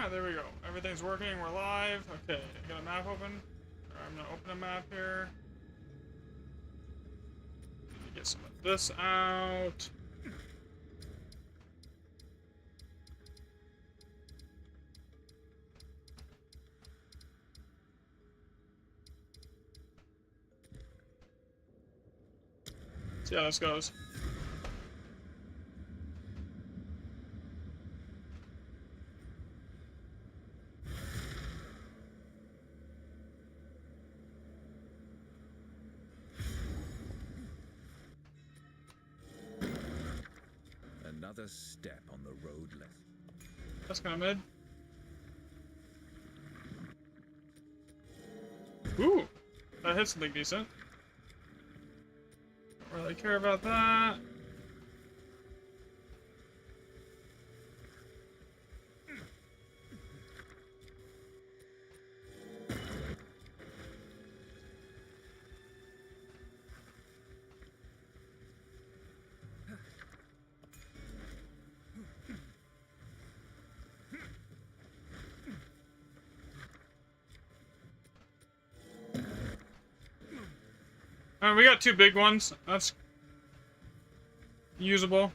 Ah, there we go. Everything's working. We're live. Okay, got a map open. I'm gonna open a map here. Get some of this out. See how this goes. Another step on the road left. That's kind of mid. Ooh, that hit something decent. Don't really care about that. Alright, we got two big ones. That's usable.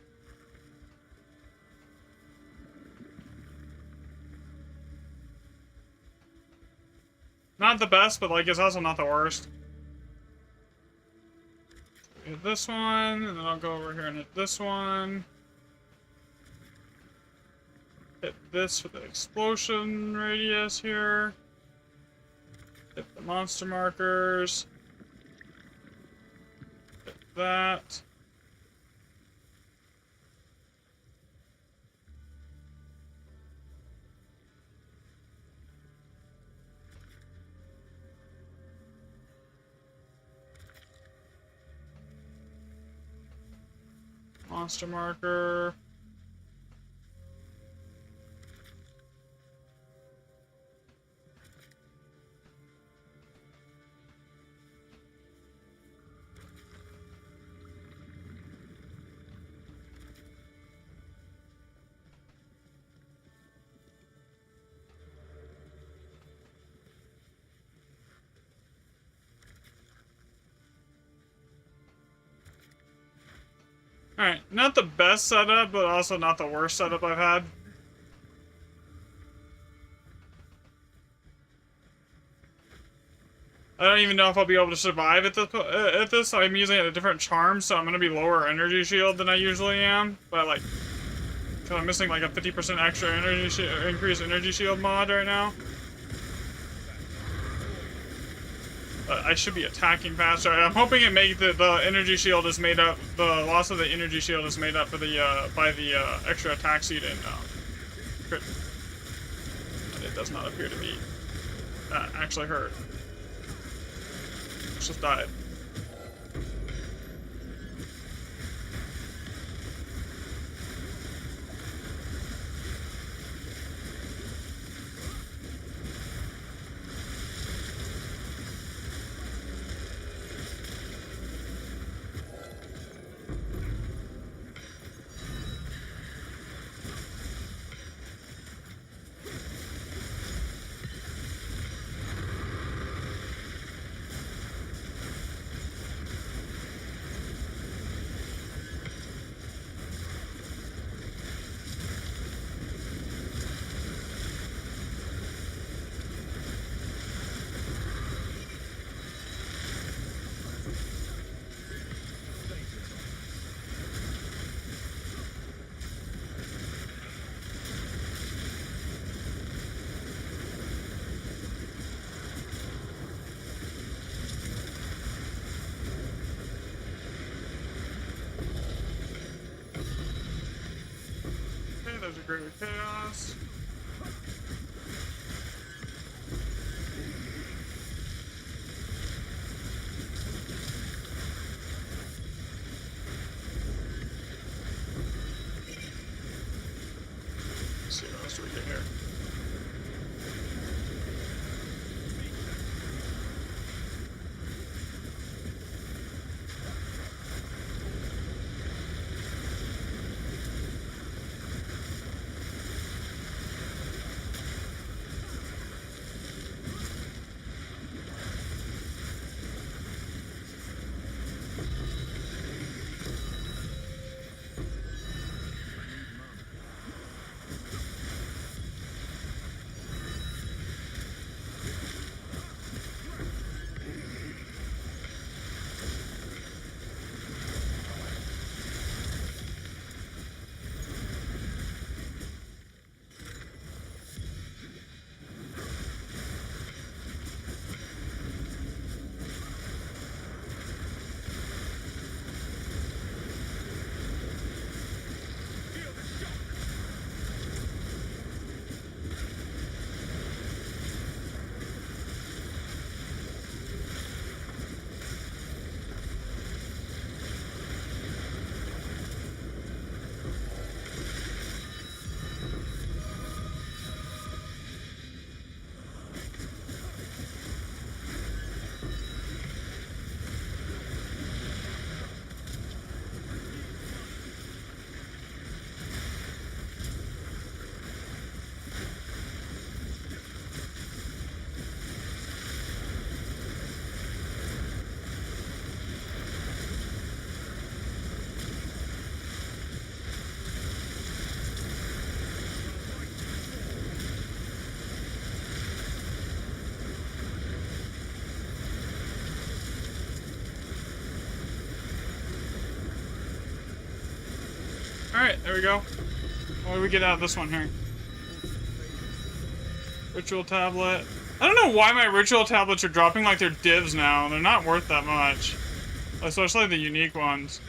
Not the best, but like it's also not the worst. Hit this one, and then I'll go over here and hit this one. Hit this with the explosion radius here. Hit the monster markers. Hit that. Monster marker. Alright, not the best setup, but also not the worst setup I've had. I don't even know if I'll be able to survive at this. I'm using a different charm, so I'm going to be lower energy shield than I usually am. But like, cause I'm missing like a 50% extra increased energy shield mod right now. I should be attacking faster. I'm hoping it makes the energy shield is made up. The loss of the energy shield is made up for the by the extra attack seed and crit. And it does not appear to be actually hurt. It's just died. There's a greater chaos. Let's see what else do we get here. Alright, there we go. What do we get out of this one here? Ritual tablet. I don't know why my ritual tablets are dropping like they're divs now. They're not worth that much. Especially the unique ones.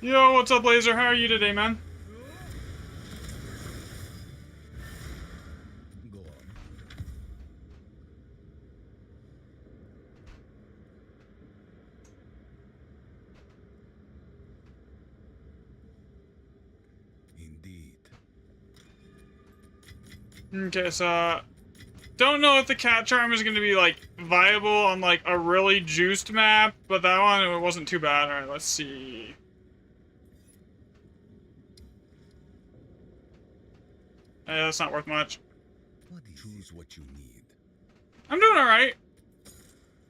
Yo, what's up, Laser? How are you today, man? Go on. Indeed. Okay, so don't know if the cat charm is going to be like viable on like a really juiced map, but that one it wasn't too bad. All right, let's see. Yeah, that's not worth much. Choose what you need. I'm doing all right.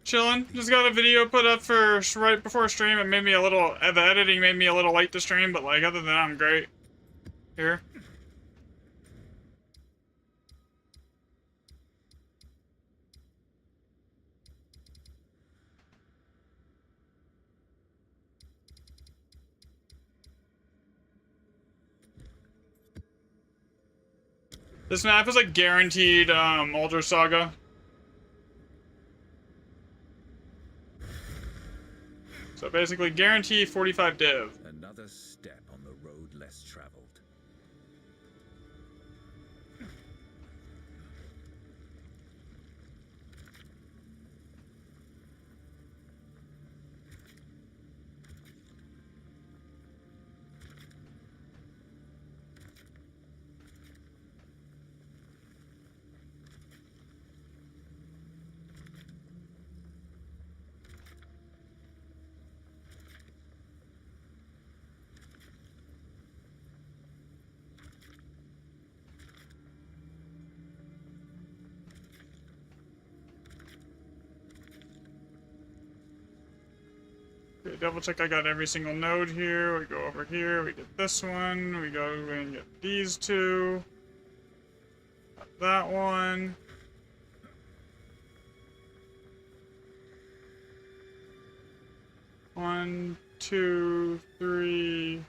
Chilling. Just got a video put up for right before stream. It made me a little. The editing made me a little late to stream, but like other than that, I'm great. Here. This map is like guaranteed Ultra Saga. So basically guarantee 45 div. Another step on the road less traveled. Okay, double check I got every single node here. We go over here, we get this one, we go and get these two. Got that one. One, two, three.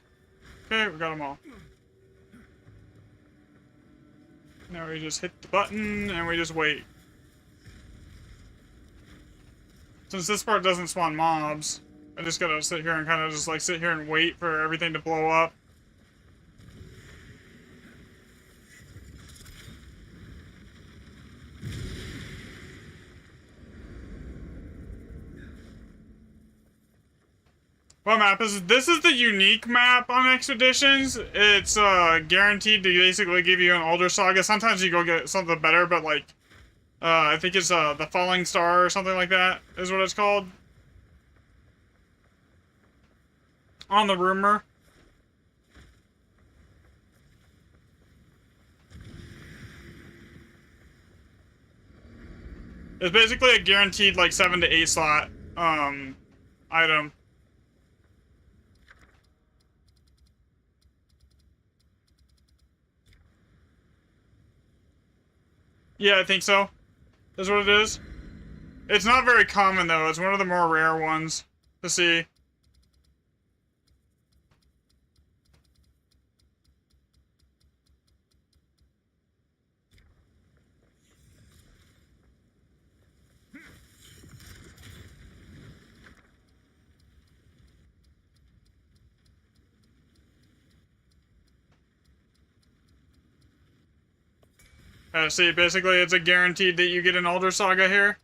Okay, we got them all. Now we just hit the button and we just wait. Since this part doesn't spawn mobs, I just gotta sit here and kind of just like sit here and wait for everything to blow up. What map is this? Is the unique map on Expeditions. It's guaranteed to basically give you an older saga. Sometimes you go get something better, but like I think it's the Falling Star or something like that is what it's called. On the rumor. It's basically a guaranteed like 7 to 8 slot item. Yeah, I think so. That's what it is. It's not very common though. It's one of the more rare ones to see. See, basically it's a guaranteed that you get an Elder Saga here.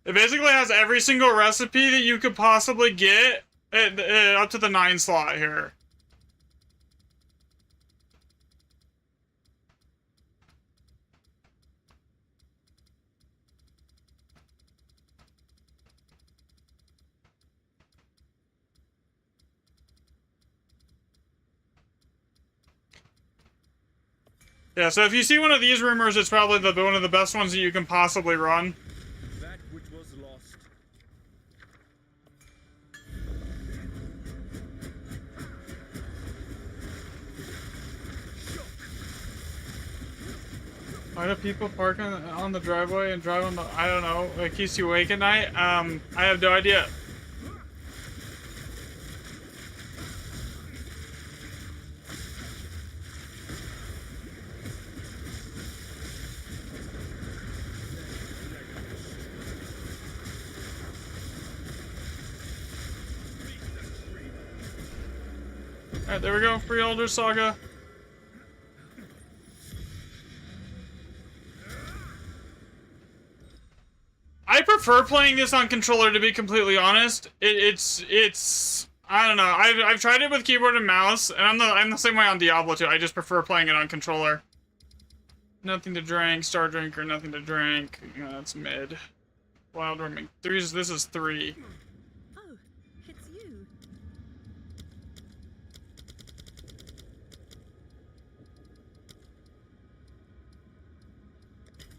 It basically has every single recipe that you could possibly get up to the 9 slot here. Yeah, so if you see one of these rumors, it's probably one of the best ones that you can possibly run. That which was lost. Why do people park on the driveway and drive on the... I don't know. It keeps you awake at night? I have no idea. Alright, there we go. Free Elder Saga. I prefer playing this on controller, to be completely honest. It's I don't know. I've tried it with keyboard and mouse, and I'm the same way on Diablo 2. I just prefer playing it on controller. Nothing to drink, Star Drinker, nothing to drink. That's mid. Wild Roaming. This is 3. Oh, it's you.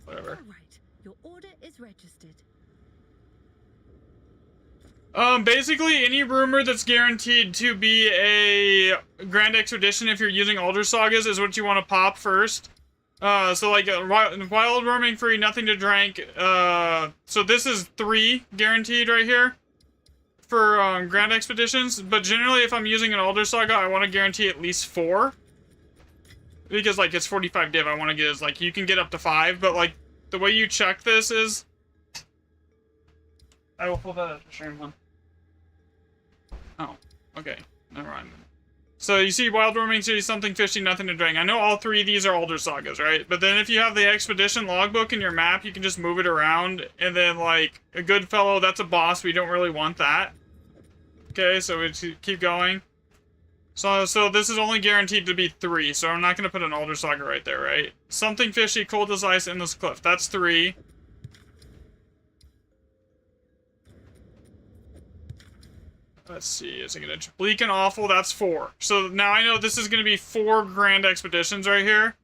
Whatever. All right, your order is registered. Basically, any rumor that's guaranteed to be a Grand Expedition, if you're using Elder Sagas, is what you want to pop first. So like, Wild Roaming free, nothing to drink. So this is 3 guaranteed right here for Grand Expeditions. But generally, if I'm using an Elder Saga, I want to guarantee at least 4. Because, like, it's 45 div, I want to get is, like, you can get up to 5, but, like, the way you check this is... I will pull that up to stream one. Oh, okay. Never mind. So you see Wild Roaming City, something fishy, nothing to drink. I know all 3 of these are Elder Sagas, right? But then if you have the Expedition logbook in your map, you can just move it around. And then, like, a Goodfellow, that's a boss. We don't really want that. Okay, so we keep going. So this is only guaranteed to be 3, so I'm not going to put an Elder Saga right there, right? Something fishy, cold as ice, endless cliff. That's 3. Let's see, is it gonna... Bleak and Awful, that's 4. So now I know this is gonna be 4 Grand Expeditions right here.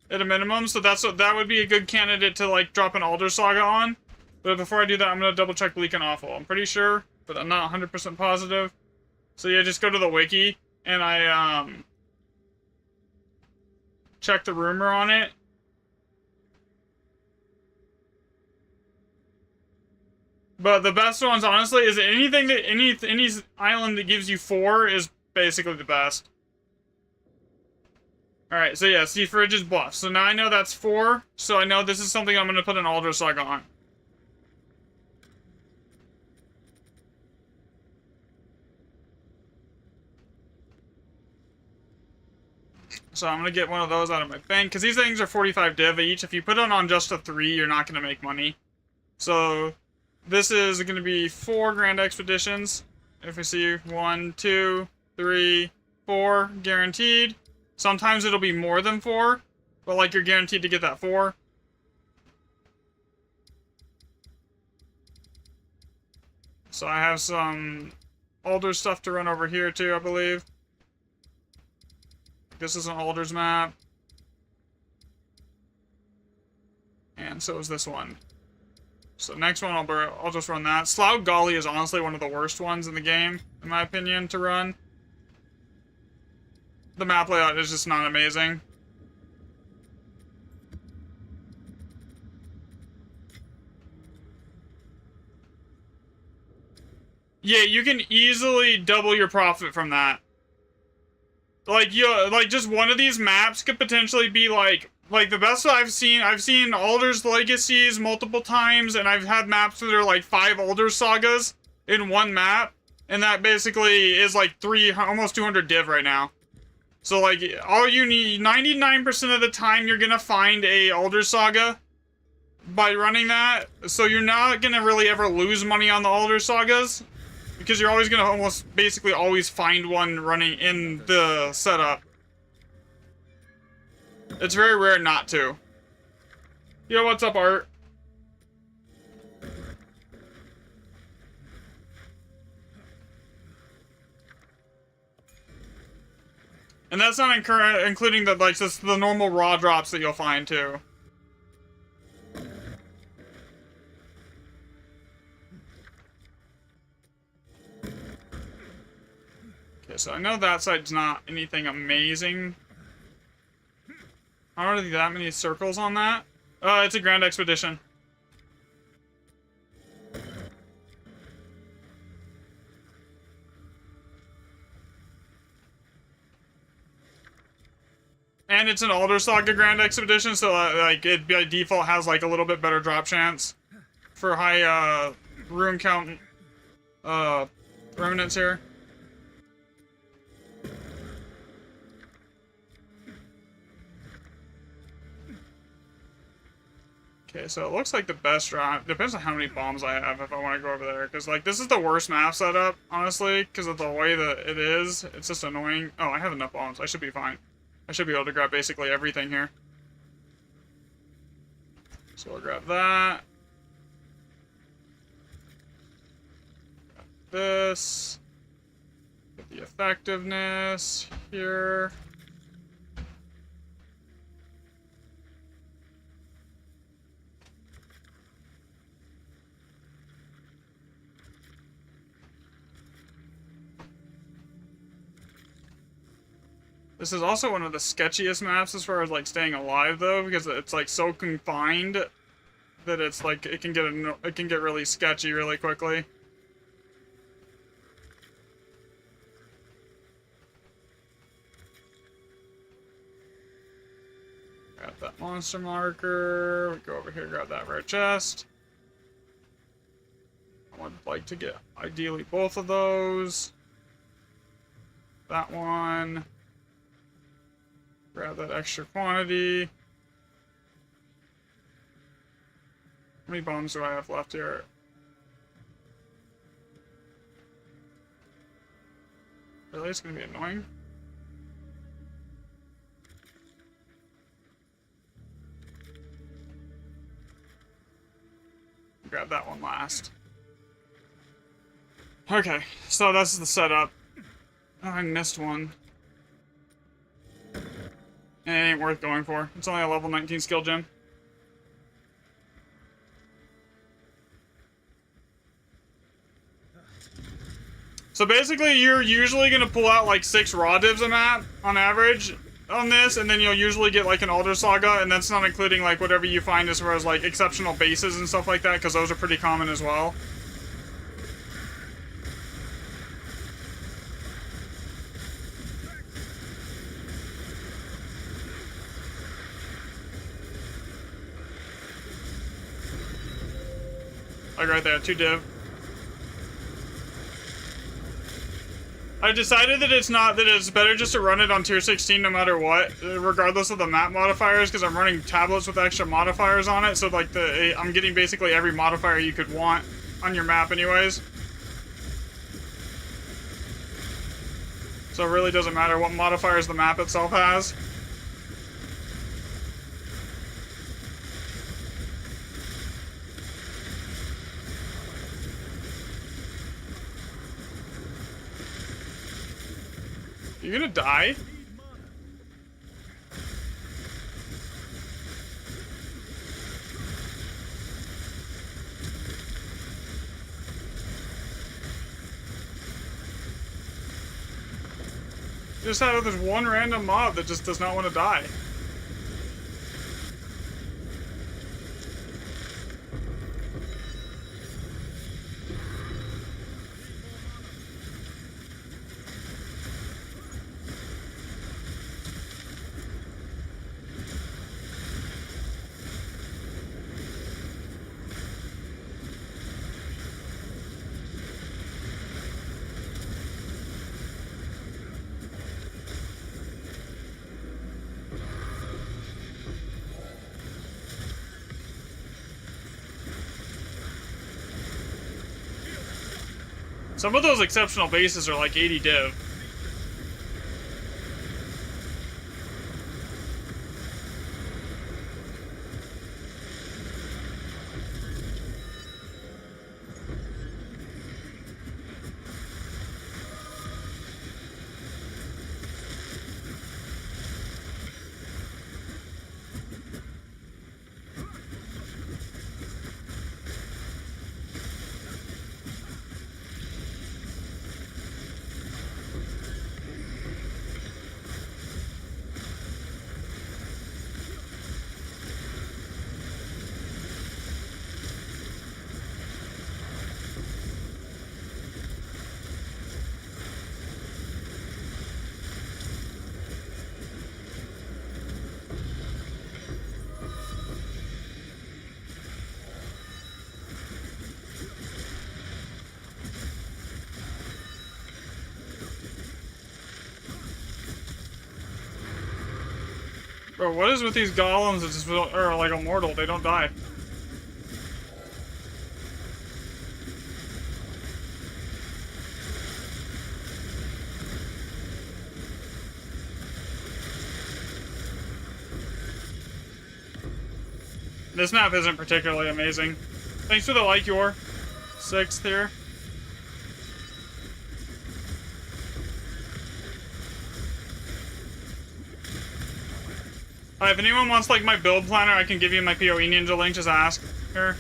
At a minimum, so that would be a good candidate to, like, drop an Elder Saga on. But before I do that, I'm gonna double check Bleak and Awful. I'm pretty sure, but I'm not 100% positive. So yeah, just go to the wiki, and I, check the rumor on it. But the best ones, honestly, is anything that any island that gives you 4 is basically the best. Alright, so yeah, Sea Fridge is buff. So now I know that's 4, so I know this is something I'm gonna put an Elder Saga on. So I'm gonna get one of those out of my bank, because these things are 45 div each. If you put it on just a 3, you're not gonna make money. So... this is going to be 4 Grand Expeditions. If we see 1, 2, 3, 4, guaranteed. Sometimes it'll be more than 4, but like you're guaranteed to get that 4. So I have some older stuff to run over here too, I believe. This is an Alders map. And so is this one. So next one, I'll just run that. Slough Gully is honestly one of the worst ones in the game, in my opinion, to run. The map layout is just not amazing. Yeah, you can easily double your profit from that. Like, just one of these maps could potentially be like the best I've seen Alders Legacies multiple times, and I've had maps that are like 5 Elder Sagas in one map, and that basically is like almost 200 div right now. So like, all you need, 99% of the time you're gonna find a Elder Saga by running that, so you're not gonna really ever lose money on the Elder Sagas, because you're always gonna almost basically always find one running in the setup. It's very rare not to. Yo, what's up, Art? And that's not including the, like, just the normal raw drops that you'll find, too. Okay, so I know that side's not anything amazing. How are there that many circles on that? It's a Grand Expedition. And it's an Alder Saga Grand Expedition, so like it by default has like a little bit better drop chance for high rune count remnants here. Okay, so it looks like the best route depends on how many bombs I have if I want to go over there, because like this is the worst map setup, honestly, because of the way that it is. It's just annoying. Oh, I have enough bombs. I should be fine. I should be able to grab basically everything here. So we'll grab that. Grab this. Get the effectiveness here. This is also one of the sketchiest maps as far as like staying alive though, because it's like so confined that it's like it can get really sketchy really quickly. Grab that monster marker. We go over here, grab that rare chest. I would like to get ideally both of those. That one. Grab that extra quantity. How many bombs do I have left here? Really? It's gonna be annoying. Grab that one last. Okay, so this is the setup. Oh, I missed one. It ain't worth going for. It's only a level 19 skill gem. So basically, you're usually going to pull out like 6 raw divs a map on average on this, and then you'll usually get like an Alder Saga, and that's not including like whatever you find as far as like exceptional bases and stuff like that, because those are pretty common as well. Like right there, 2 div. I decided that it's better just to run it on tier 16 no matter what, regardless of the map modifiers, because I'm running tablets with extra modifiers on it, so like I'm getting basically every modifier you could want on your map anyways. So it really doesn't matter what modifiers the map itself has. You're gonna die? You just have this one random mob that just does not want to die. Some of those exceptional bases are like 80 div. Bro, what is with these golems that just are like immortal? They don't die. This map isn't particularly amazing. Thanks for the like, your 6th here. If anyone wants like my build planner, I can give you my PoE Ninja link. Just ask here.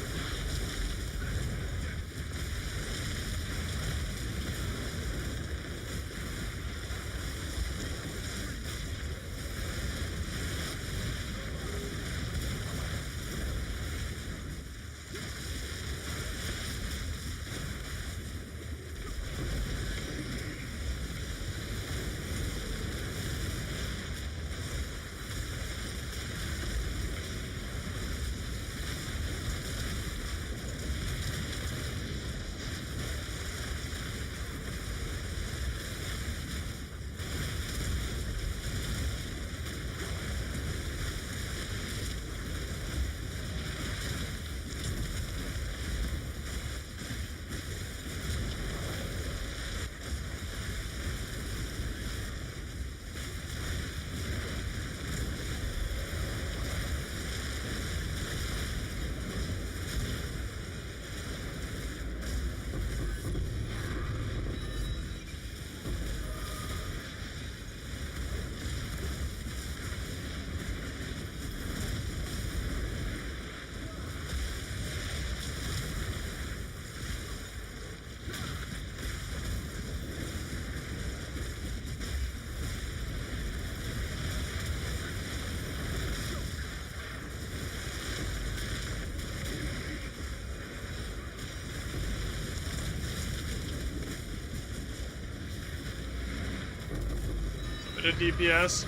Bit of DPS.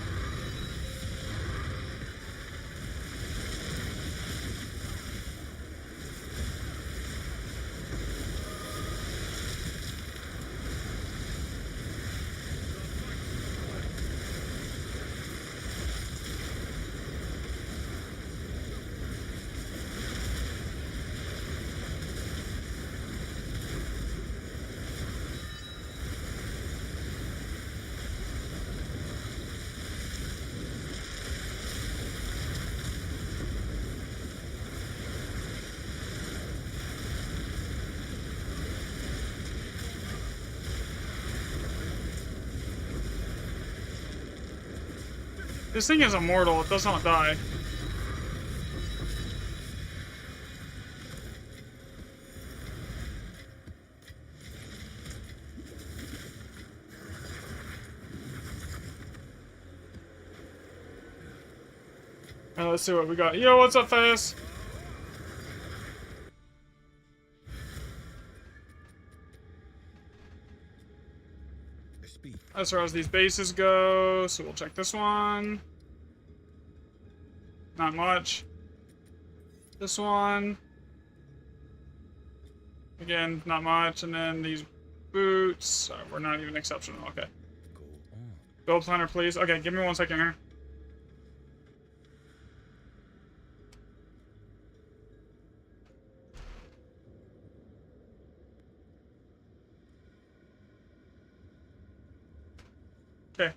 This thing is immortal, it does not die. Alright, let's see what we got. Yo, what's up, Face? Speak. As far as these bases go, so we'll check this one. Not much. This one. Again, not much. And then these boots. We're not even exceptional. Okay. Go on. Build planner, please. Okay, give me 1 second here. Okay.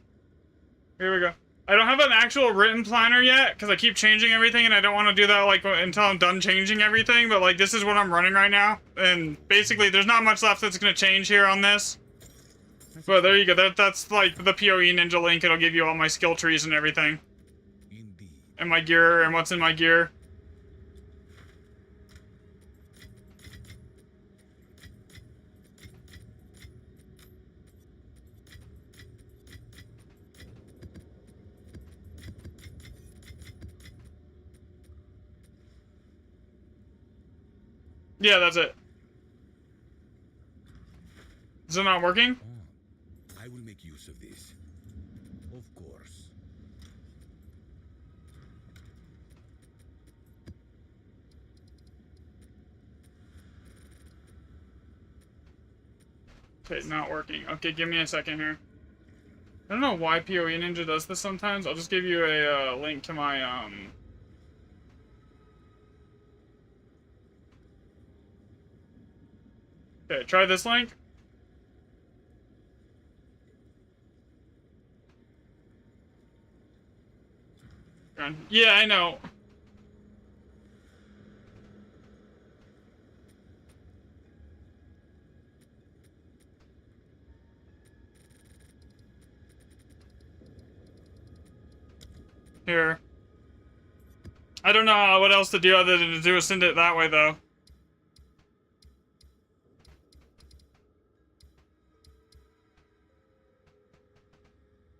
Here we go. I don't have an actual written planner yet, because I keep changing everything, and I don't want to do that, like, until I'm done changing everything, but, like, this is what I'm running right now, and basically, there's not much left that's going to change here on this. But there you go, that's, like, the PoE Ninja link. It'll give you all my skill trees and everything, Indeed. and my gear, and what's in my gear. Yeah, that's it. Is it not working? On. I will make use of this. Of course. Okay, not working. Okay, give me a second here. I don't know why PoE Ninja does this sometimes. I'll just give you a link to my, Okay, try this link. Yeah, I know. Here. I don't know what else to do other than to send it that way, though.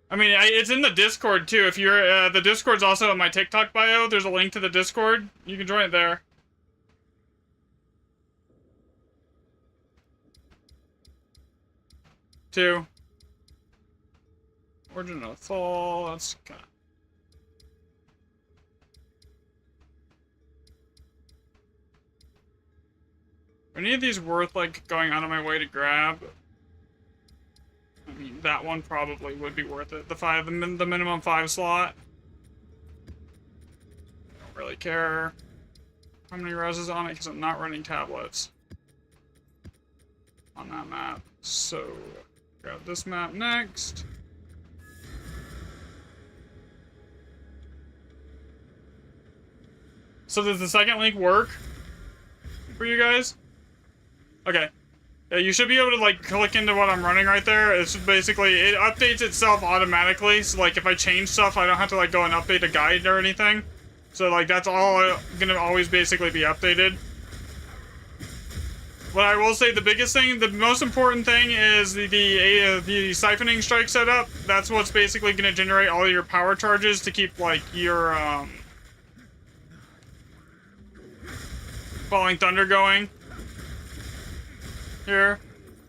I mean, it's in the Discord, too. If you're, the Discord's also in my TikTok bio. There's a link to the Discord. You can join it there. Two. Origin of Fall. That's kind of... Are any of these worth, like, going out of my way to grab? I mean, that one probably would be worth it. The minimum 5 slot. Don't really care how many res is on it because I'm not running tablets on that map. So, grab this map next. So does the second link work for you guys? Okay. Yeah, you should be able to, like, click into what I'm running right there. It's basically, it updates itself automatically. So, like, if I change stuff, I don't have to, like, go and update a guide or anything. So, like, that's all gonna always basically be updated. What I will say, the biggest thing, the most important thing is the siphoning strike setup. That's what's basically gonna generate all your power charges to keep, like, your, Falling Thunder going. Here.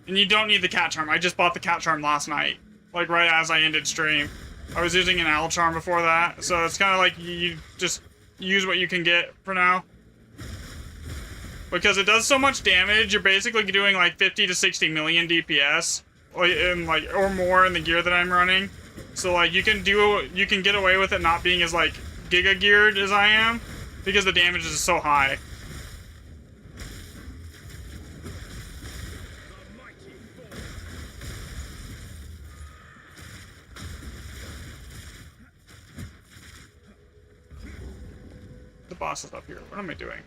And you don't need the cat charm. I just bought the cat charm last night. Like, right as I ended stream. I was using an owl charm before that. So it's kind of like you just use what you can get for now. Because it does so much damage, you're basically doing like 50 to 60 million DPS. Or more in the gear that I'm running. So like you can get away with it not being as like giga geared as I am. Because the damage is so high. The boss is up here. What am I doing?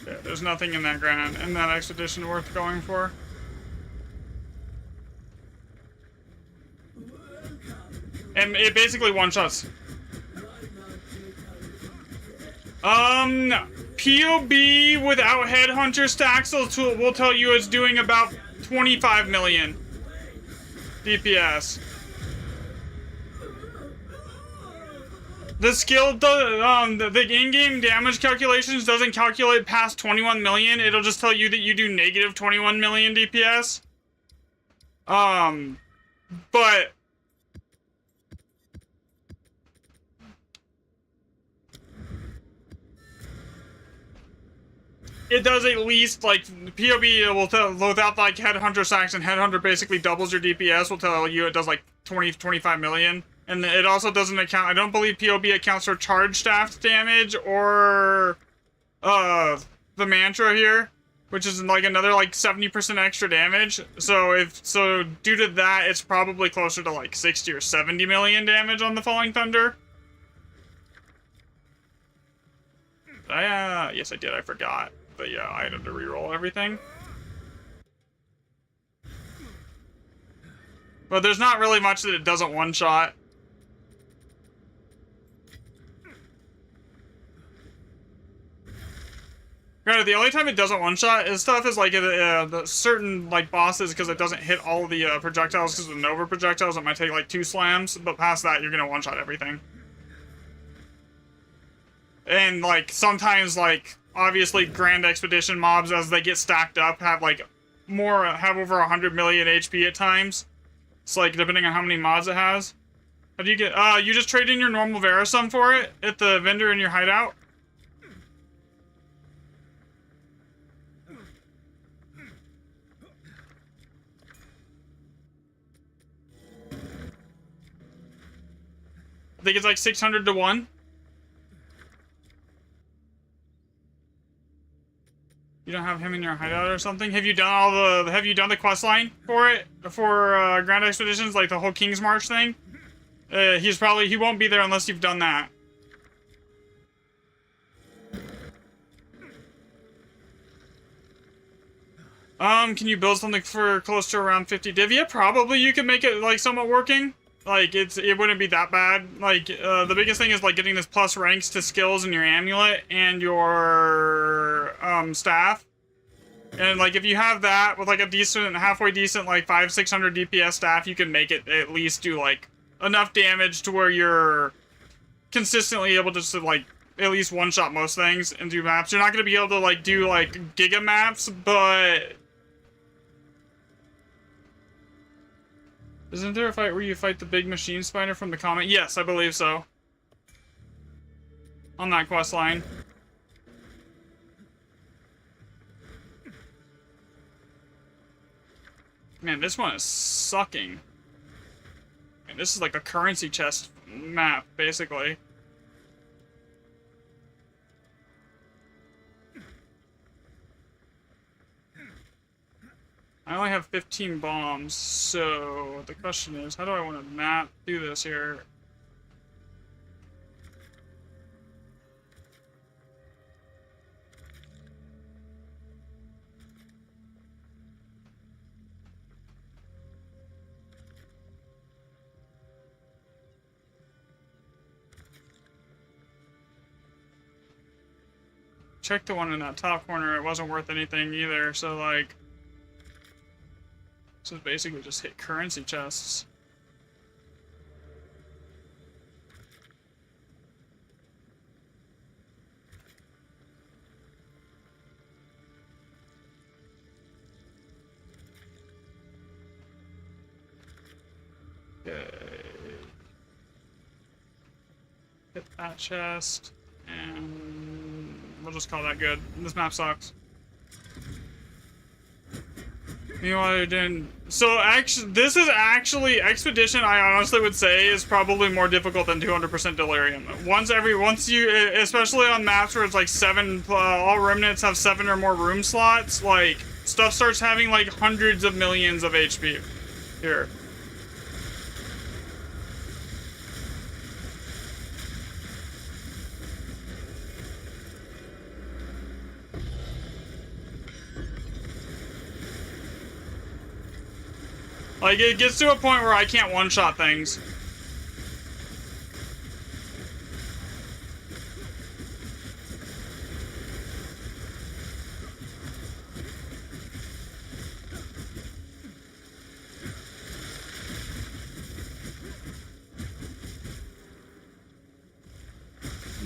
Yeah, there's nothing in that expedition worth going for. And it basically one-shots. POB without Headhunter stacks will tell you it's doing about 25 million DPS. The skill, the in-game damage calculations doesn't calculate past 21 million. It'll just tell you that you do negative 21 million DPS. But it does at least, like, POB will tell, without, like, Headhunter stacks, and Headhunter basically doubles your DPS, will tell you it does, like, 25 million. And it also doesn't account, I don't believe POB accounts for charge staff damage, or, the mantra here, which is, like, another, like, 70% extra damage. So, due to that, it's probably closer to, like, 60 or 70 million damage on the Falling Thunder. Yes, I did, I forgot the item to reroll everything. But there's not really much that it doesn't one-shot. Granted, the only time it doesn't one-shot is stuff is like the certain like bosses, because it doesn't hit all the projectiles, because of the Nova projectiles it might take like 2 slams, but past that you're gonna one-shot everything. And like sometimes like obviously Grand Expedition mobs, as they get stacked up, have like have over 100 million HP at times. It's like depending on how many mods it has. How do you get? You just trade in your normal Verisum for it at the vendor in your hideout. I think it's like 600 to 1. You don't have him in your hideout or something? Have you done the quest line for it? For Grand Expeditions, like the whole King's March thing? He won't be there unless you've done that. Can you build something for close to around 50 div? Yeah, probably you can make it like somewhat working. Like it wouldn't be that bad. Like the biggest thing is like getting this plus ranks to skills in your amulet and your staff. And like if you have that with like a decent, halfway decent like 500-600 DPS staff, you can make it at least do like enough damage to where you're consistently able to like at least one shot most things and do maps. You're not gonna be able to like do like giga maps, but isn't there a fight where you fight the big machine spider from the comic? Yes, I believe so. On that quest line. Man, this one is sucking. And this is like a currency chest map, basically. I only have 15 bombs, so the question is, how do I want to do this here? Check the one in that top corner, it wasn't worth anything either, so like... So basically just hit currency chests. Okay. Hit that chest, and we'll just call that good. This map sucks. Meanwhile, so actually, this is actually Expedition. I honestly would say is probably more difficult than 200% Delirium. Once you, especially on maps where it's like all remnants have 7 or more room slots, like stuff starts having like hundreds of millions of HP here. Like, it gets to a point where I can't one-shot things.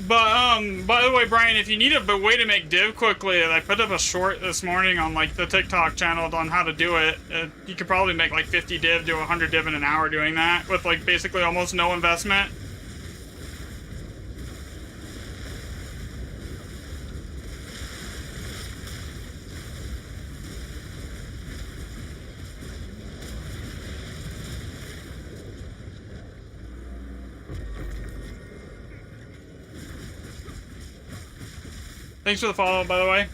But, by the way, Brian, if you need a way to make div quickly, I put up a short this morning on, like, the TikTok channel on how to do it. You could probably make, like, 50 div to 100 div in an hour doing that with, like, basically almost no investment. Thanks for the follow-up, by the way.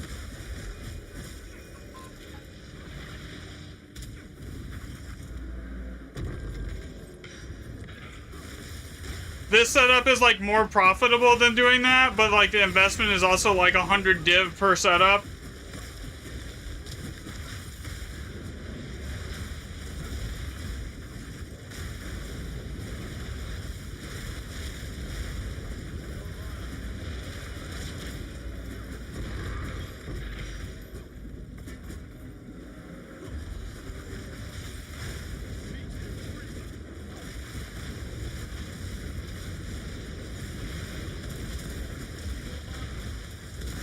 This setup is, like, more profitable than doing that, but, like, the investment is also, like, 100 div per setup.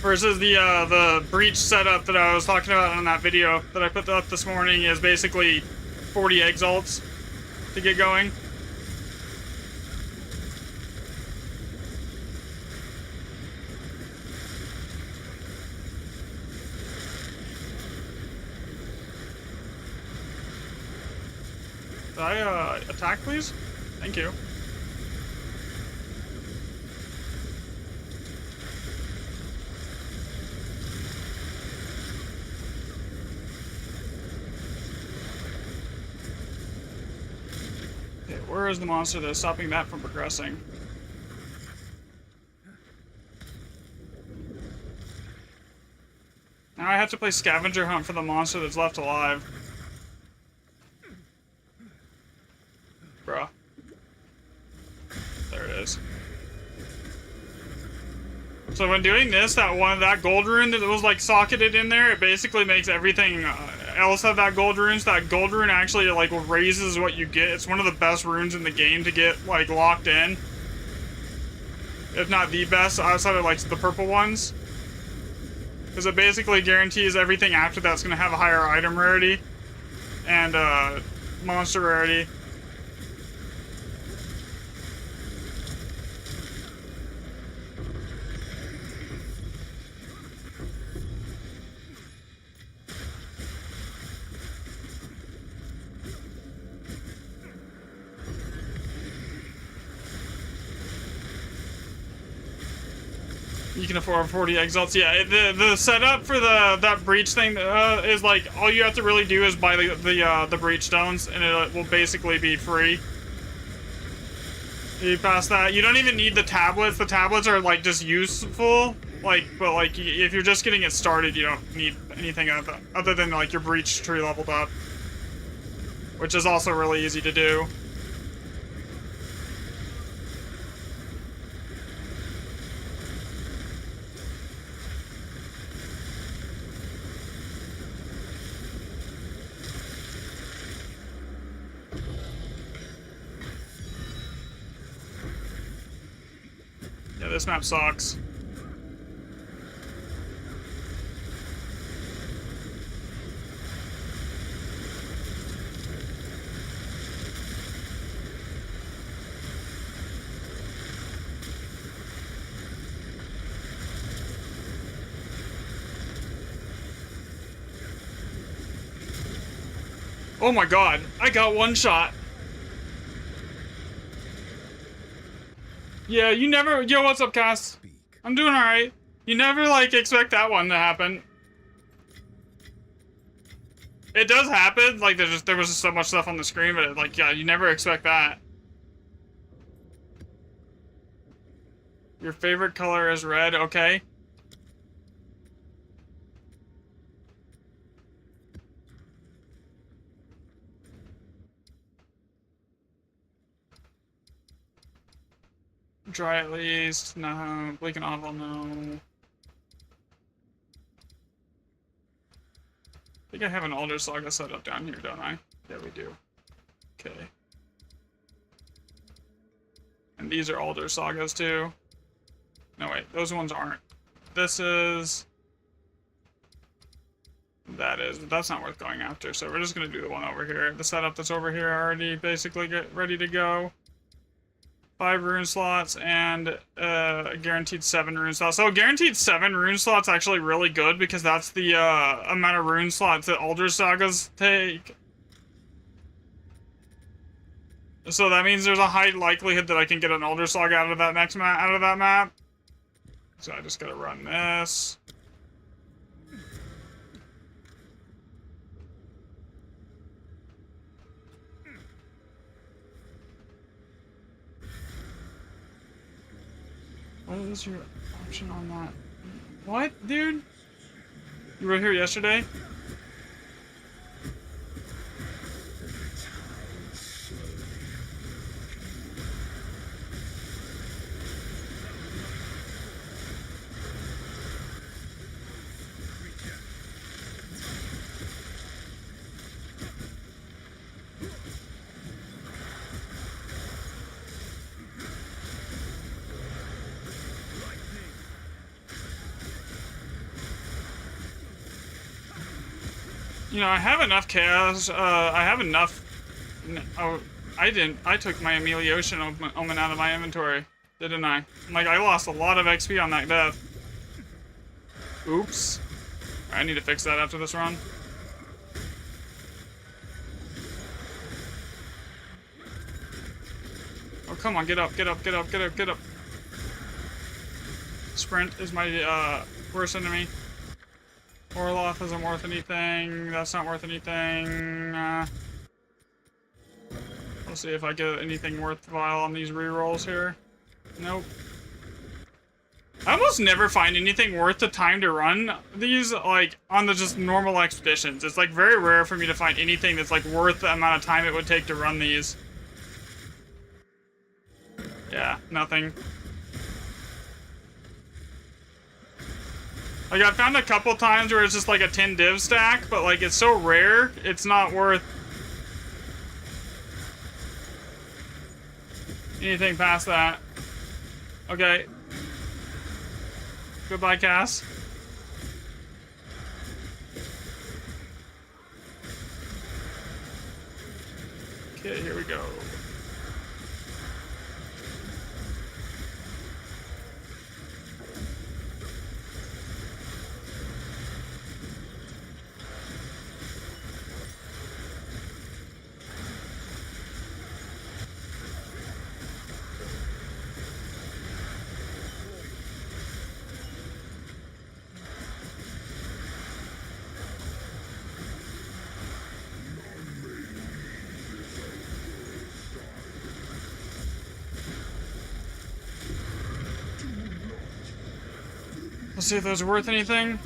versus the breach setup that I was talking about on that video that I put up this morning is basically 40 exalts to get going. Did I attack, please? Thank you. Okay, where is the monster that's stopping that from progressing? Now I have to play scavenger hunt for the monster that's left alive. Bruh. There it is. So when doing this, that gold rune that was like socketed in there, it basically makes everything else have that gold rune. So that gold rune actually like raises what you get. It's one of the best runes in the game to get like locked in. If not the best, outside of like the purple ones. Because it basically guarantees everything after that's going to have a higher item rarity. And monster rarity. You can afford 40 exalts. Yeah, the setup for that breach thing is like all you have to really do is buy the breach stones, and it will basically be free. You pass that, you don't even need the tablets. The tablets are like just useful, like, but like if you're just getting it started, you don't need anything other than like your breach tree leveled up, which is also really easy to do. Yeah, this map sucks. Oh my god, I got one shot. Yeah, you never... Yo, what's up, Cass? I'm doing alright. You never, like, expect that one to happen. It does happen. Like, there was just so much stuff on the screen, but, like, yeah, you never expect that. Your favorite color is red, okay. Dry at least. No. Bleak and Oval, no. I think I have an Alder Saga set up down here, don't I? Yeah, we do. Okay. And these are Alder Sagas, too. No, wait. Those ones aren't. This is... That is. But that's not worth going after, so we're just gonna do the one over here. The setup that's over here already basically ready to go. 5 rune slots and guaranteed 7 rune slots. So guaranteed 7 rune slots actually really good because that's the amount of rune slots that Alder Sagas take. So that means there's a high likelihood that I can get an Alder Saga out of that map. So I just gotta run this. What is your option on that? What, dude? You were here yesterday? You know, I have enough chaos. I have enough. Oh, I didn't. I took my Ameliotion Omen out of my inventory, didn't I? Like, I lost a lot of XP on that death. Oops. I need to fix that after this run. Oh, come on, get up, get up, get up, get up, get up. Sprint is my worst enemy. Orloff isn't worth anything. That's not worth anything. Let's see if I get anything worthwhile on these rerolls here. Nope. I almost never find anything worth the time to run these, like, on the just normal expeditions. It's, like, very rare for me to find anything that's, like, worth the amount of time it would take to run these. Yeah, nothing. Like, I found a couple times where it's just, like, a 10 div stack, but, like, it's so rare, it's not worth anything past that. Okay. Goodbye, Cass. Okay, here we go. Let's see if those are worth anything.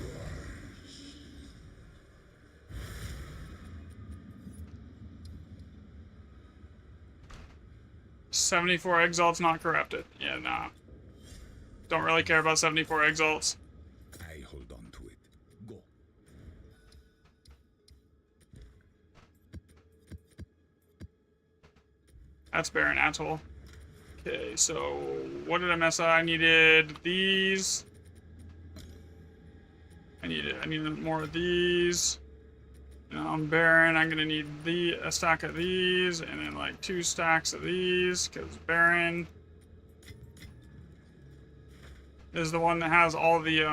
$74 exalts not corrupted. Yeah, nah. Don't really care about 74 exalts. I hold on to it. Go. That's Baron Atoll. Okay, so what did I mess up? I needed these. I needed more of these. Now I'm Baron. I'm gonna need a stack of these, and then like 2 stacks of these, because Baron is the one that has all the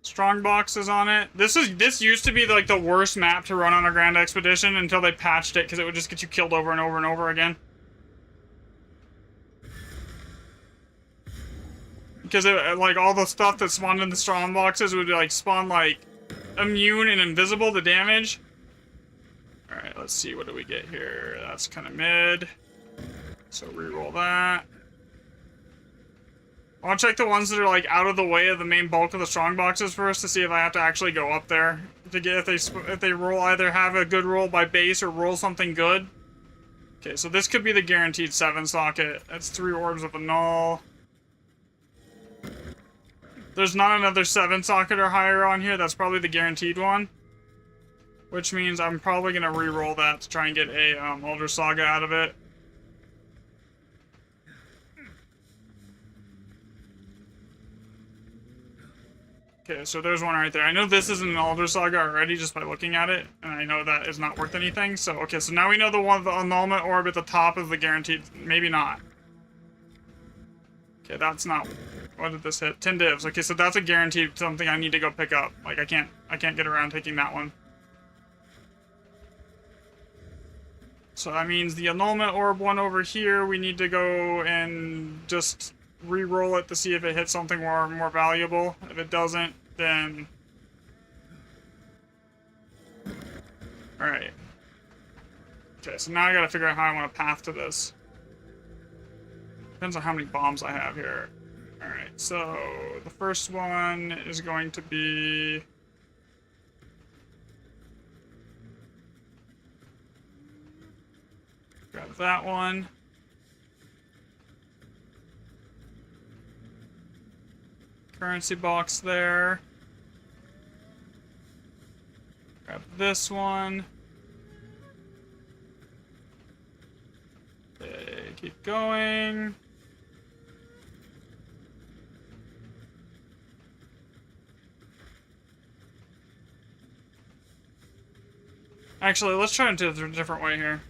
strong boxes on it. This used to be like the worst map to run on a Grand Expedition until they patched it, because it would just get you killed over and over and over again. Because like all the stuff that spawned in the strong boxes would like spawn like immune and invisible to damage. Alright, let's see, what do we get here? That's kind of mid. So reroll that. I want to check the ones that are like out of the way of the main bulk of the strong boxes first to see if I have to actually go up there to get if they roll, either have a good roll by base or roll something good. Okay, so this could be the guaranteed 7 socket. That's 3 orbs of a null. There's not another 7 socket or higher on here. That's probably the guaranteed one. Which means I'm probably going to re-roll that to try and get a Elder Saga out of it. Okay, so there's one right there. I know this is an Elder Saga already just by looking at it. And I know that is not worth anything. So, okay, so now we know the annulment orb at the top is the guaranteed. Maybe not. Okay, that's not... What did this hit? 10 divs. Okay, so that's a guaranteed something I need to go pick up. Like, I can't get around taking that one. So that means the annulment orb one over here, we need to go and just re-roll it to see if it hits something more valuable. If it doesn't, then... Alright. Okay, so now I gotta figure out how I want to path to this. Depends on how many bombs I have here. Alright, so the first one is going to be... Grab that one. Currency box there. Grab this one. Okay, keep going. Actually, let's try and do it a different way here.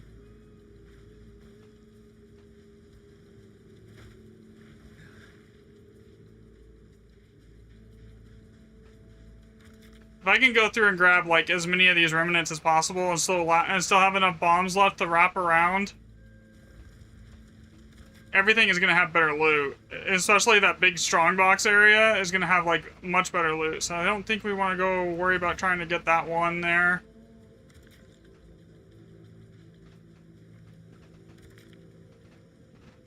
If I can go through and grab like as many of these remnants as possible and still have enough bombs left to wrap around, everything is gonna have better loot. Especially that big strongbox area is gonna have like much better loot. So I don't think we want to go worry about trying to get that one there.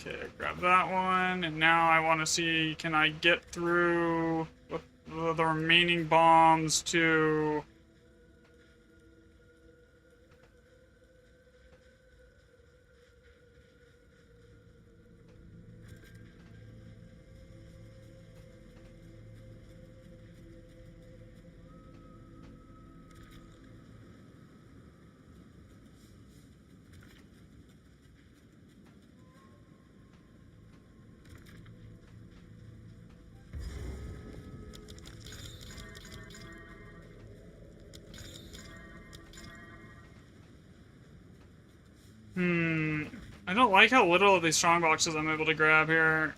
Okay, grab that one, and now I want to see, can I get through the remaining bombs to... I don't like how little of these strong boxes I'm able to grab here.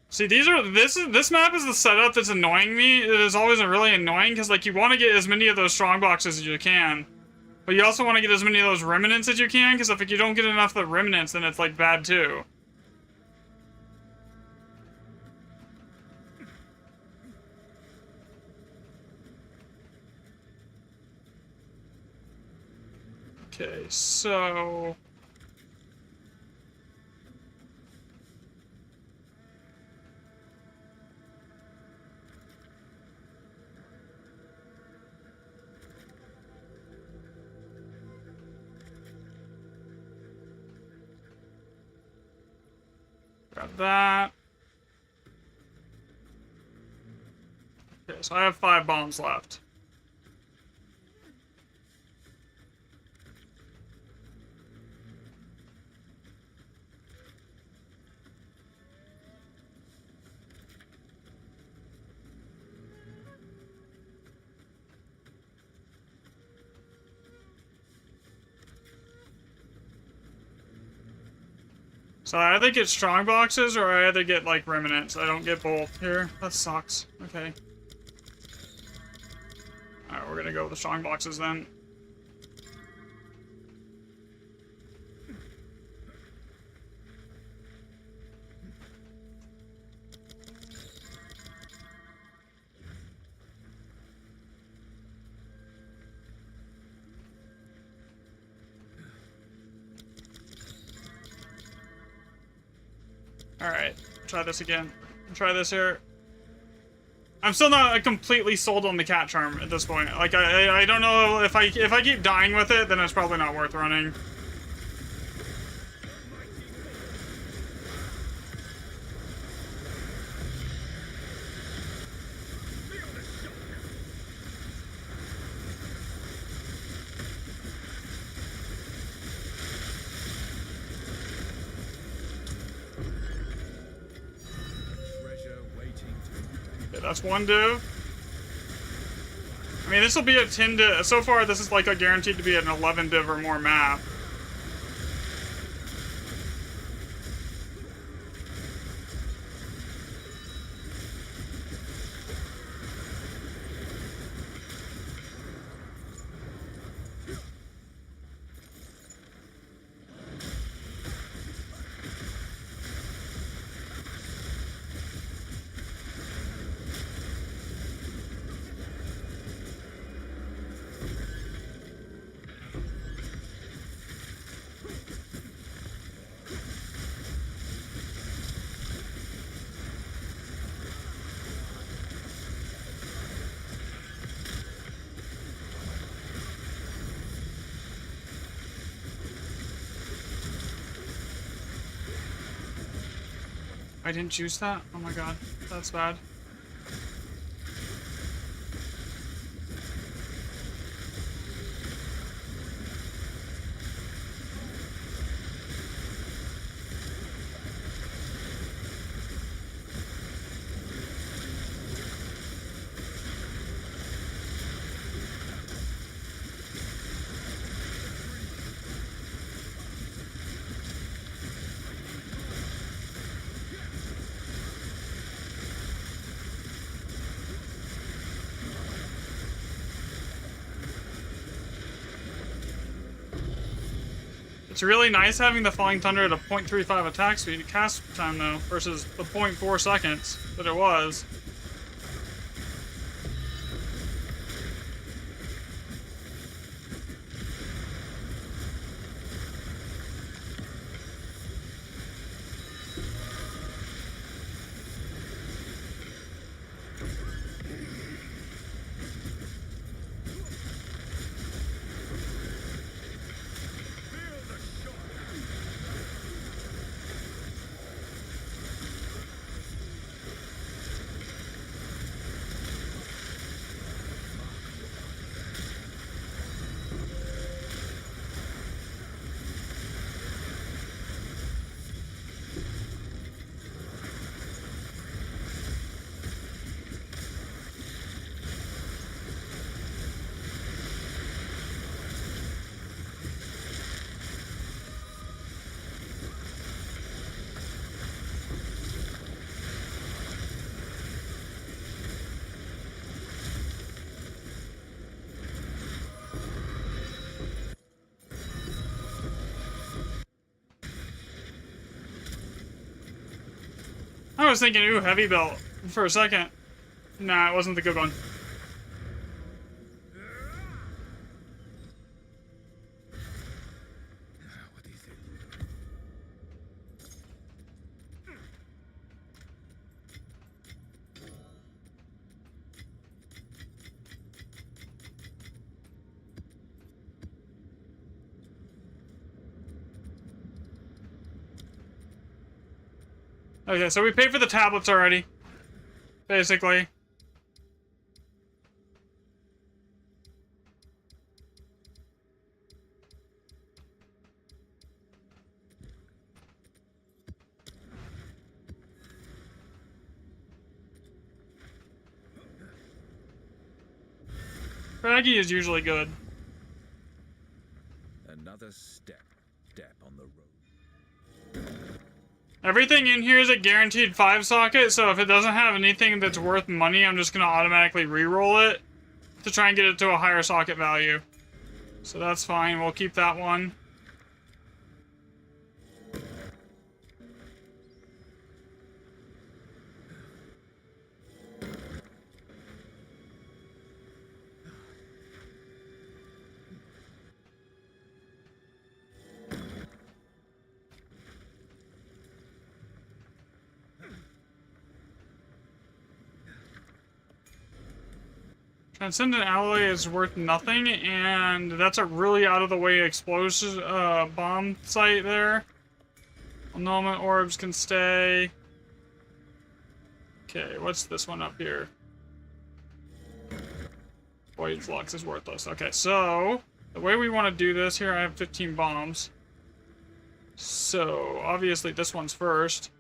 See, this map is the setup that's annoying me. It is always really annoying because like you want to get as many of those strong boxes as you can, but you also want to get as many of those remnants as you can, because if you don't get enough of the remnants, then it's like bad too. Okay, so... grab that. Okay, so I have 5 bombs left. So I either get strong boxes or I either get like remnants. I don't get both here. That sucks. Okay. Alright, we're gonna go with the strong boxes then. Alright, try this again. Try this here. I'm still not completely sold on the cat charm at this point. Like, I don't know if I keep dying with it, then it's probably not worth running. That's one div. I mean, this will be a 10 div. So far, this is like a guaranteed to be an 11 div or more map. I didn't choose that? Oh my god, that's bad. It's really nice having the Falling Thunder at a 0.35 attack speed cast time though, versus the 0.4 seconds that it was. I was thinking, ooh, heavy belt for a second. Nah, it wasn't the good one. What is it? Okay, so we paid for the tablets already. Basically. Craggy is usually good. Another step on the road. Everything in here is a guaranteed 5 socket, so if it doesn't have anything that's worth money, I'm just gonna automatically re-roll it to try and get it to a higher socket value. So that's fine, we'll keep that one. Transcendent Alloy is worth nothing, and that's a really out-of-the-way explosive bomb site there. Annulment orbs can stay. Okay, what's this one up here? Void Flux is worthless. Okay, so the way we want to do this here, I have 15 bombs. So, obviously this one's first.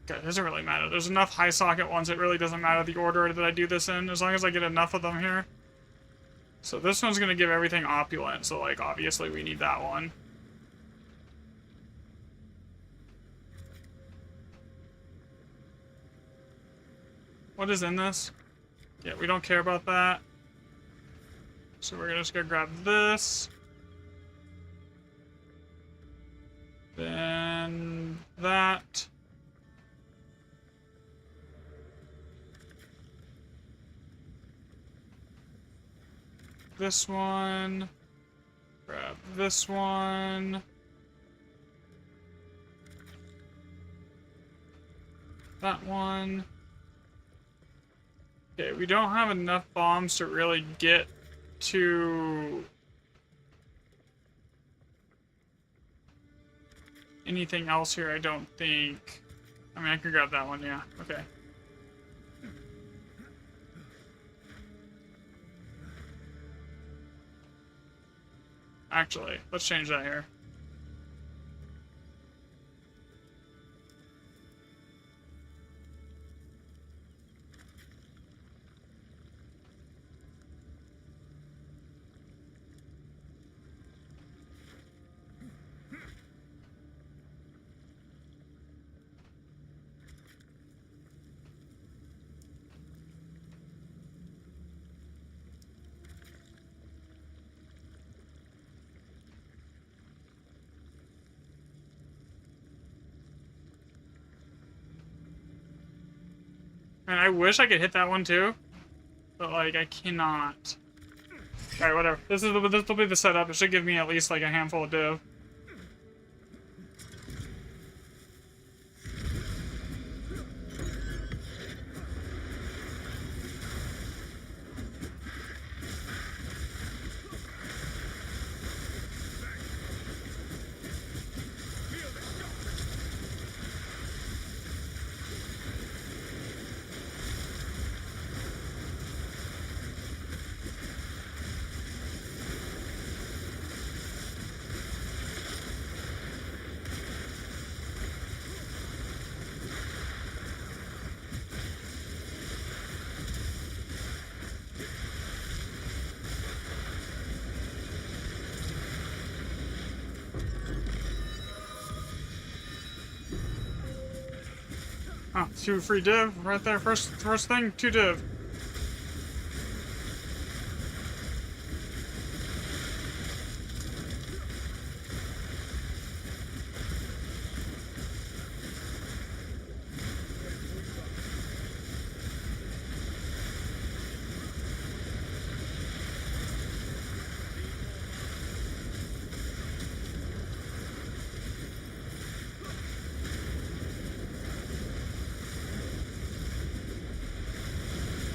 Okay, it doesn't really matter. There's enough high socket ones, it really doesn't matter the order that I do this in, as long as I get enough of them here. So this one's gonna give everything opulent, so like, obviously we need that one. What is in this? Yeah, we don't care about that. So we're just gonna grab this. Then that. This one. Grab this one. That one. Okay, we don't have enough bombs to really get to anything else here, I don't think. I mean, I can grab that one, yeah. Okay. Actually, let's change that here. And I wish I could hit that one too, but like I cannot. All right, whatever. This will be the setup. It should give me at least like a handful of div. Oh, 2 free div right there. First thing, 2 div.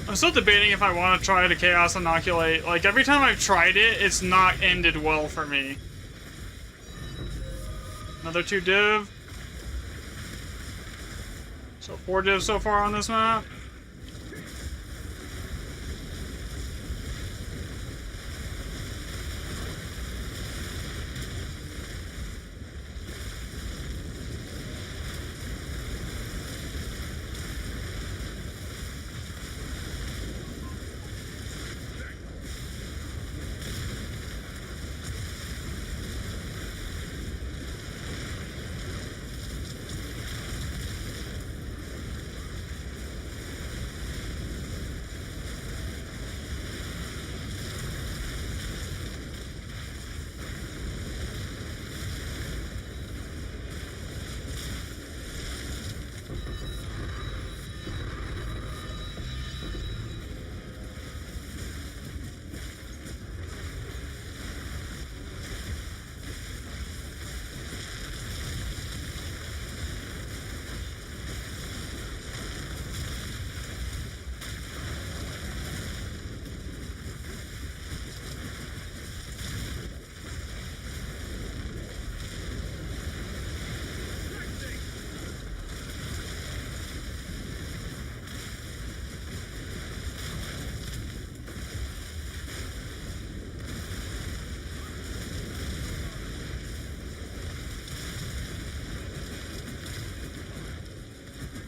I'm still debating if I want to try to Chaos Inoculate. Like, every time I've tried it, it's not ended well for me. Another 2 div. So 4 div so far on this map.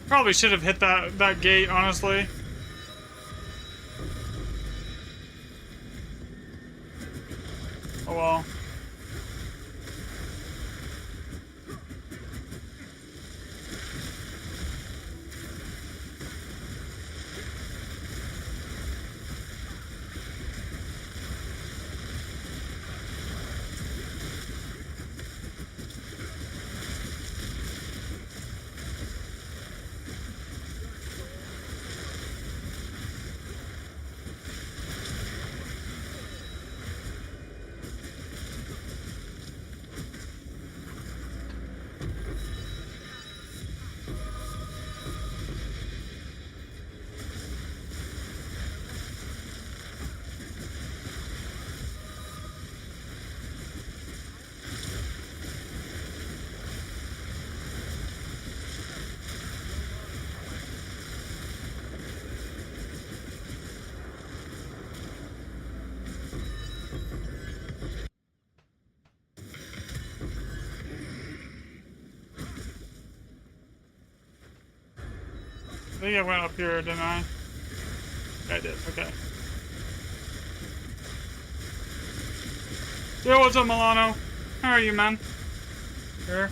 Probably should have hit that gate, honestly. Oh well. I think I went up here, didn't I? I did, okay. Yo, what's up, Milano? How are you, man? Here.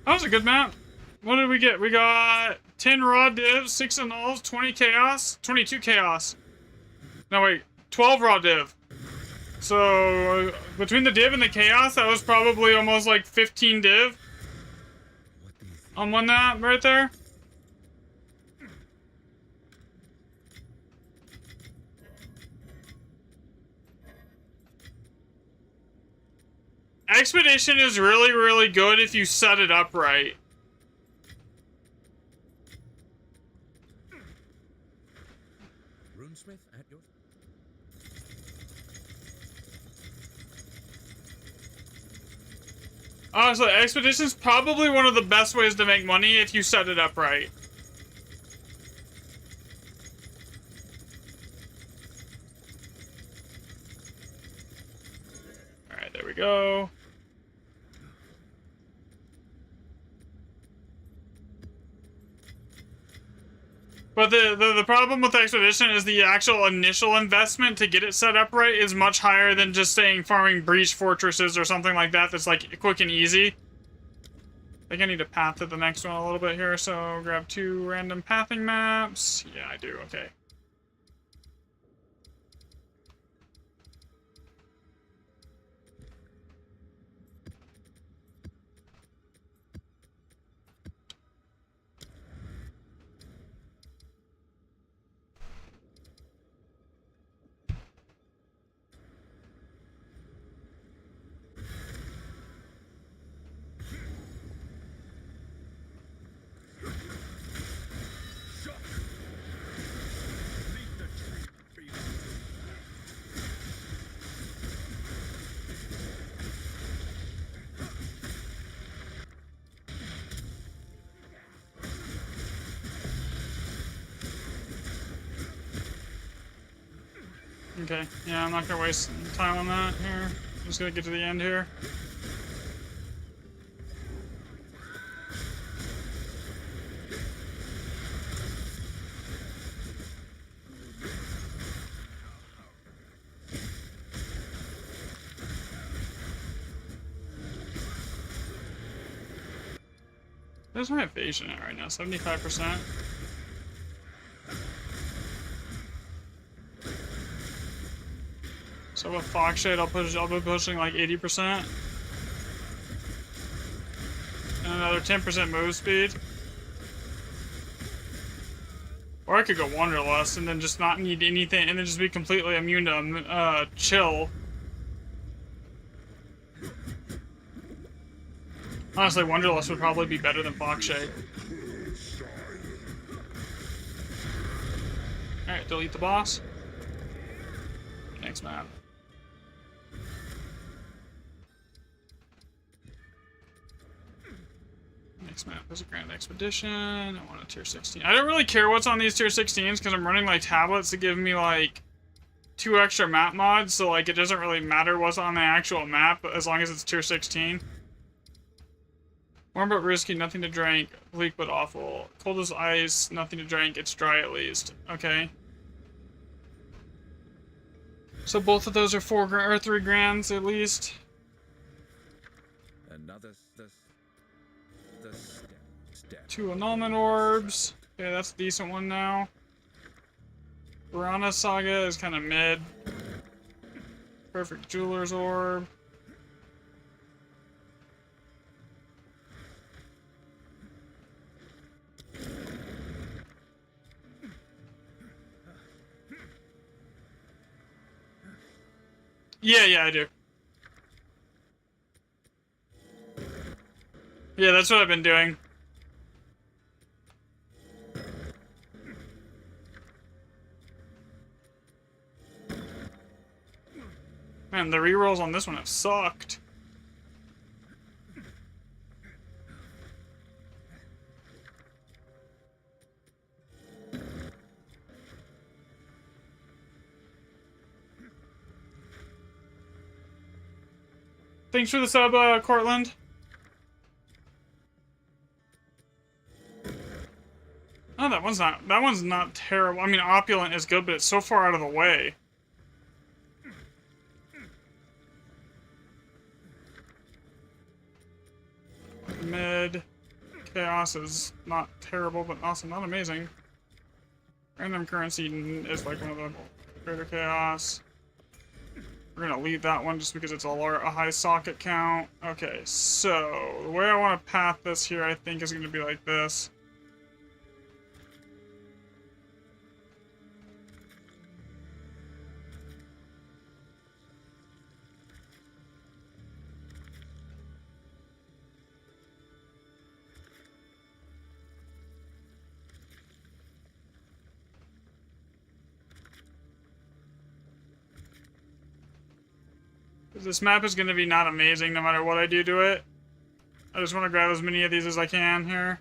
That was a good map. What did we get? We got 10 raw divs, 6 annuls, 20 chaos, 22 chaos. No, wait, 12 raw div. So, between the div and the chaos, that was probably almost like 15 div. On one map right there. Expedition is really, really good if you set it up right. Runesmith at your... Honestly, Expedition's probably one of the best ways to make money if you set it up right. Alright, there we go. But the problem with Expedition is the actual initial investment to get it set up right is much higher than just saying farming breach fortresses or something like that that's like quick and easy. I think I need to path to the next one a little bit here, so grab 2 random pathing maps. Yeah, I do, okay. Okay, yeah, I'm not gonna waste time on that here. I'm just gonna get to the end here. There's my evasion at right now, 75%. So with Foxshade, I'll be pushing like 80%. And another 10% move speed. Or I could go Wanderlust and then just not need anything, and then just be completely immune to chill. Honestly, Wanderlust would probably be better than Foxshade. Alright, delete the boss. Next map. Next map is a Grand Expedition. I want a tier 16. I don't really care what's on these tier 16s because I'm running like tablets to give me like 2 extra map mods, so like it doesn't really matter what's on the actual map as long as it's tier 16. Warm but risky, nothing to drink. Bleak but awful. Cold as ice, nothing to drink. It's dry at least. Okay. So both of those are 3 grands at least. Another step. 2 annulment orbs. Okay, that's a decent one now. Piranha Saga is kind of mid. Perfect Jeweler's Orb. Yeah, I do. Yeah, that's what I've been doing. Man, the rerolls on this one have sucked. Thanks for the sub, Cortland. Oh, that one's not terrible. I mean, Opulent is good, but it's so far out of the way. Mid. chaos is not terrible, but also not amazing. Random currency is like one of the greater chaos. We're gonna leave that one just because it's a high socket count. Okay, so the way I want to path this here, I think, is gonna be like this. This map is going to be not amazing no matter what I do to it. I just want to grab as many of these as I can here.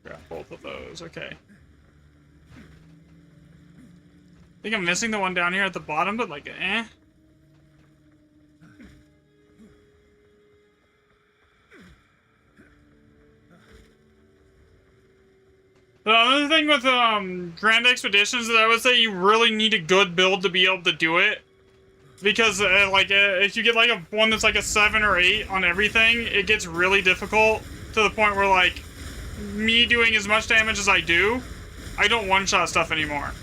Grab both of those, okay. I think I'm missing the one down here at the bottom, but like, eh. The other thing with Grand Expeditions is I would say you really need a good build to be able to do it. Because if you get like one that's like a 7 or 8 on everything, it gets really difficult to the point where like me doing as much damage as I do, I don't one-shot stuff anymore.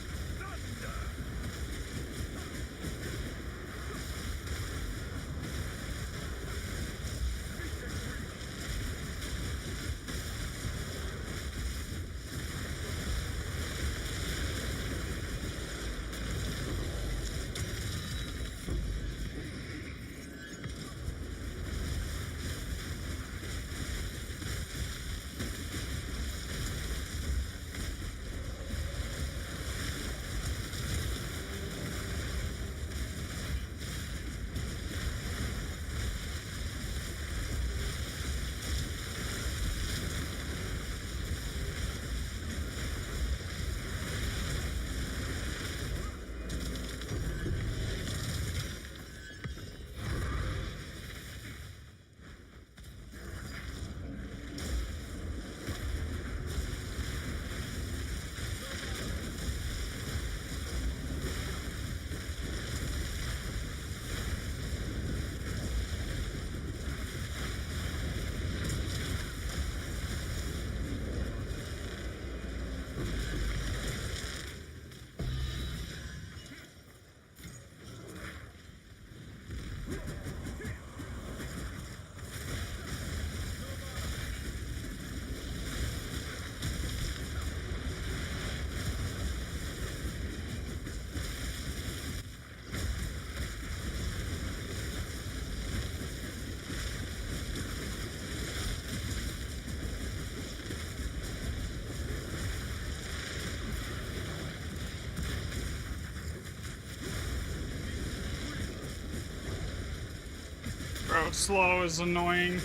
Bro, slow is annoying.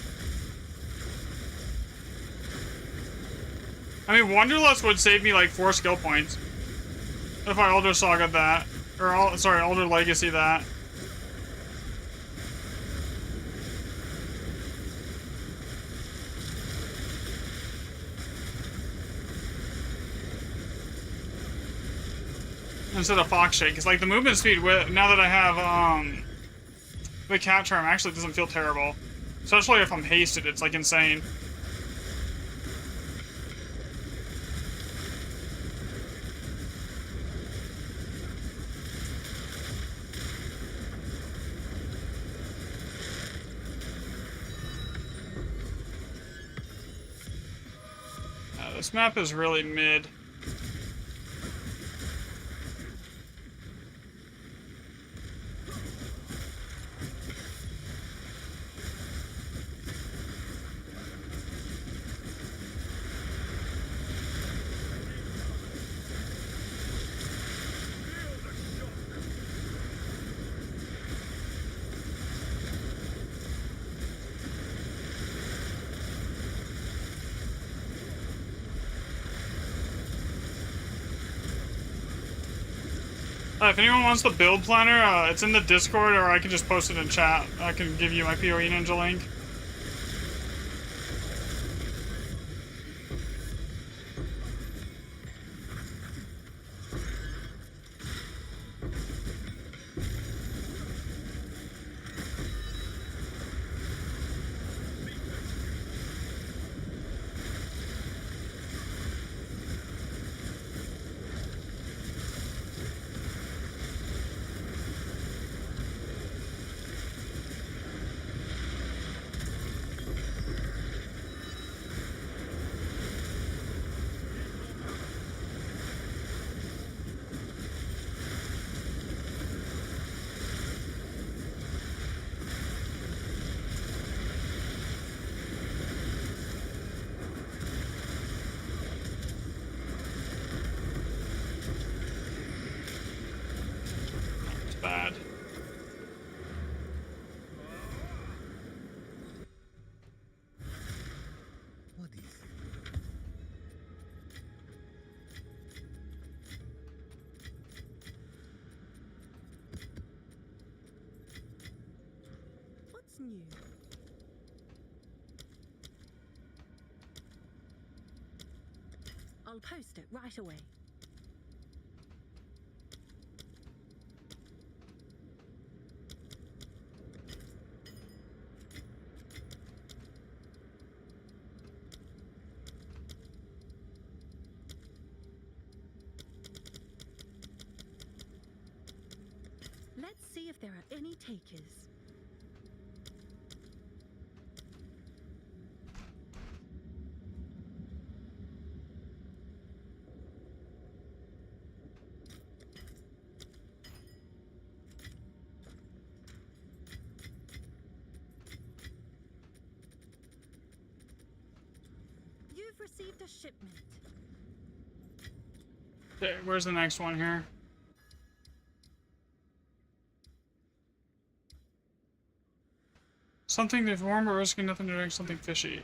I mean, Wanderlust would save me like 4 skill points if I Elder Saga that. Or, Elder Legacy that. Instead of Fox Shake. It's like the movement speed, now that I have, the cat charm actually doesn't feel terrible. Especially if I'm hasted, it's like insane. This map is really mid. If anyone wants the build planner, it's in the Discord, or I can just post it in chat. I can give you my PoE Ninja link. new. I'll post it right away. Let's see if there are any takers. You've received a shipment. Okay, where's the next one here? Something to warm but risking nothing to drink, something fishy.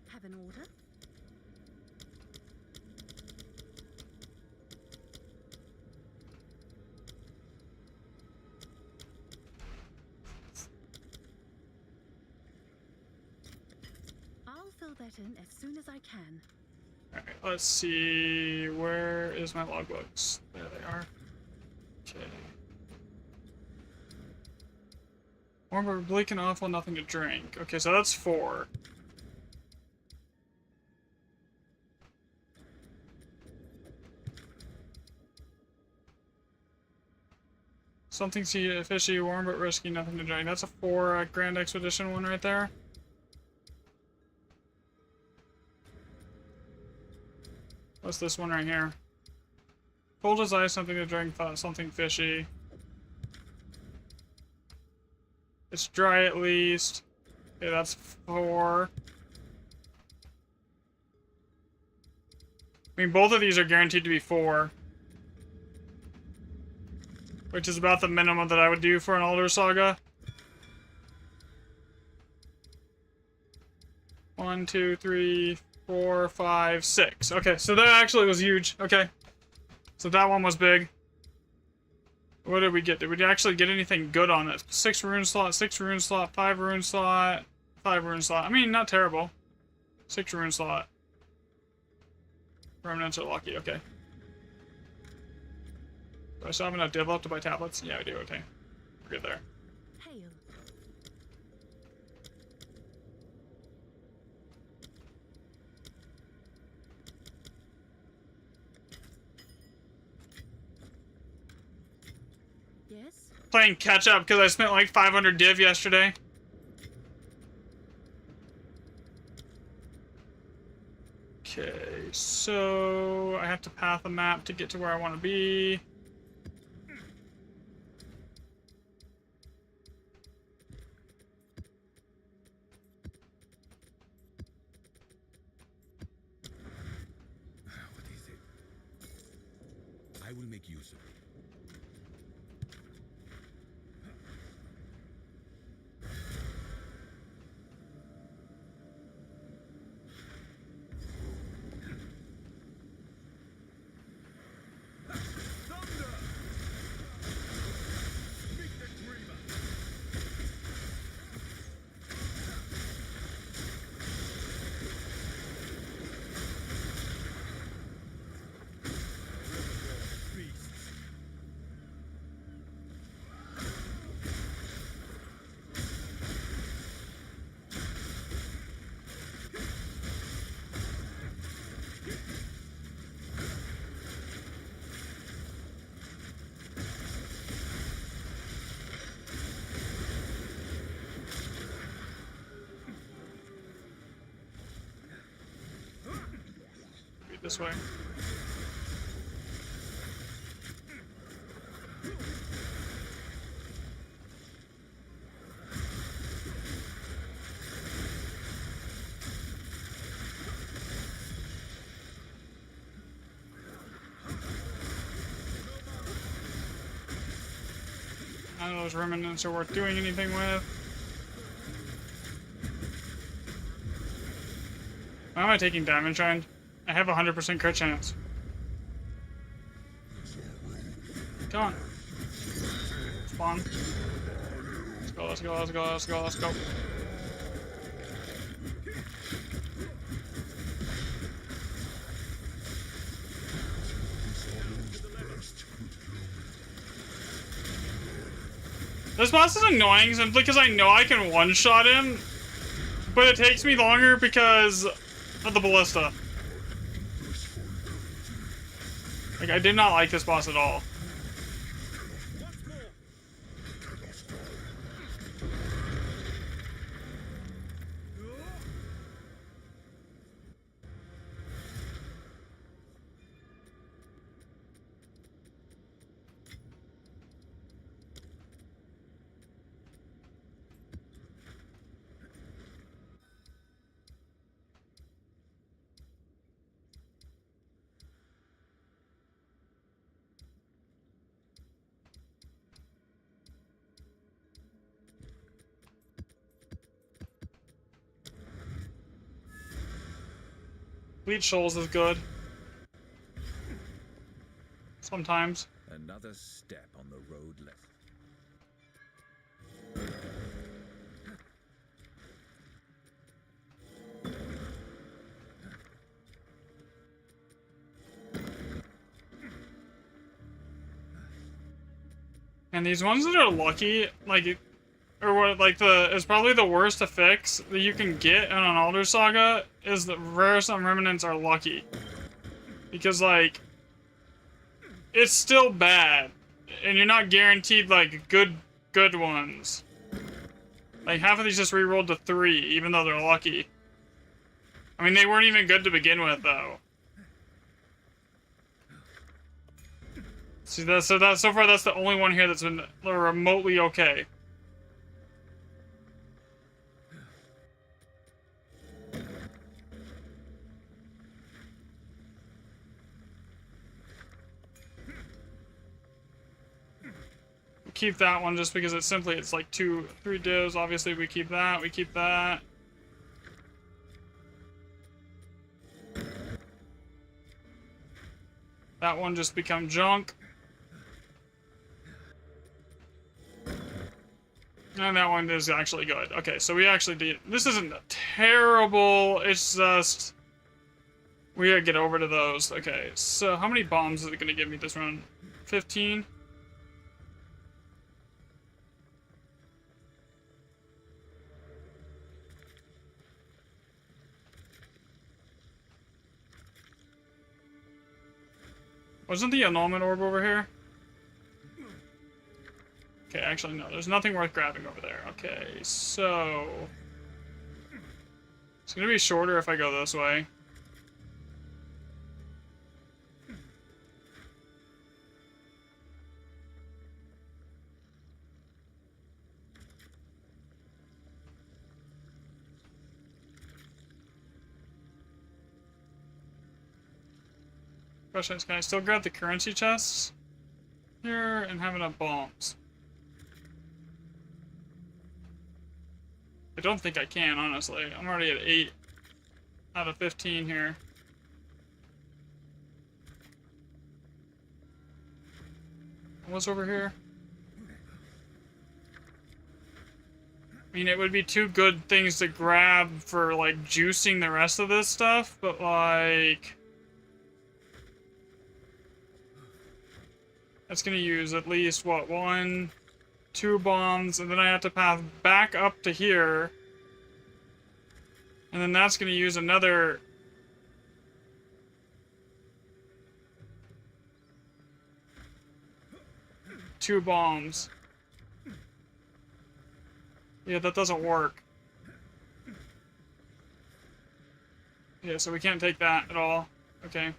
Have an order? I'll fill that in as soon as I can. Alright, let's see. Where is my logbooks? There they are. Okay. Warm but bleak and awful, nothing to drink. Okay, so that's 4. Something fishy, warm but risky, nothing to drink. That's a 4 Grand Expedition one right there. What's this one right here? Cold as ice, something to drink, something fishy. It's dry at least. Okay, that's 4. I mean, both of these are guaranteed to be 4. Which is about the minimum that I would do for an Elder Saga. 1, 2, 3, 4, 5, 6. Okay, so that actually was huge. Okay. So that one was big. What did we get? Did we actually get anything good on it? 6 rune slot, 6 rune slot, 5 rune slot, 5 rune slot. I mean, not terrible. 6 rune slot. Remnants are lucky, okay. Do I still have enough develop to buy tablets? Yeah, I do, okay. We're good there. Hail. Yes? Playing catch up because I spent like 500 div yesterday. Okay, so I have to path a map to get to where I want to be. What is it? I will make use of it. This way. None of those remnants are worth doing anything with. Why am I taking Diamond Shrine? I have a 100% crit chance. Come on. Spawn. Let's go, let's go, let's go, let's go. This boss is annoying simply because I know I can one-shot him, but it takes me longer because of the ballista. Like, I did not like this boss at all. Bleach Shoals is good. Sometimes. Another step on the road left. And these ones that are lucky, like, or what, like is probably the worst to fix that you can get in an Alder Saga is that Rare Sun Remnants are lucky. Because, like, it's still bad. And you're not guaranteed, like, good ones. Like, half of these just rerolled to 3, even though they're lucky. I mean, they weren't even good to begin with, though. See, so far that's the only one here that's been remotely okay. Keep that one just because it's like 2-3 divs. Obviously we keep that, we keep that. That one just become junk. And that one is actually good. Okay, so we actually did. This isn't terrible. It's just we gotta get over to those. Okay, so how many bombs is it gonna give me this run? 15. Wasn't the annulment orb over here? Okay, actually, no. There's nothing worth grabbing over there. Okay, so it's gonna be shorter if I go this way. Question is, can I still grab the currency chests here and have enough bombs? I don't think I can, honestly. I'm already at 8 out of 15 here. What's over here? I mean, it would be 2 good things to grab for, like, juicing the rest of this stuff, but, like, that's gonna use at least, what, 1, 2 bombs, and then I have to path back up to here. And then that's gonna use another... two bombs. Yeah, that doesn't work. Yeah, so we can't take that at all. Okay.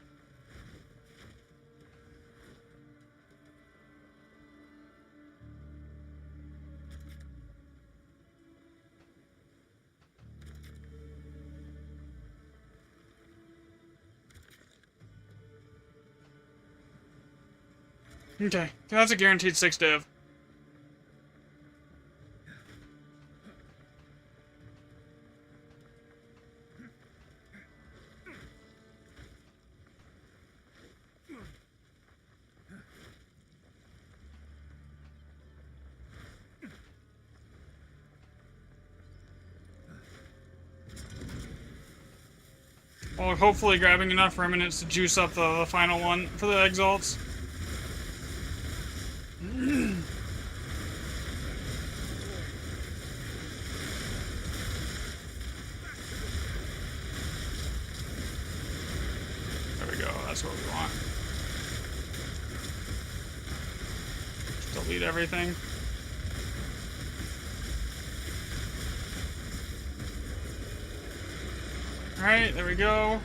Okay, that's a guaranteed 6 div. Well, hopefully grabbing enough remnants to juice up the final one for the exalts. There we go, that's what we want. Just delete everything. Alright, there we go.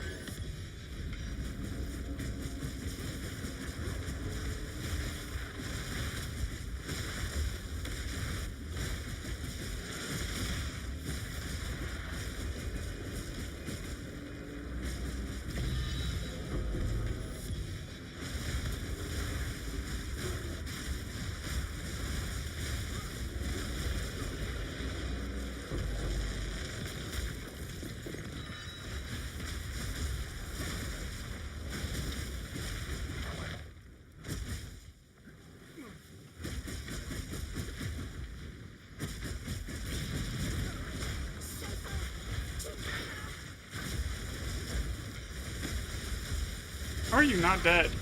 How are you not dead?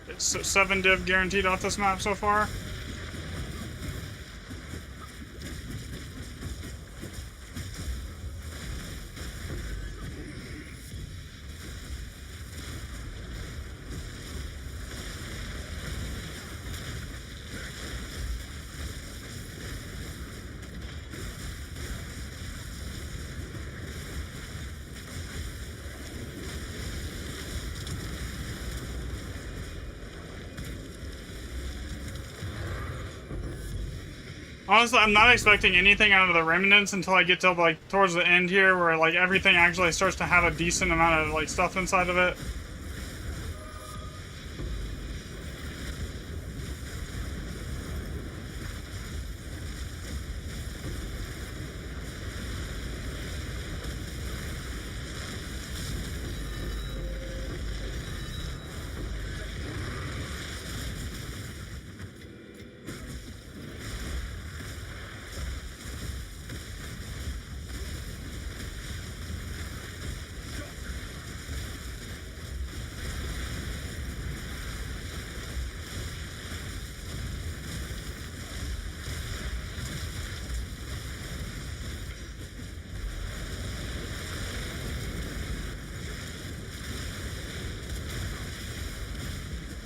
It's 7 div guaranteed off this map so far. Honestly, I'm not expecting anything out of the remnants until I get to like towards the end here, where like everything actually starts to have a decent amount of like stuff inside of it.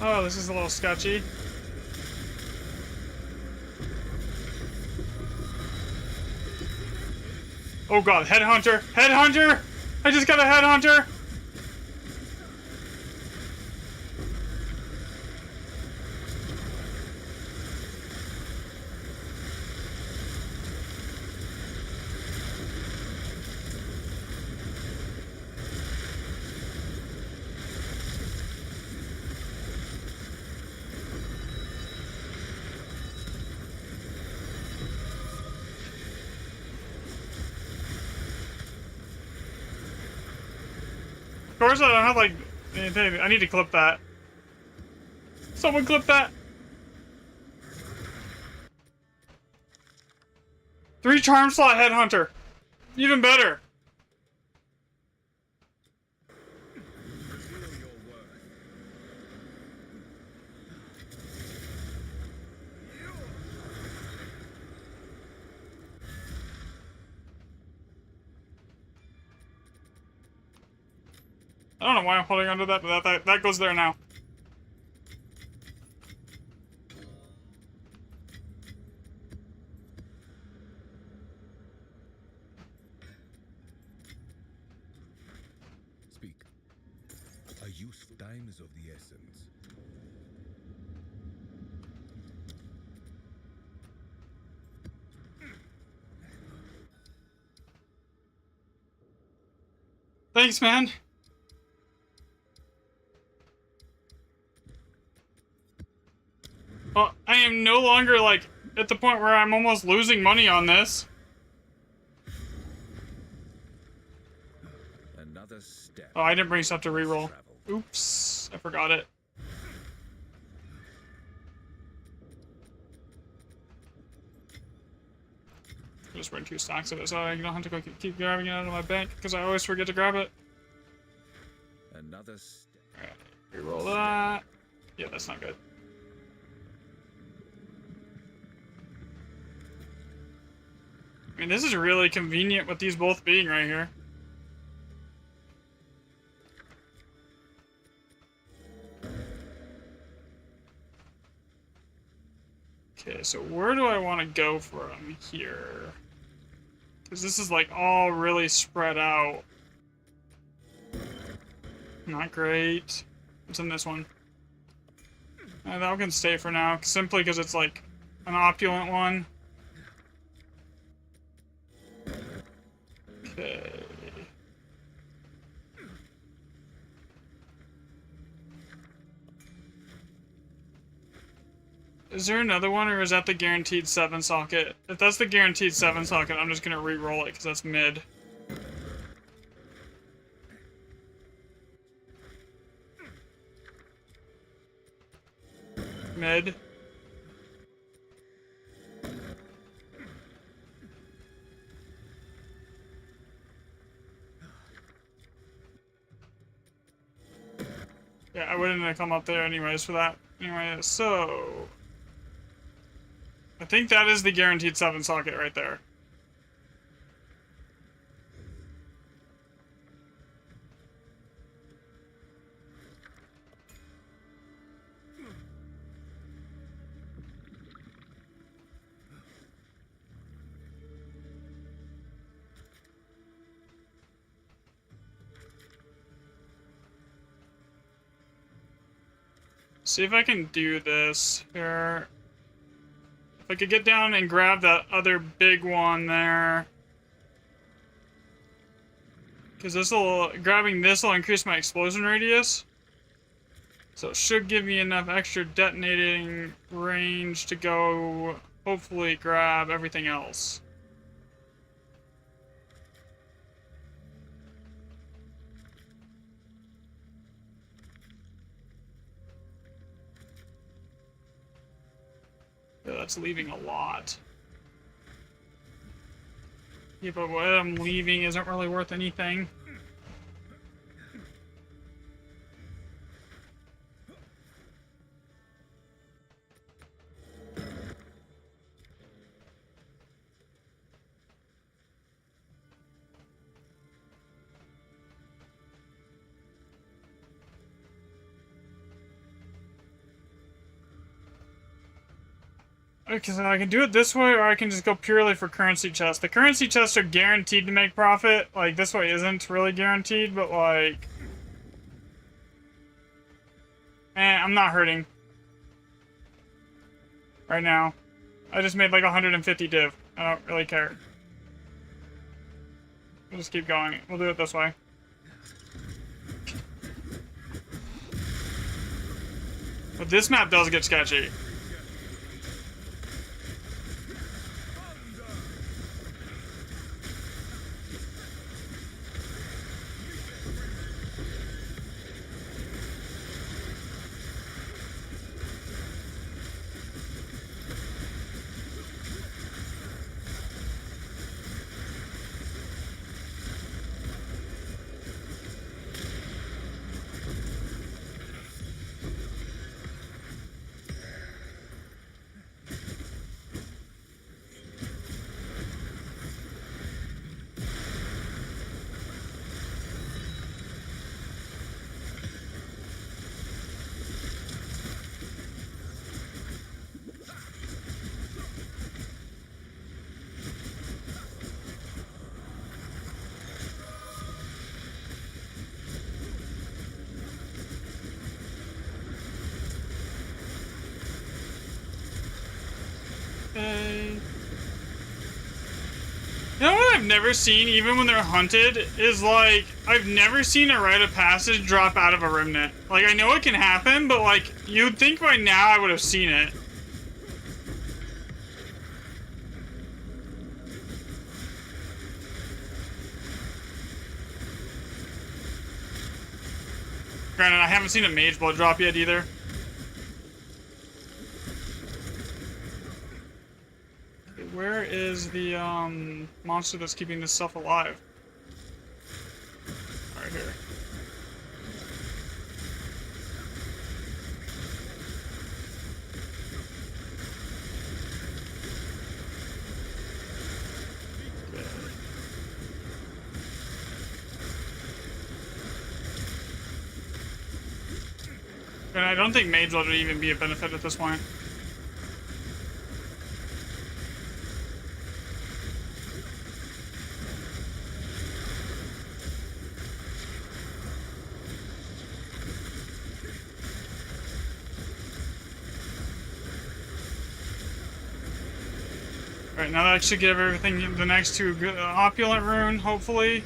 Oh, this is a little sketchy. Oh god, headhunter! Headhunter! I just got a headhunter! Of course, I don't have like anything. I need to clip that. Someone clip that. 3 charm slot headhunter. Even better. I don't know why I'm holding onto that, but that goes there now. Speak. A useful time is of the essence. Thanks, man. Well, I am no longer, like, at the point where I'm almost losing money on this. Another step. Oh, I didn't bring stuff to reroll. Travel. Oops, I forgot it. Just bring 2 stacks of it so I don't have to go keep grabbing it out of my bank because I always forget to grab it. Another step. Alright, reroll that. Yeah, that's not good. I mean, this is really convenient with these both being right here. Okay, so where do I want to go from here? Because this is like all really spread out. Not great. What's in this one? That one can stay for now, simply because it's like an opulent one. Okay. Is there another one, or is that the guaranteed 7 socket? If that's the guaranteed 7 socket, I'm just gonna re-roll it, because that's mid. Mid. Yeah, I wouldn't have come up there anyways for that. Anyway, so... I think that is the guaranteed 7 socket right there. See if I can do this here. If I could get down and grab that other big one there. Because grabbing this will increase my explosion radius. So it should give me enough extra detonating range to go, hopefully, grab everything else. Yeah, that's leaving a lot. Yeah, but what I'm leaving isn't really worth anything. Because I can do it this way, or I can just go purely for currency chests. The currency chests are guaranteed to make profit. Like, this way isn't really guaranteed, but like... I'm not hurting. Right now. I just made like 150 div. I don't really care. We'll just keep going. We'll do it this way. But this map does get sketchy. Okay. You know what I've never seen, even when they're hunted, is like, I've never seen a rite of passage drop out of a remnant. Like, I know it can happen, but like, you'd think by now I would have seen it. Granted, I haven't seen a mage blood drop yet either. Okay, where is the monster that's keeping this stuff alive? Right here. And I don't think Mage Blood would even be a benefit at this point. Alright, now that I should give everything the next to Opulent Rune, hopefully.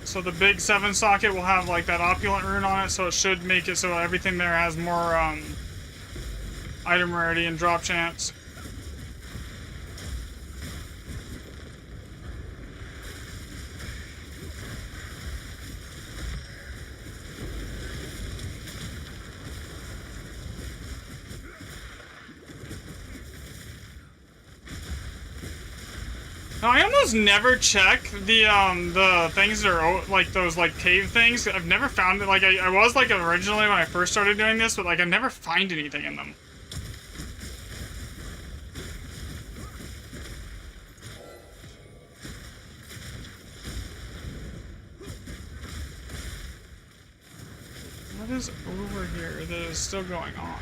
So the big 7 socket will have like that Opulent Rune on it, so it should make it so everything there has more item rarity and drop chance. Now, I almost never check the things that are like those like cave things. I've never found it. Like I was like originally when I first started doing this, but like I never find anything in them. What is over here that is still going on?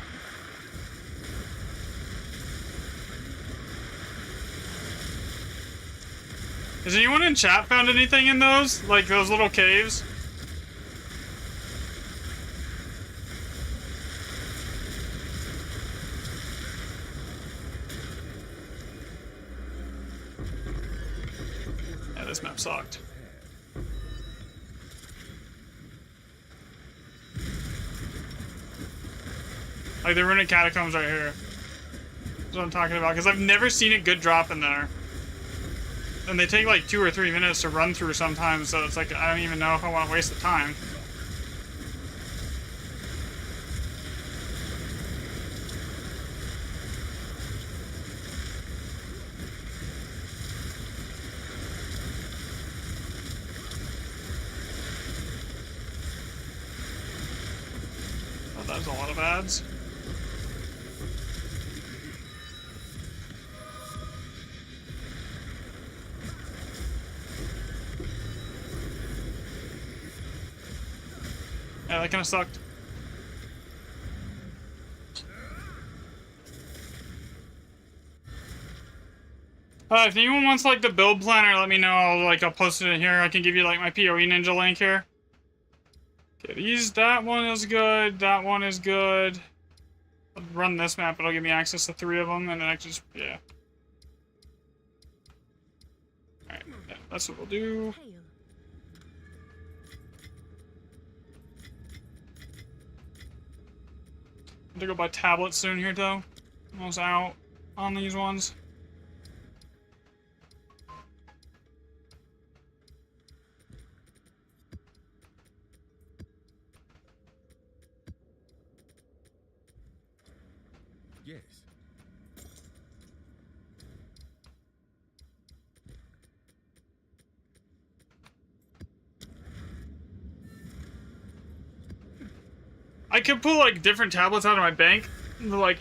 Has anyone in chat found anything in those? Like those little caves? Yeah, this map sucked. Like the Runic Catacombs right here. That's what I'm talking about, because I've never seen a good drop in there. And they take like 2 or 3 minutes to run through sometimes, so it's like, I don't even know if I want to waste the time. Oh, that was a lot of ads. Yeah, that kind of sucked. If anyone wants like the build planner, let me know. I'll post it in here. I can give you like my PoE Ninja link here. Okay, that one is good. That one is good. I'll run this map. It'll give me access to 3 of them, and then I can just yeah. All right, yeah, that's what we'll do. Hail. I'm gonna go buy tablets soon here, though. Almost out on these ones. Yes. I could pull like different tablets out of my bank. They're like,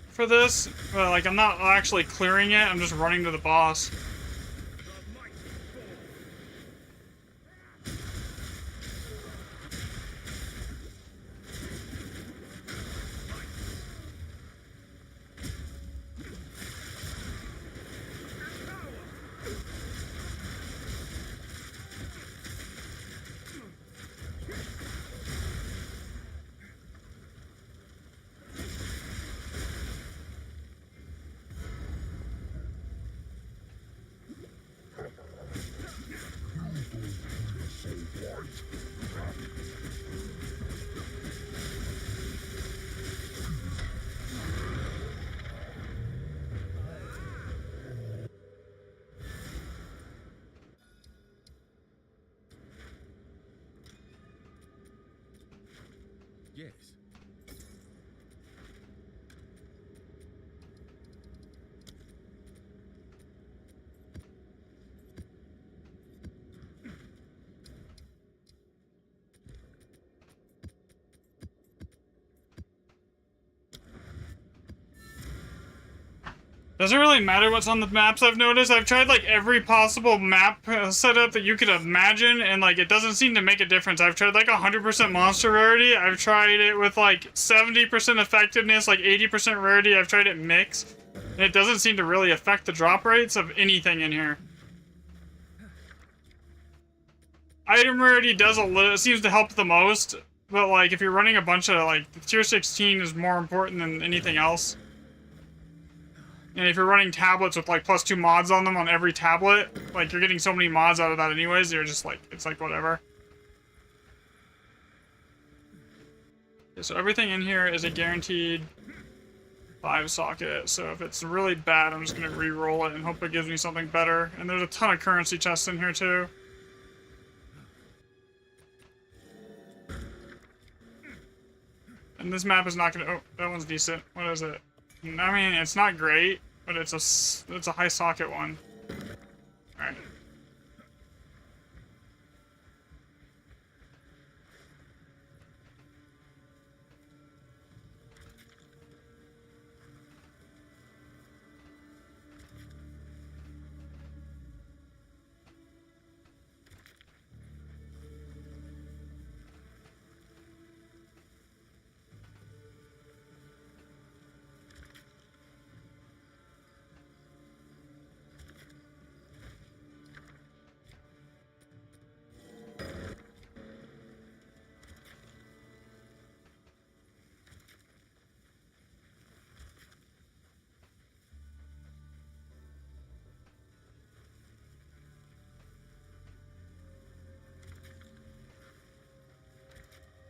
for this, but like I'm not actually clearing it. I'm just running to the boss. Yes. Doesn't really matter what's on the maps, I've noticed. I've tried like every possible map setup that you could imagine, and like it doesn't seem to make a difference. I've tried like 100% monster rarity. I've tried it with like 70% effectiveness, like 80% rarity. I've tried it mixed, and it doesn't seem to really affect the drop rates of anything in here. Item rarity does a little, seems to help the most, but like if you're running a bunch of like, tier 16 is more important than anything else. And if you're running tablets with like +2 mods on them on every tablet, like you're getting so many mods out of that anyways, you're just like, it's like whatever. Okay, so everything in here is a guaranteed 5 socket, so if it's really bad, I'm just gonna re-roll it and hope it gives me something better. And there's a ton of currency chests in here too. And this map is not gonna, oh, that one's decent. What is it? I mean, it's not great, but it's a high socket one. Alright.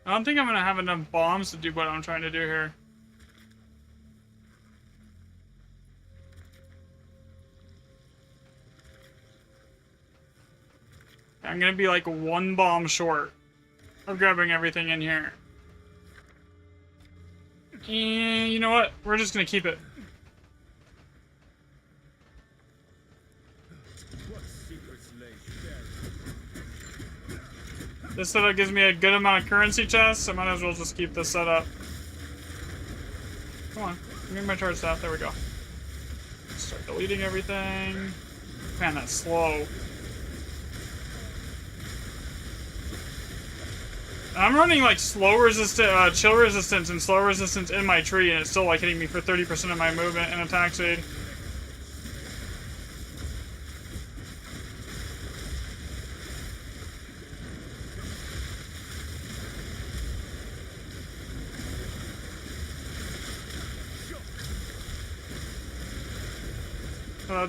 I don't think I'm gonna have enough bombs to do what I'm trying to do here. I'm gonna be like 1 bomb short of grabbing everything in here. And you know what? We're just gonna keep it. This setup gives me a good amount of currency chests, so I might as well just keep this setup. Come on, give me my charge staff. There we go. Start deleting everything. Man, that's slow. I'm running like slow resistant, chill resistance and slow resistance in my tree, and it's still like hitting me for 30% of my movement and attack speed.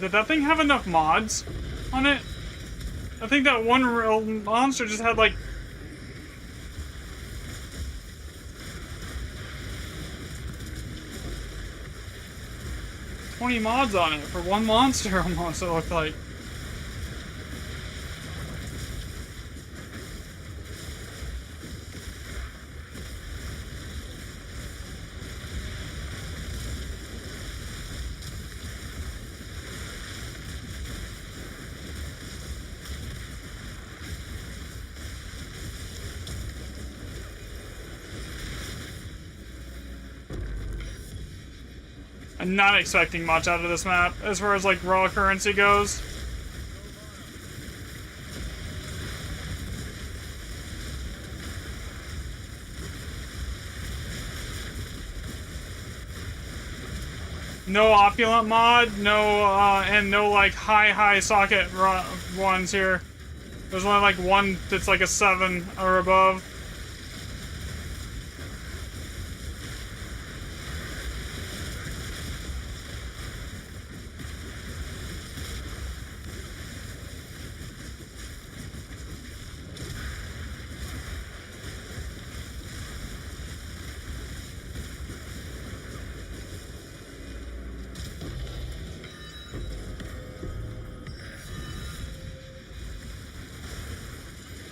Did that thing have enough mods on it? I think that one real monster just had like... $20 mods on it for one monster almost, it looked like. I'm not expecting much out of this map as far as like raw currency goes. No opulent mod, no and no like high socket ones here. There's only like one that's like a 7 or above.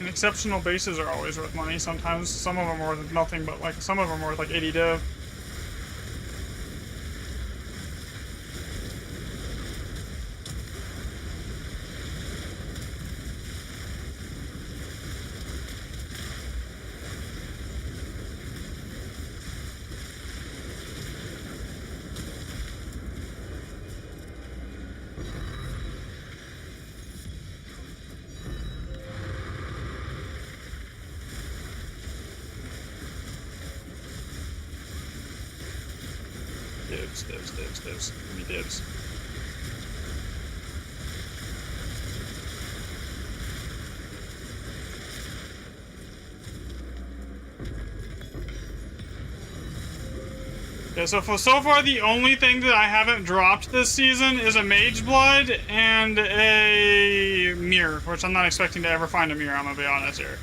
And exceptional bases are always worth money. Sometimes some of them are worth nothing, but like some of them are worth like 80 div. Dibs. Give me dibs. Yeah, so far the only thing that I haven't dropped this season is a Mage Blood and a Mirror, which I'm not expecting to ever find a Mirror, I'm gonna be honest here.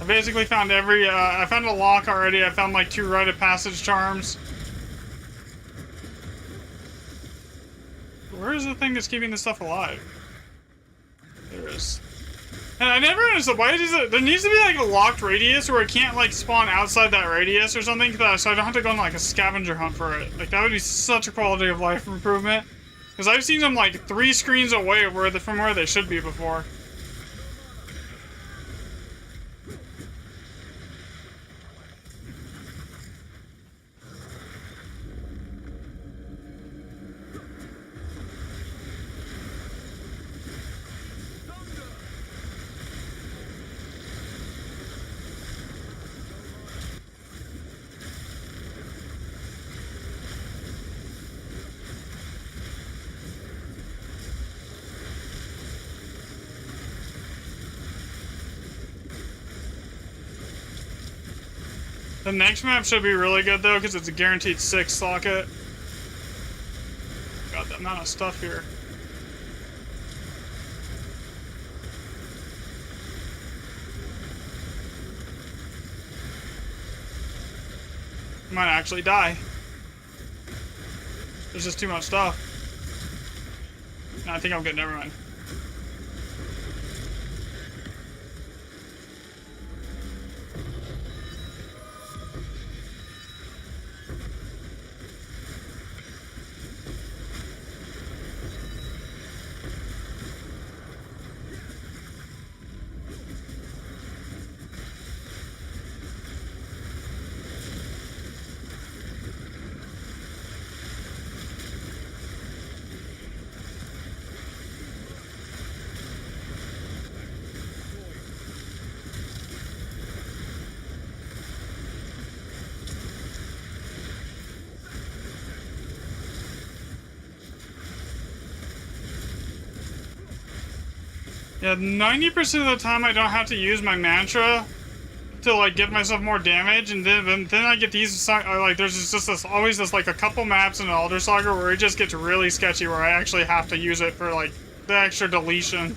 I basically found every, I found a lock already, I found like 2 rite of passage charms. Where is the thing that's keeping this stuff alive? There is. And I never understood, why is it, there needs to be like a locked radius where it can't like spawn outside that radius or something, so I don't have to go on like a scavenger hunt for it. Like that would be such a quality of life improvement. Because I've seen them like 3 screens away from where they should be before. The next map should be really good though, because it's a guaranteed 6 socket. Got the amount of stuff here. Might actually die. There's just too much stuff. No, I think I'm good, never mind. Yeah, 90% of the time I don't have to use my mantra to like give myself more damage, and then I get these like there's just this, always this like a couple maps in Elder Saga where it just gets really sketchy where I actually have to use it for like the extra deletion.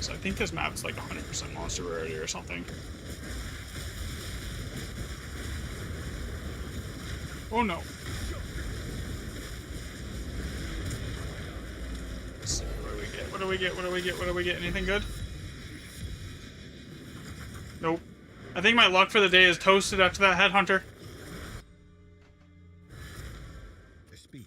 So I think this map is like 100% monster rarity or something. Oh no. Let's see, what do we get? What do we get? What do we get? What do we get? Anything good? Nope. I think my luck for the day is toasted after that headhunter. Speak.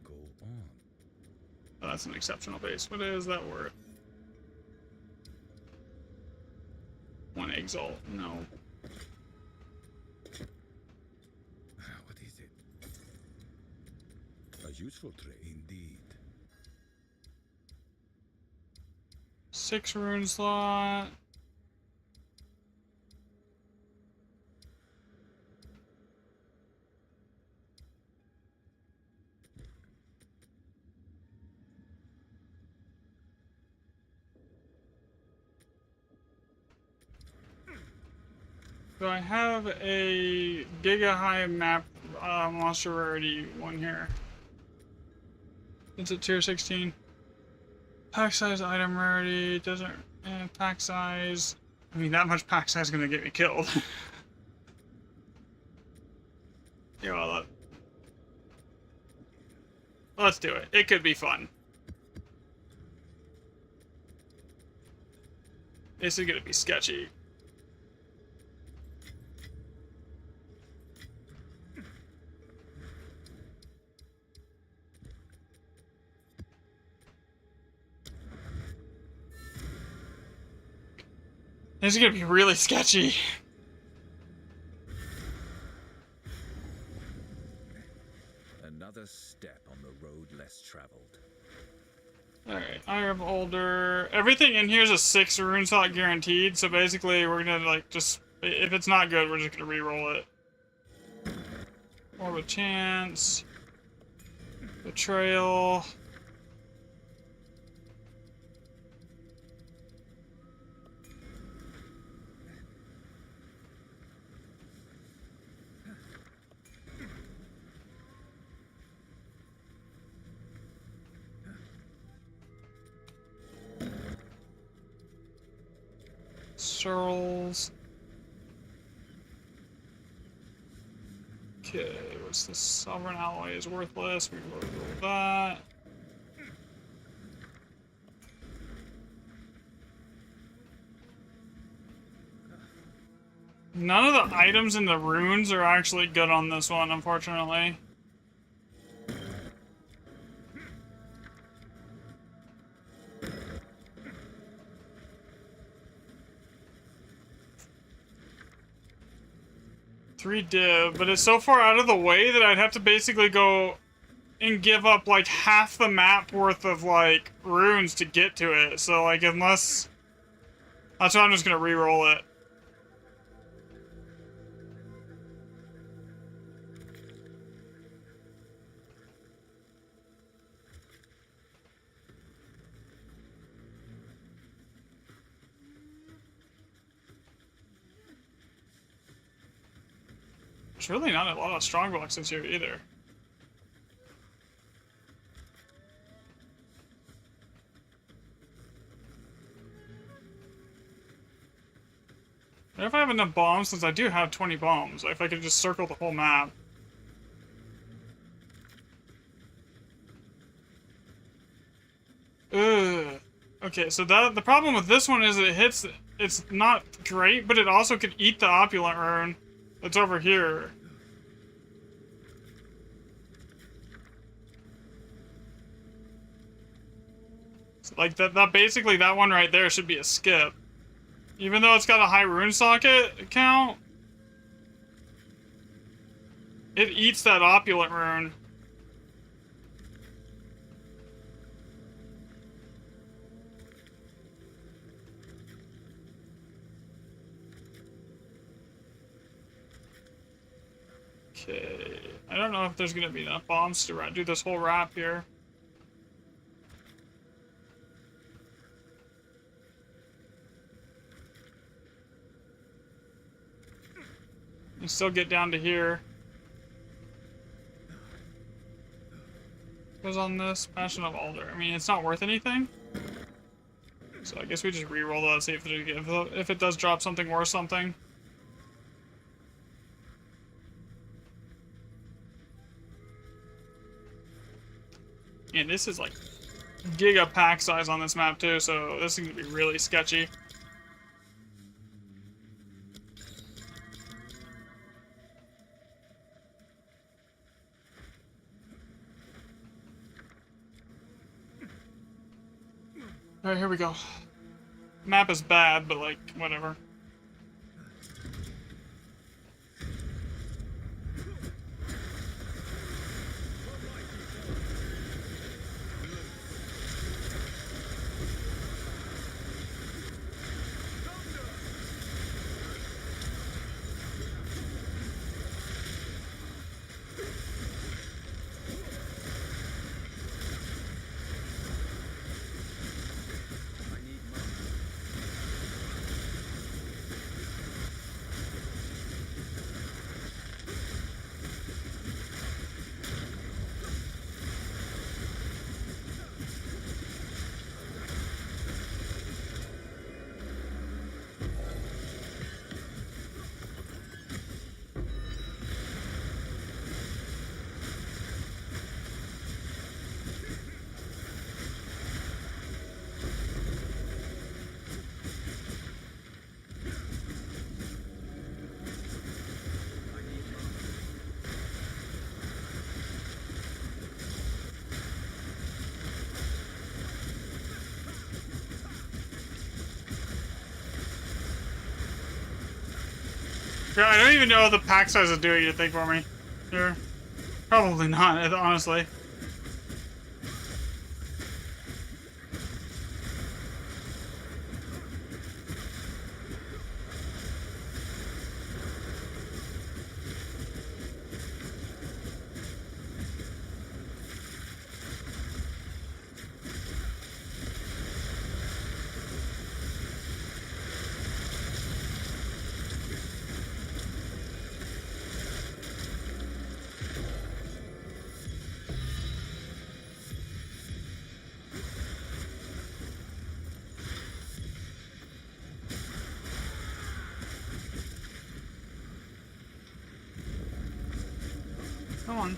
Go on. Oh, that's an exceptional base. What is that worth? 1 exalt. No. What is it? A useful trait indeed. 6 rune slot. So I have a Giga High map monster rarity one here. It's at tier 16. Pack size item rarity doesn't pack size. I mean, that much pack size is gonna get me killed. Yeah, well, let's do it. It could be fun. This is gonna be sketchy. This is gonna be really sketchy. Another step on the road less traveled. Alright, I have older. Everything in here is a 6 rune slot guaranteed, so basically we're gonna like just, if it's not good, we're just gonna re-roll it. More of a chance. Betrayal. Searles. Okay, what's this? Sovereign Alloy is worthless. We will roll that. None of the items in the runes are actually good on this one, unfortunately. Three div, but it's so far out of the way that I'd have to basically go and give up like half the map worth of like runes to get to it. So like unless, that's why I'm just gonna re-roll it. There's really not a lot of strong boxes here either. If I have enough bombs, since I do have 20 bombs, if I could just circle the whole map. Ugh. Okay, so the problem with this one is it hits, it's not great, but it also could eat the opulent rune that's over here. So like that basically that one right there should be a skip. Even though it's got a high rune socket count, it eats that opulent rune. Okay, I don't know if there's gonna be enough bombs to do this whole wrap here. You still get down to here. Goes on this Passion of Alder. I mean, it's not worth anything. So I guess we just re-roll that, see if it does drop something worth something. And this is like giga pack size on this map too, so this is gonna be really sketchy. Alright, here we go. Map is bad, but like, whatever. I don't even know what the pack size is doing anything for me. Here. Probably not, honestly. Come on.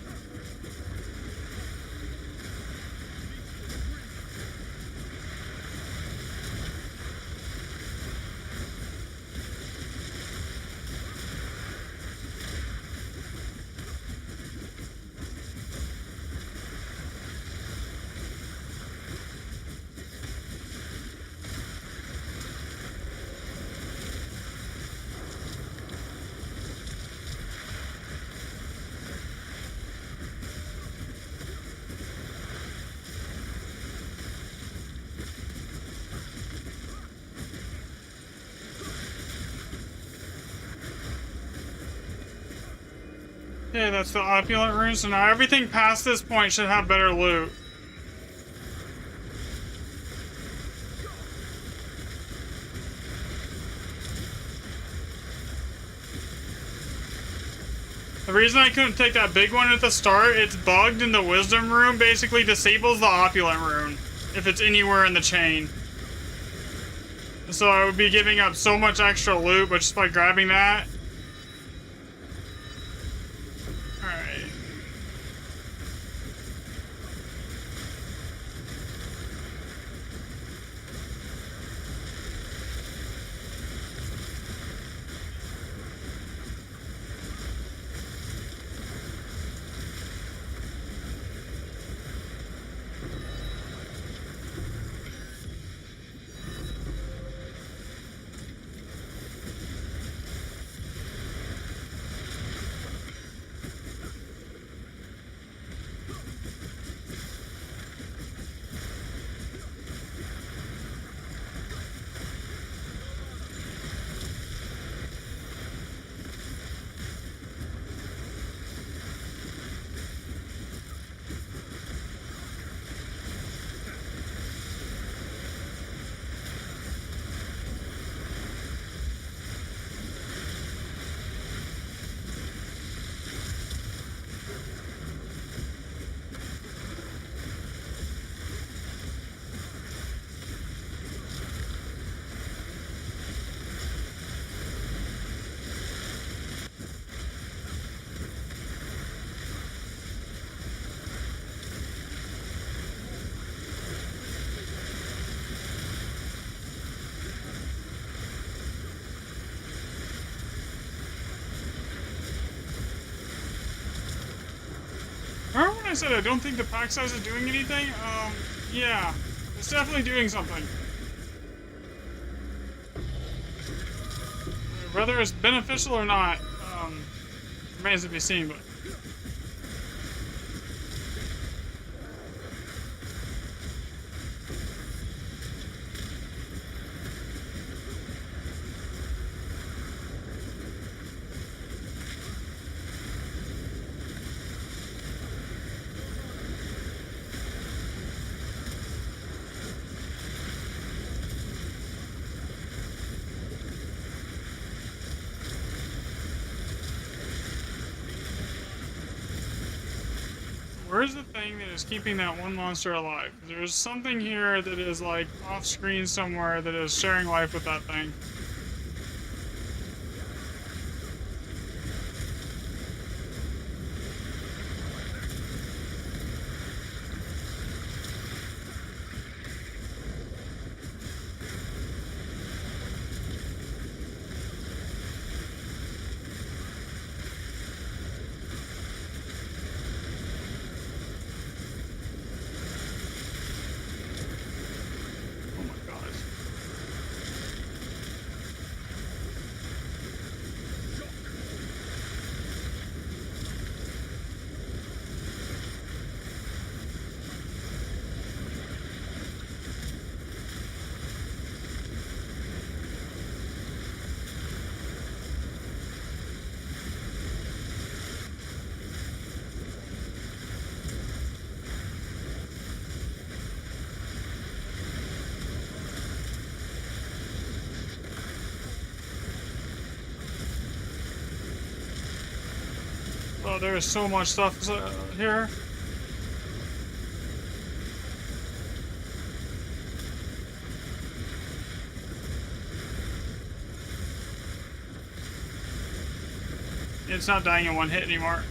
Okay, that's the opulent rune, so now everything past this point should have better loot. The reason I couldn't take that big one at the start, it's bugged in the wisdom rune, basically disables the opulent rune if it's anywhere in the chain. So I would be giving up so much extra loot, but just by grabbing that. Alright. Remember when I said I don't think the pack size is doing anything? Yeah. It's definitely doing something. Whether it's beneficial or not, remains to be seen, but... Where's the thing that is keeping that one monster alive? There's something here that is like off screen somewhere that is sharing life with that thing. Oh, there is so much stuff here. It's not dying in one hit anymore.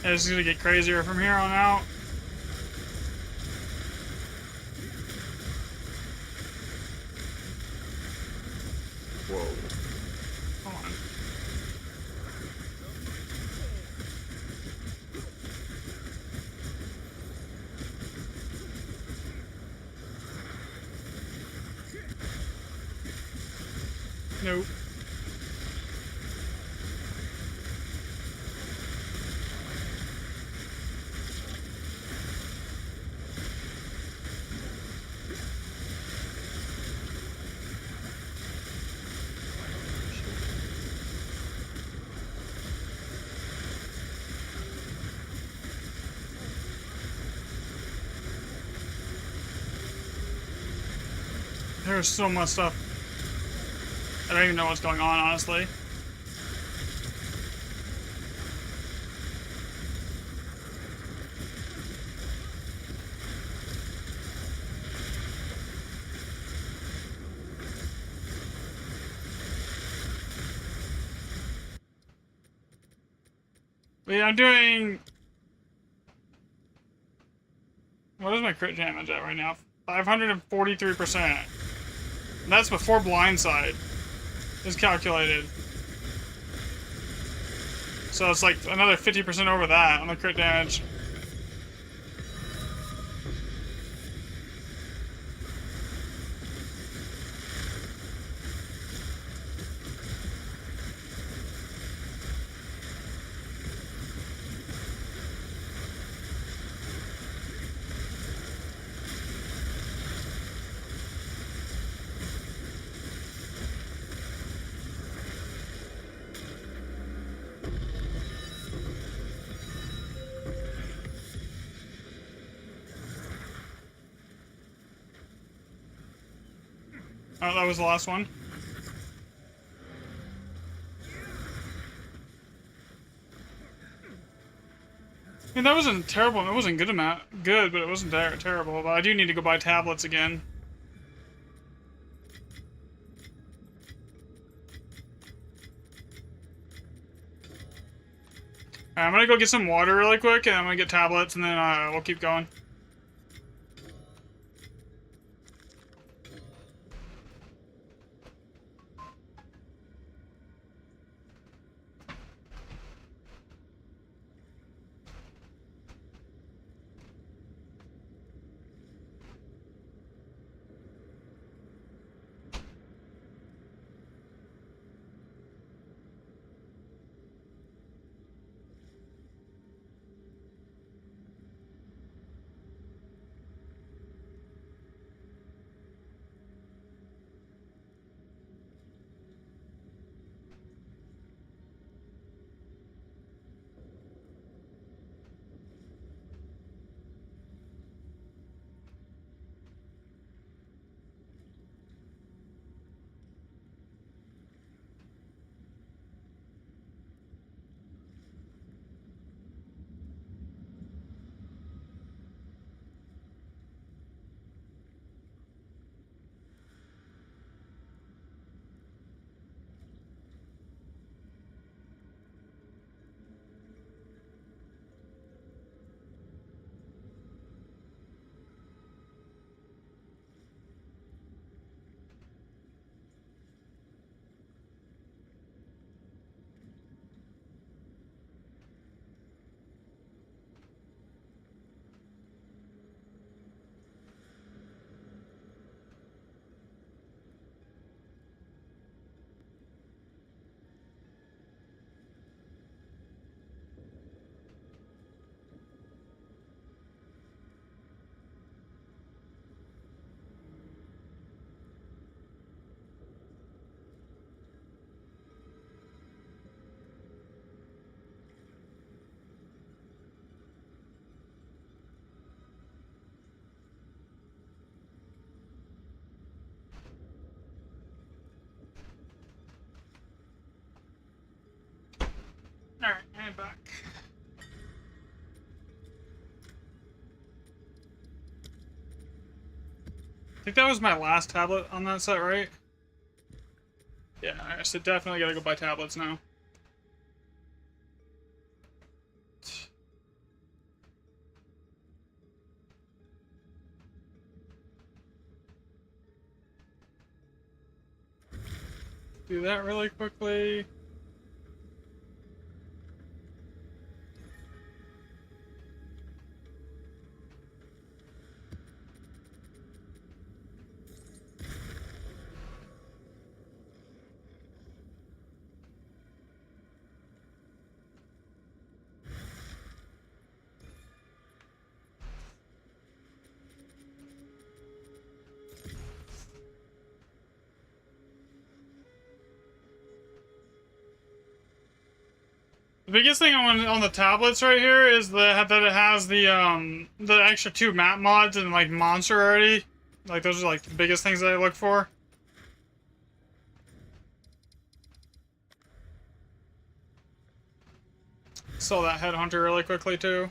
And it's gonna get crazier from here on out. Whoa. Come on. Nope. There's so much stuff. I don't even know what's going on, honestly. But yeah, I'm doing... What is my crit damage at right now? 543%. And that's before blindside is calculated. So it's like another 50% over that on the crit damage. Oh, that was the last one. I mean, that wasn't terrible. It wasn't good amount, good, but it wasn't terrible. But I do need to go buy tablets again. Alright, I'm gonna go get some water really quick, and I'm gonna get tablets, and then we'll keep going. my back. I think that was my last tablet on that set, right? Yeah, I should definitely gotta go buy tablets now. Do that really quickly. The biggest thing on the tablets right here is that it has the extra 2 map mods and like monster already. Like those are like the biggest things that I look for. Sell that headhunter really quickly too,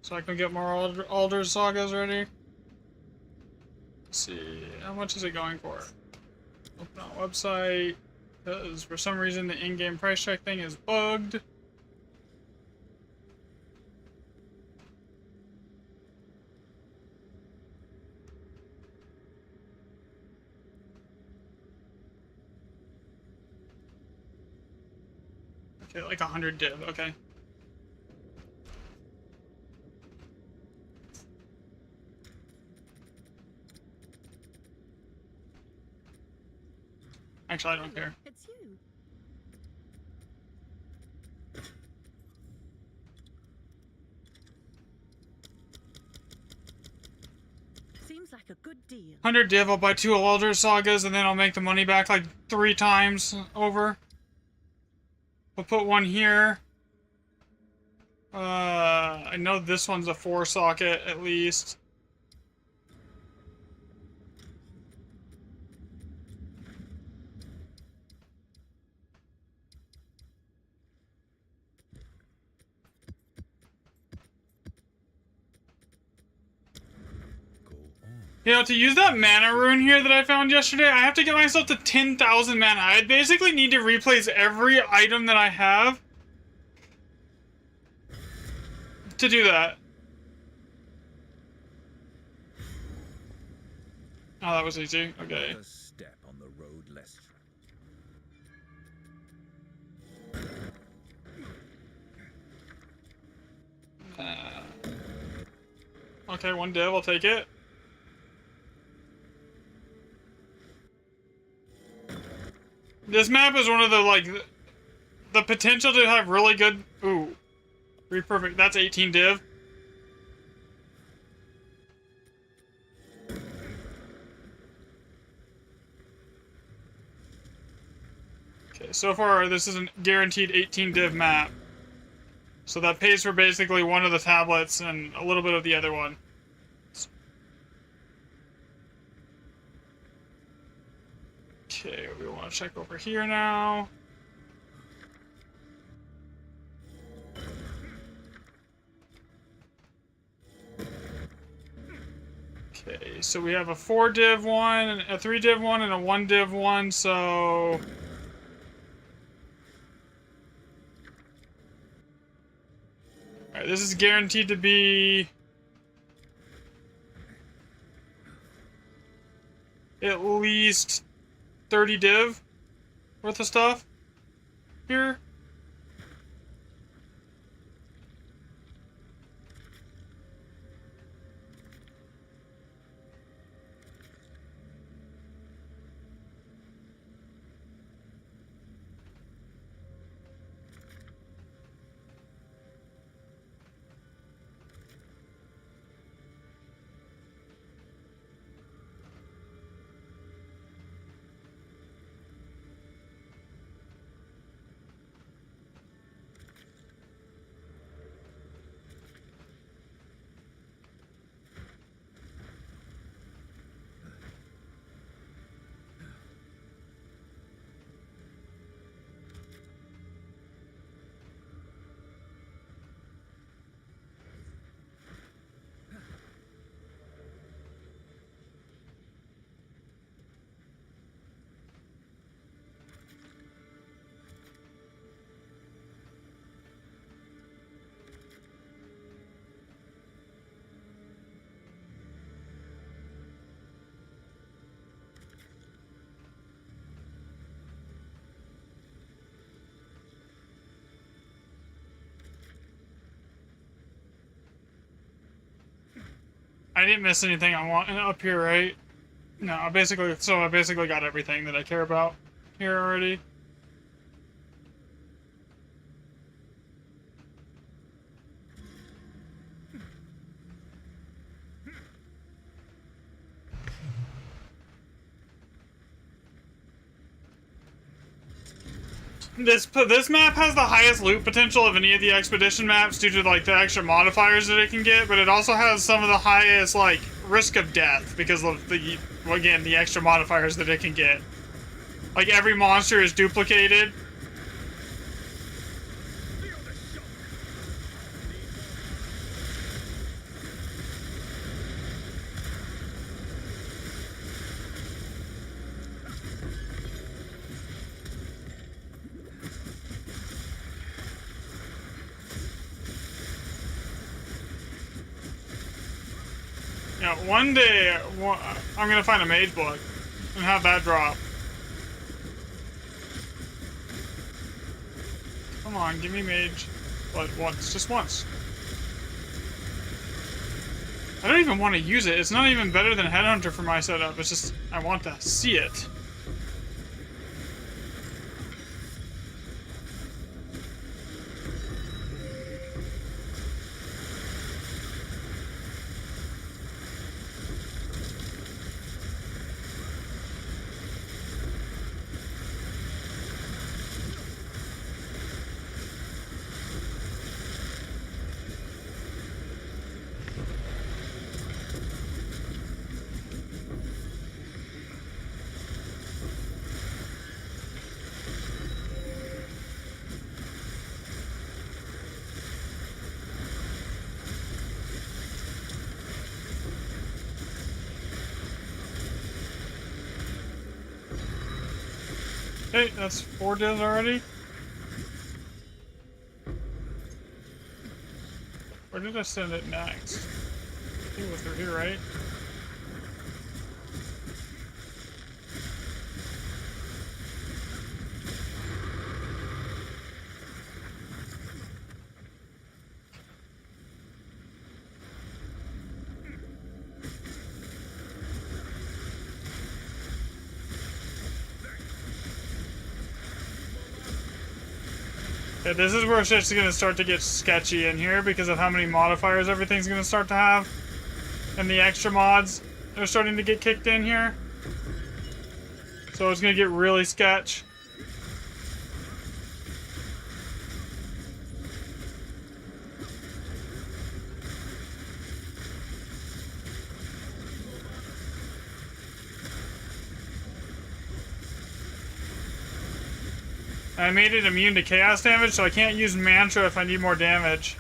so I can get more Alder Sagas ready. Let's see, how much is it going for? Open up website. Because for some reason the in-game price check thing is bugged. Okay, like 100 div, okay. Actually, I don't care. It's you. Seems like a good deal. 100 div, I'll buy 2 Alder Sagas, and then I'll make the money back like 3 times over. We'll put one here. I know this one's a 4 socket at least. You know, to use that mana rune here that I found yesterday, I have to get myself to 10,000 mana. I basically need to replace every item that I have to do that. Oh, that was easy. Okay. A step on the road less. Okay, 1 div, I'll take it. This map is one of the, like, the potential to have really good... Ooh. Perfect. That's 18 div. Okay, so far this is a guaranteed 18 div map. So that pays for basically one of the tablets and a little bit of the other one. Okay, we want to check over here now. Okay, so we have a 4 div one, a 3 div one, and a 1 div one, so... Alright, this is guaranteed to be... at least 30 div worth of stuff here. I didn't miss anything I want up here, right? No, I basically got everything that I care about here already. This map has the highest loot potential of any of the expedition maps due to like the extra modifiers that it can get, but it also has some of the highest like risk of death because of the again the extra modifiers that it can get. Like every monster is duplicated. Yeah, one day I'm gonna find a mage book and have that drop. Come on, give me mage. But once, just once. I don't even want to use it. It's not even better than Headhunter for my setup. It's just, I want to see it. Okay, that's 4 deaths already. Where did I send it next? I think it was through here, right? Yeah, this is where shit's gonna start to get sketchy in here because of how many modifiers everything's gonna start to have. And the extra mods are starting to get kicked in here. So it's gonna get really sketch. I made it immune to chaos damage, so I can't use mantra if I need more damage.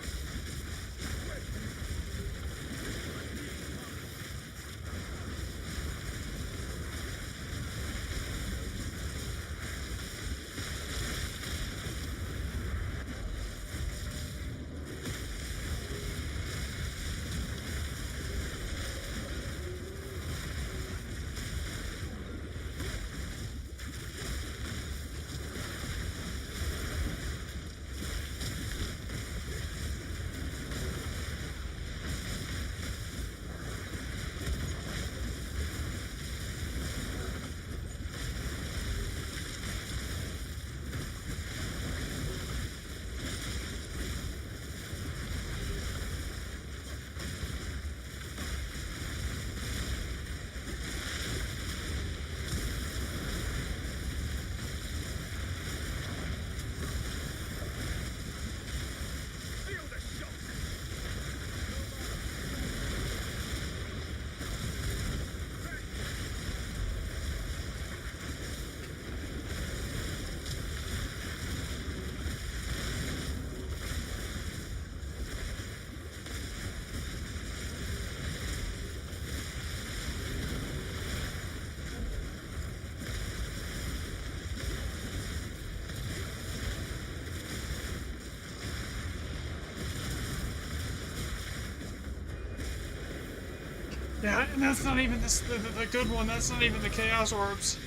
Yeah, and that's not even the good one. That's not even the Chaos Orbs.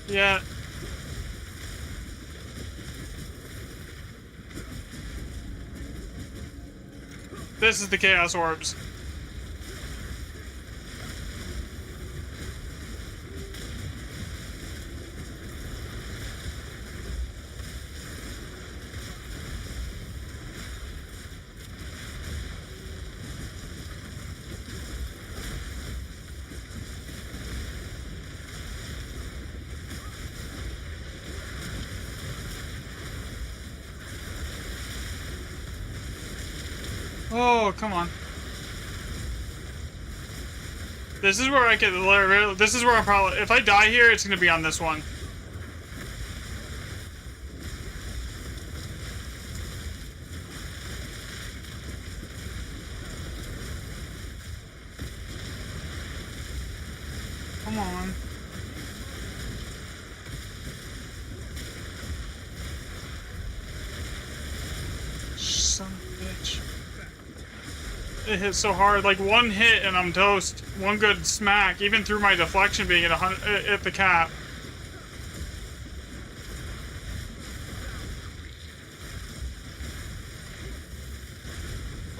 Yeah. This is the Chaos Orbs. Oh, come on. This is where I get. This is where I'm probably. If I die here, it's gonna be on this one. Come on. Son of a bitch. It hit so hard, like one hit and I'm toast. One good smack, even through my deflection being at 100 at the cap.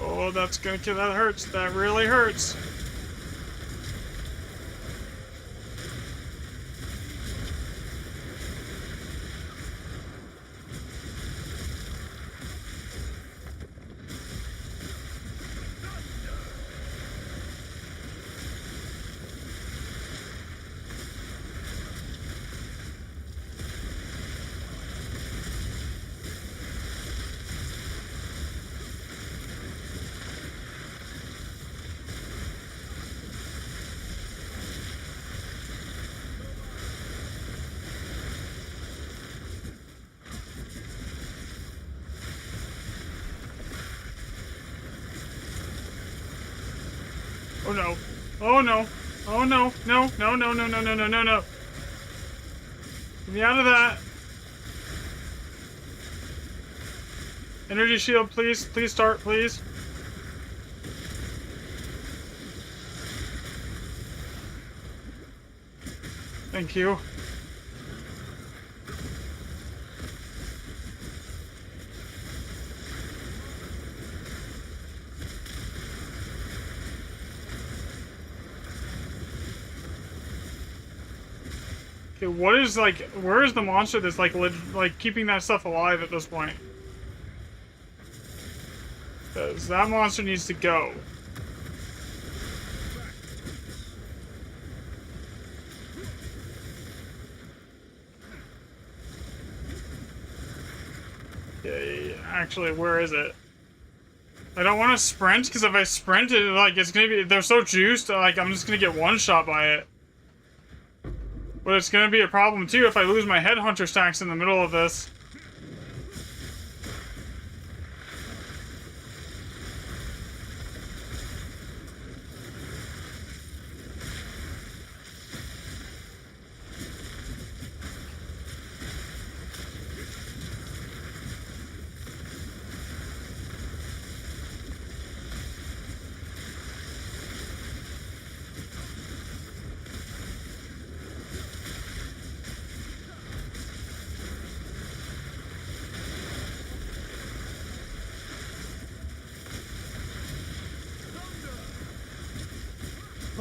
Oh, that's gonna kill. That hurts. That really hurts. Oh no. Oh no. Oh no. No. No, no, no, no, no, no, no, no. Get me out of that. Energy shield, please. Please start, please. Thank you. Okay, what is, like, where is the monster that's, like, keeping that stuff alive at this point? Because that monster needs to go. Okay, actually, where is it? I don't want to sprint, because if I sprint it, like, it's gonna be, they're so juiced, like, I'm just gonna get one shot by it. But it's gonna be a problem too if I lose my headhunter stacks in the middle of this.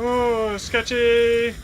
Oh, sketchy!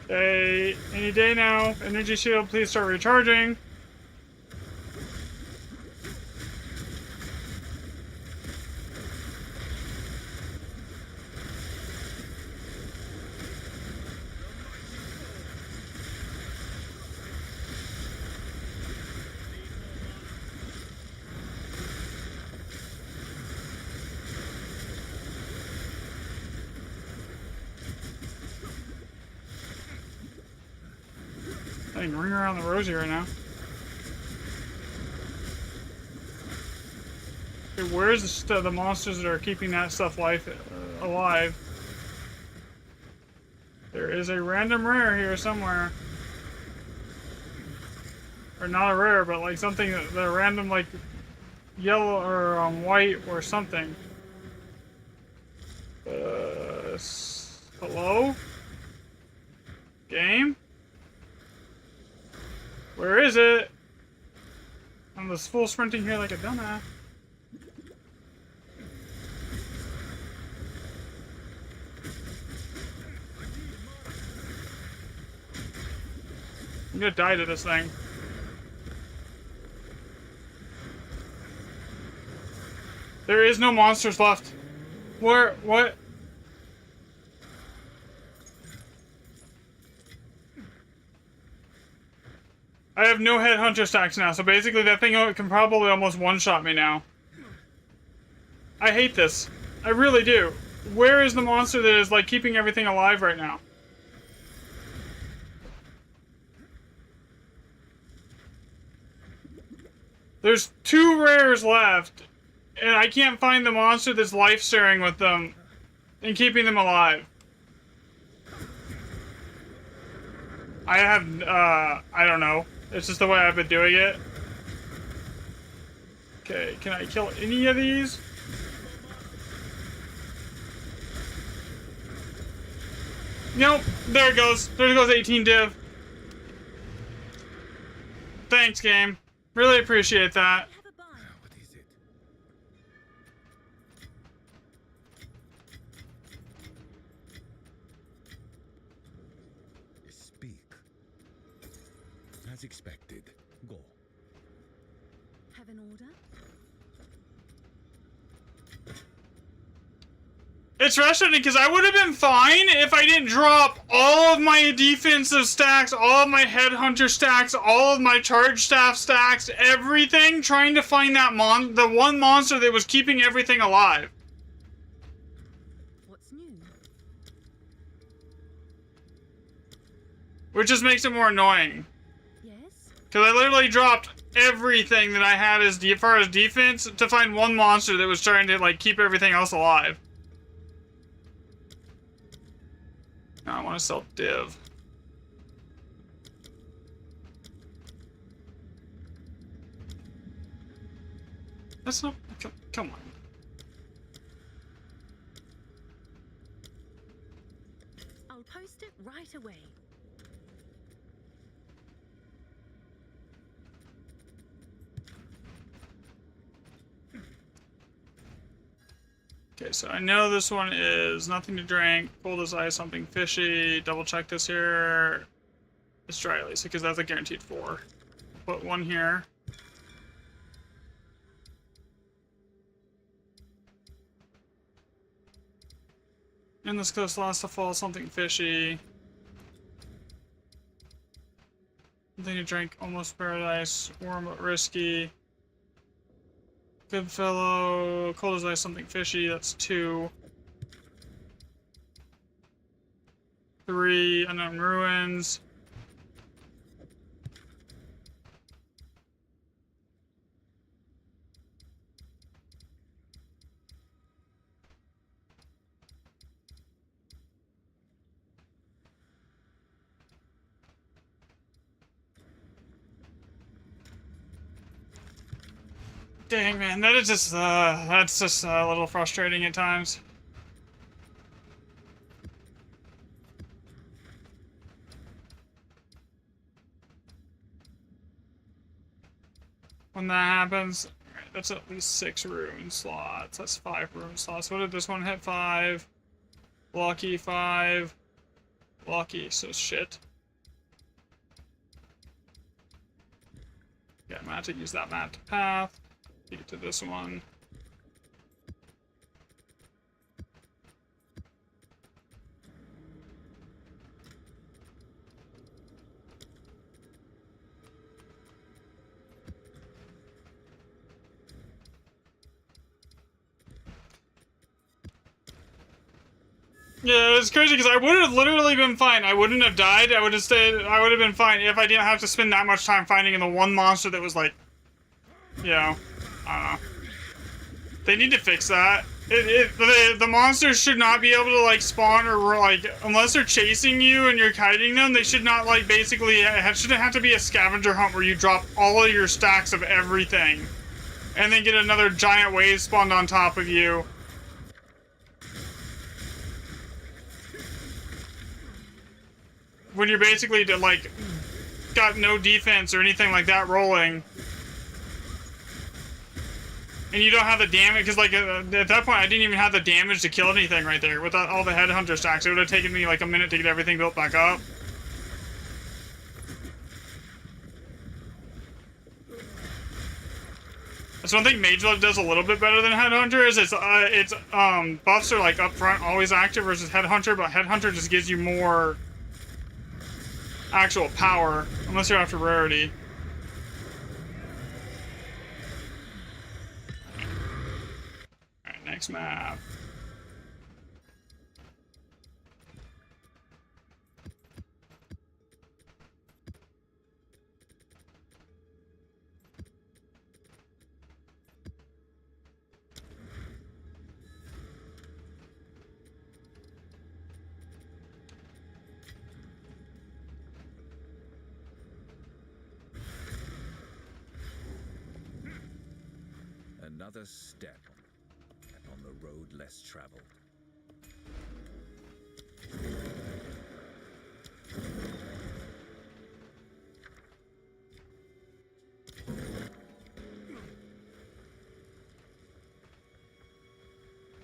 Okay, any day now. Energy shield, please start recharging. I can ring around the rosy right now. Okay, where's the monsters that are keeping that stuff alive? There is a random rare here somewhere. Or not a rare, but like something that random, like yellow or white or something. Hello? Game? Where is it? I'm just full sprinting here like a dumbass. I'm gonna die to this thing. There is no monsters left. Where? What? I have no headhunter stacks now, so basically that thing can probably almost one-shot me now. I hate this. I really do. Where is the monster that is, like, keeping everything alive right now? There's 2 rares left, and I can't find the monster that's life-sharing with them and keeping them alive. I have, I don't know. It's just the way I've been doing it. Okay, can I kill any of these? Nope, there it goes. There goes 18 div. Thanks, game. Really appreciate that. Have a buy. What is it? Speak. As expected. Go. Have an order? It's frustrating because I would have been fine if I didn't drop all of my defensive stacks, all of my headhunter stacks, all of my charge staff stacks, everything, trying to find that the one monster that was keeping everything alive. What's new? Which just makes it more annoying. Yes? Because I literally dropped everything that I had as far as defense to find one monster that was trying to, like, keep everything else alive. Now I want to sell div. That's not... Come on. I'll post it right away. Okay, so I know this one is nothing to drink, cold as ice, something fishy, double check this here. It's dry ice, because that's a guaranteed 4. Put one here. And this goes last to fall, something fishy. Something to drink, almost paradise, warm but risky. Good fellow, cold as ice, something fishy, that's 2. 3, unknown ruins. Dang, man, that is just, that's just a little frustrating at times. When that happens, alright, that's at least 6 rune slots. That's 5 rune slots. What did this one hit? 5. Lucky, 5. Lucky, so shit. Yeah, I'm gonna have to use that map to path. Get to this one. Yeah, it's crazy because I would have literally been fine. I wouldn't have died. I would have stayed. I would have been fine if I didn't have to spend that much time finding the one monster that was like, you know, I don't know. They need to fix that. The monsters should not be able to, like, spawn or, like, unless they're chasing you and you're kiting them, they should not, like, basically, it shouldn't have to be a scavenger hunt where you drop all of your stacks of everything and then get another giant wave spawned on top of you. when you're basically like got no defense or anything like that rolling, and you don't have the damage, because like at that point I didn't even have the damage to kill anything right there without all the headhunter stacks. It would have taken me like a minute to get everything built back up. That's one thing Mage Love does a little bit better than Headhunter is its buffs are like up front, always active versus Headhunter, but Headhunter just gives you more actual power, unless you're after rarity. Alright, next map. Another step on the road less traveled.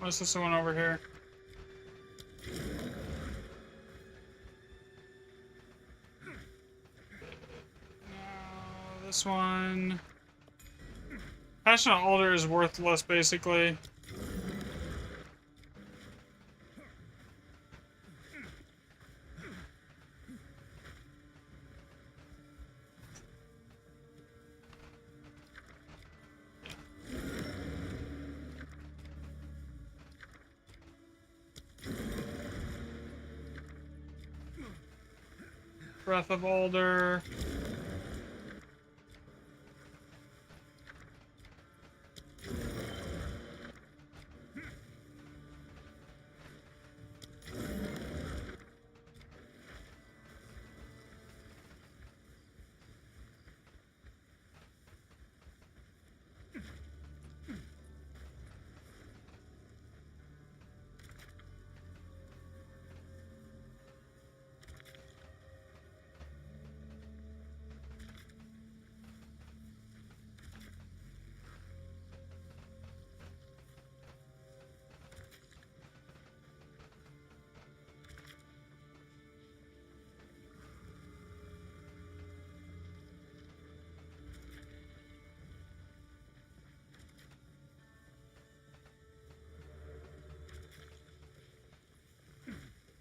What's this one over here? This one. Passionate Alder is worthless, basically. Breath of Alder.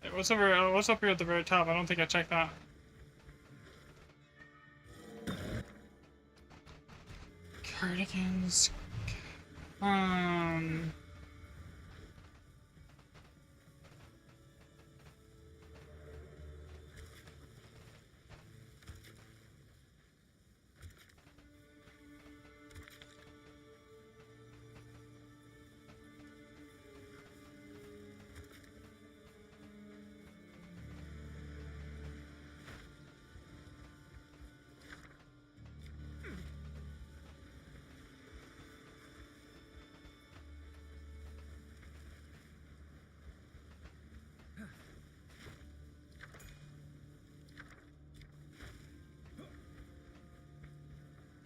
Hey, what's over? What's up here at the very top? I don't think I checked that. Cardigans.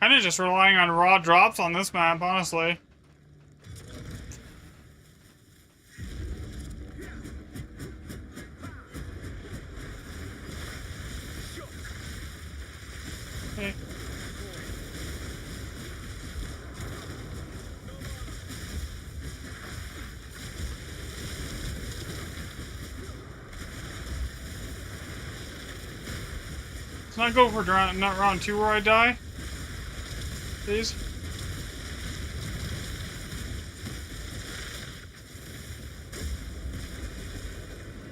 Kinda just relying on raw drops on this map, honestly. Okay. Let's not go for not round 2 where I die. Please.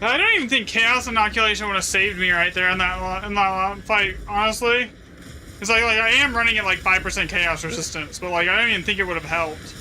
I don't even think Chaos Inoculation would have saved me right there in that fight, honestly. It's like I am running at like 5% Chaos Resistance, but like I don't even think it would have helped.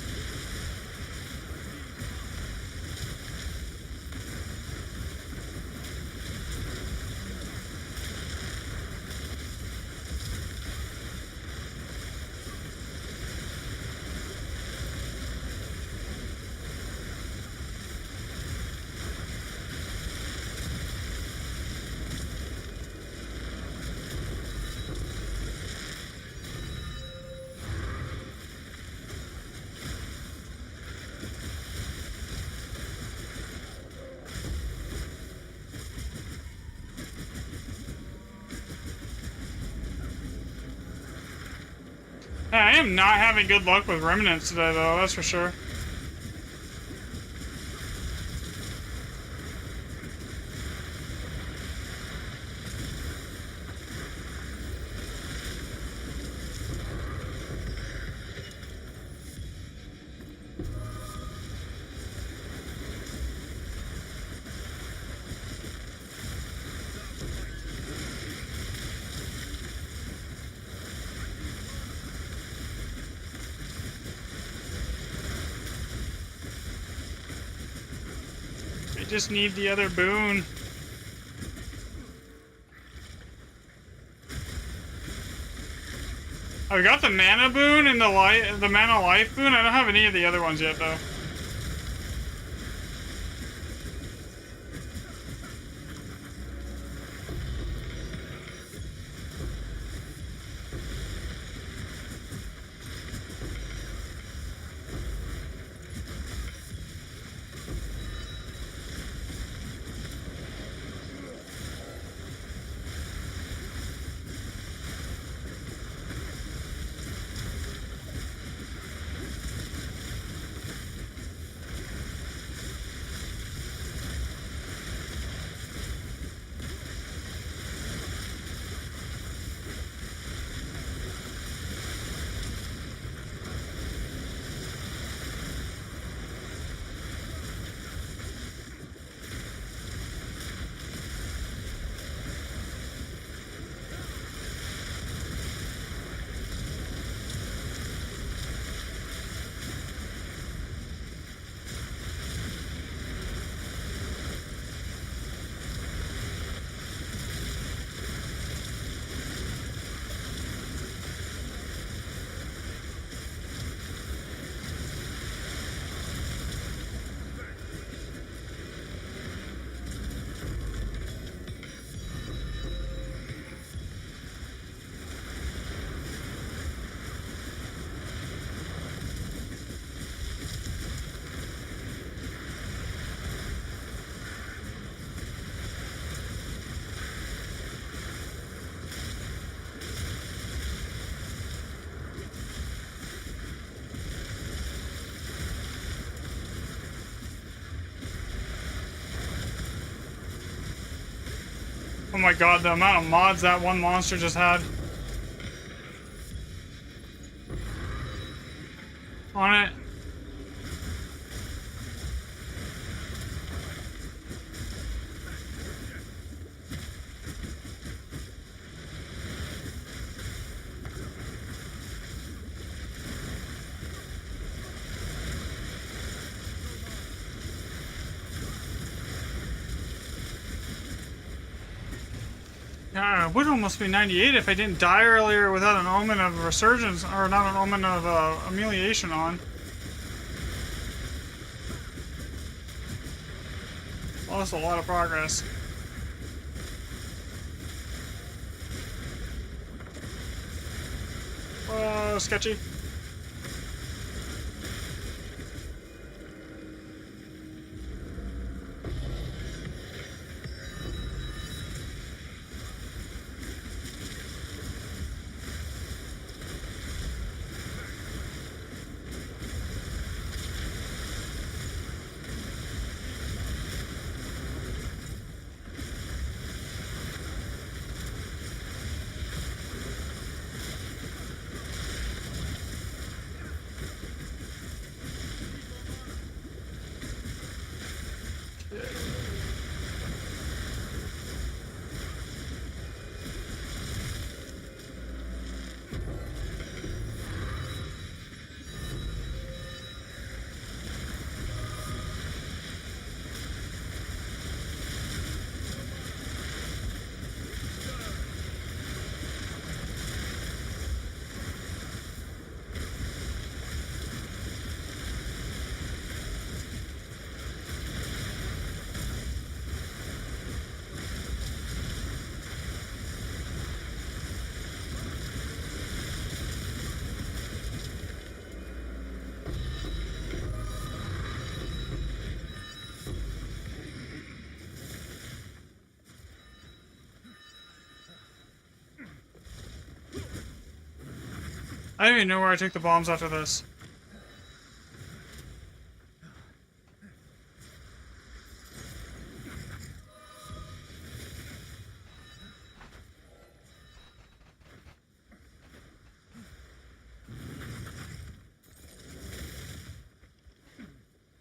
Yeah, I am not having good luck with remnants today, though, that's for sure. I just need the other boon. I've got the mana boon and the mana life boon. I don't have any of the other ones yet, though. Oh my god, the amount of mods that one monster just had. On it. Yeah, it would almost be 98 if I didn't die earlier without an omen of resurgence, or not an omen of humiliation on. Lost a lot of progress. Whoa, sketchy. I don't even know where I took the bombs after this.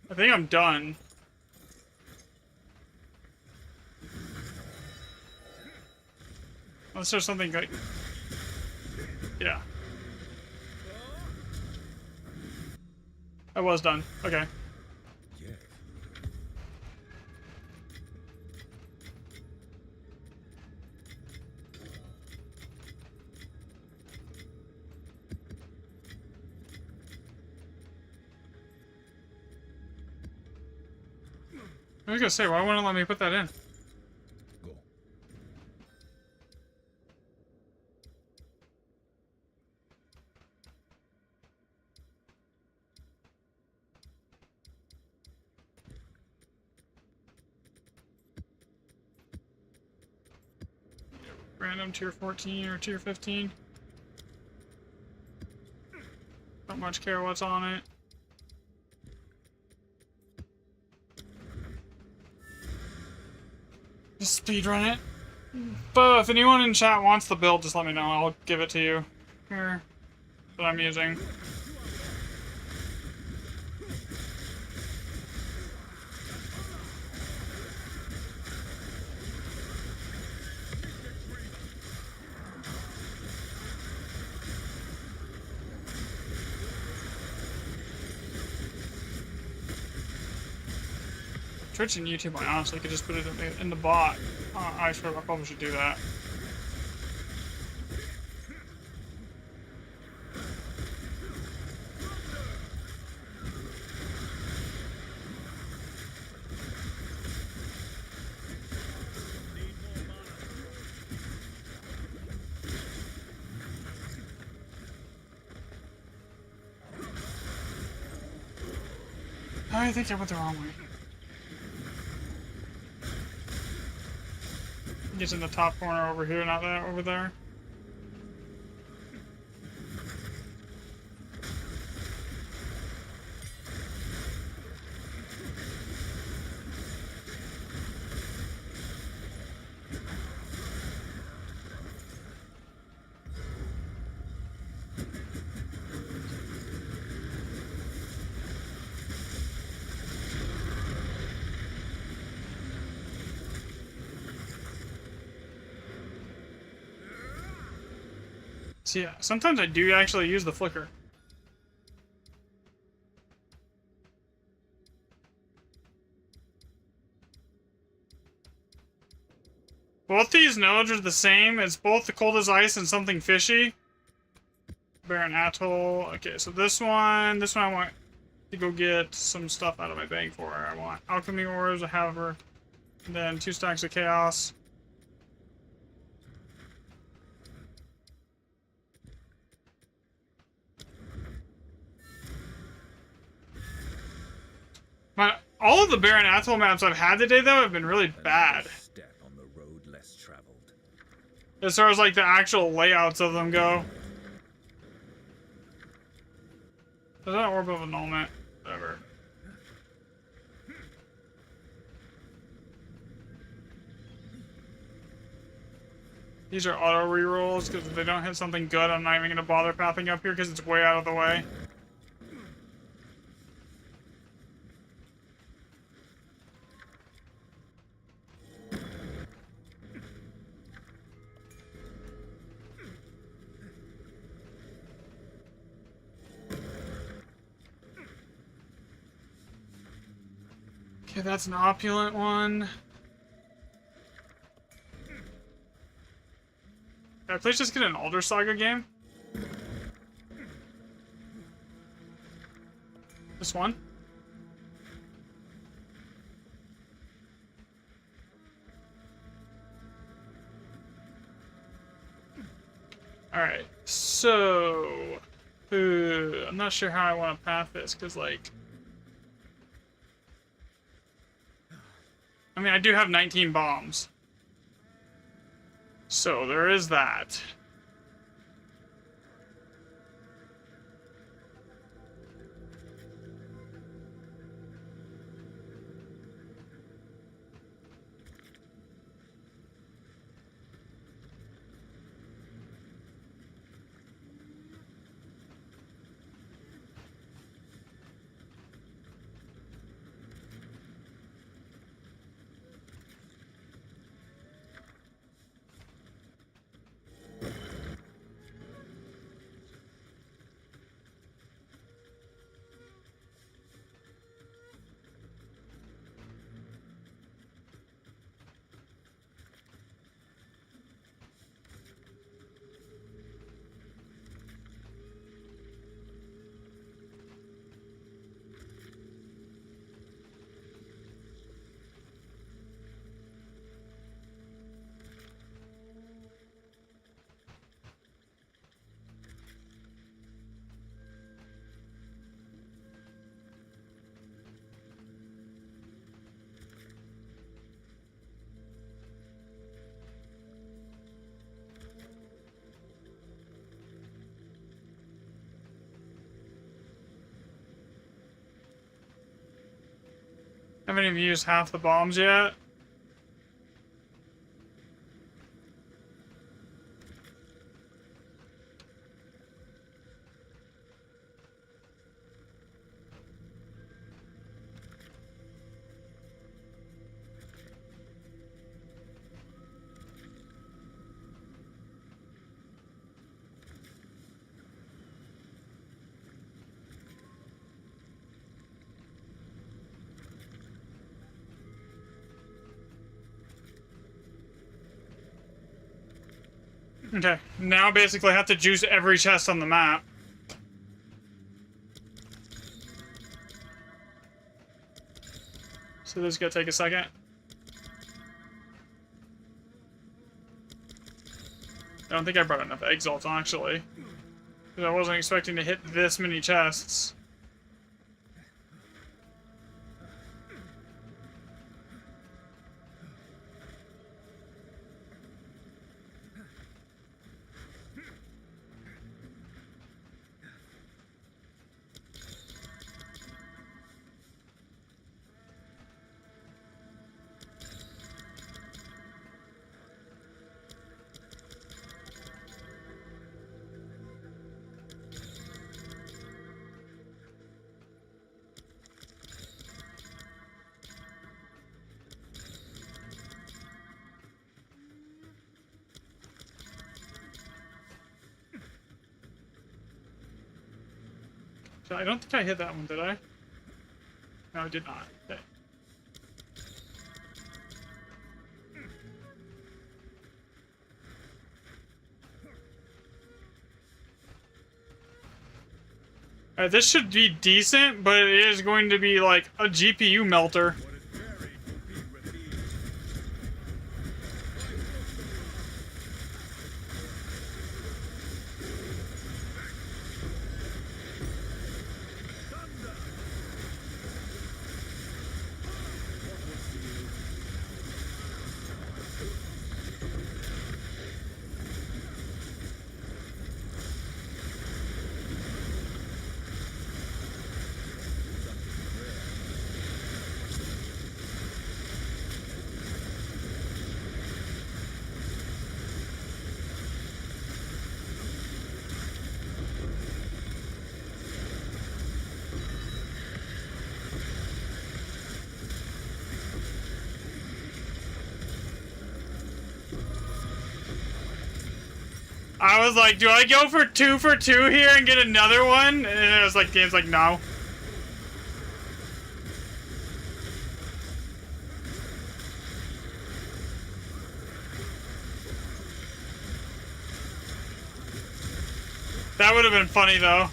I think I'm done. Unless there's something like... Yeah. I was done. Okay. Yes. I was gonna say, why wouldn't it let me put that in? Go. Random tier 14 or tier 15. Don't much care what's on it. Just speedrun it. But if anyone in chat wants the build, just let me know. I'll give it to you. Here. That I'm using. Twitch and YouTube, I honestly could just put it in the bot. I probably should do that. I think I went the wrong way. It's in the top corner over here, not that over there. So yeah, sometimes I do actually use the flicker. Both these nodes are the same. It's both the cold as ice and something fishy. Barren Atoll. Okay, so this one I want to go get some stuff out of my bag for. I want alchemy ores, a haver, and then 2 stacks of chaos. All of the Barren Atoll maps I've had today, though, have been really bad. Step on the road less traveled. As far as, like, the actual layouts of them go. Is that Orb of Annulment? Whatever. These are auto rerolls, because if they don't hit something good, I'm not even going to bother pathing up here, because it's way out of the way. Okay, that's an opulent one. Can I please just get an Alder Saga game? This one? Alright, so... I'm not sure how I want to path this, because, like... I mean, I do have 19 bombs. So, there is that. haven't even used half the bombs yet. Okay, now basically I have to juice every chest on the map. So this is gonna take a second. I don't think I brought enough exalts, actually. Because I wasn't expecting to hit this many chests. So I don't think I hit that one, did I? No, I did not. Okay. Alright, this should be decent, but it is going to be like a GPU melter. I was like, do I go for 2 for 2 here and get another one? And it was like, game's like, no. That would have been funny though.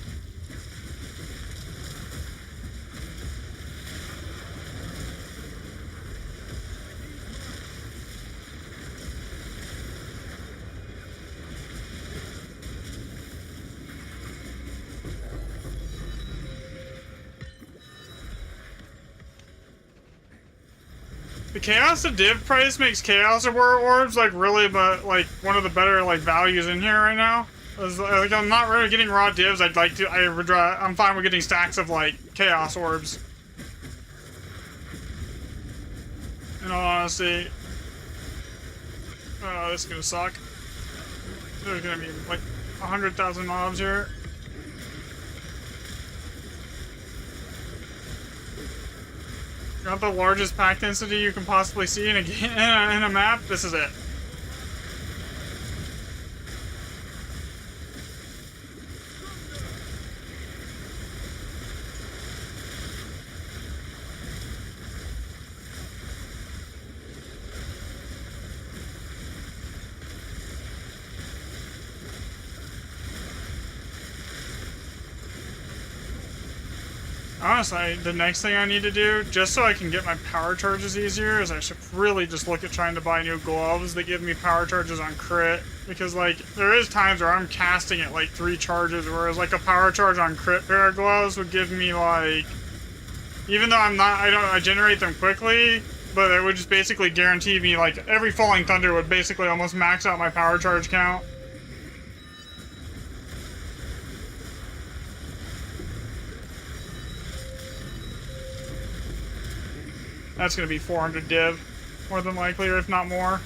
The Chaos of Div price makes Chaos of War orbs like really, but like one of the better like values in here right now. Like I'm not really getting raw divs. I'd like to. I'm fine with getting stacks of like Chaos orbs. In all honesty, oh, this is gonna suck. There's gonna be like 100,000 mobs here. You want the largest pack density you can possibly see in a map? This is it. Honestly, the next thing I need to do, just so I can get my power charges easier, is I should really just look at trying to buy new gloves that give me power charges on crit. Because, like, there is times where I'm casting at, like, 3 charges, whereas, like, a power charge on crit pair of gloves would give me, like... Even though I generate them quickly, but it would just basically guarantee me, like, every Falling Thunder would basically almost max out my power charge count. That's gonna be 400 div, more than likely, or if not more.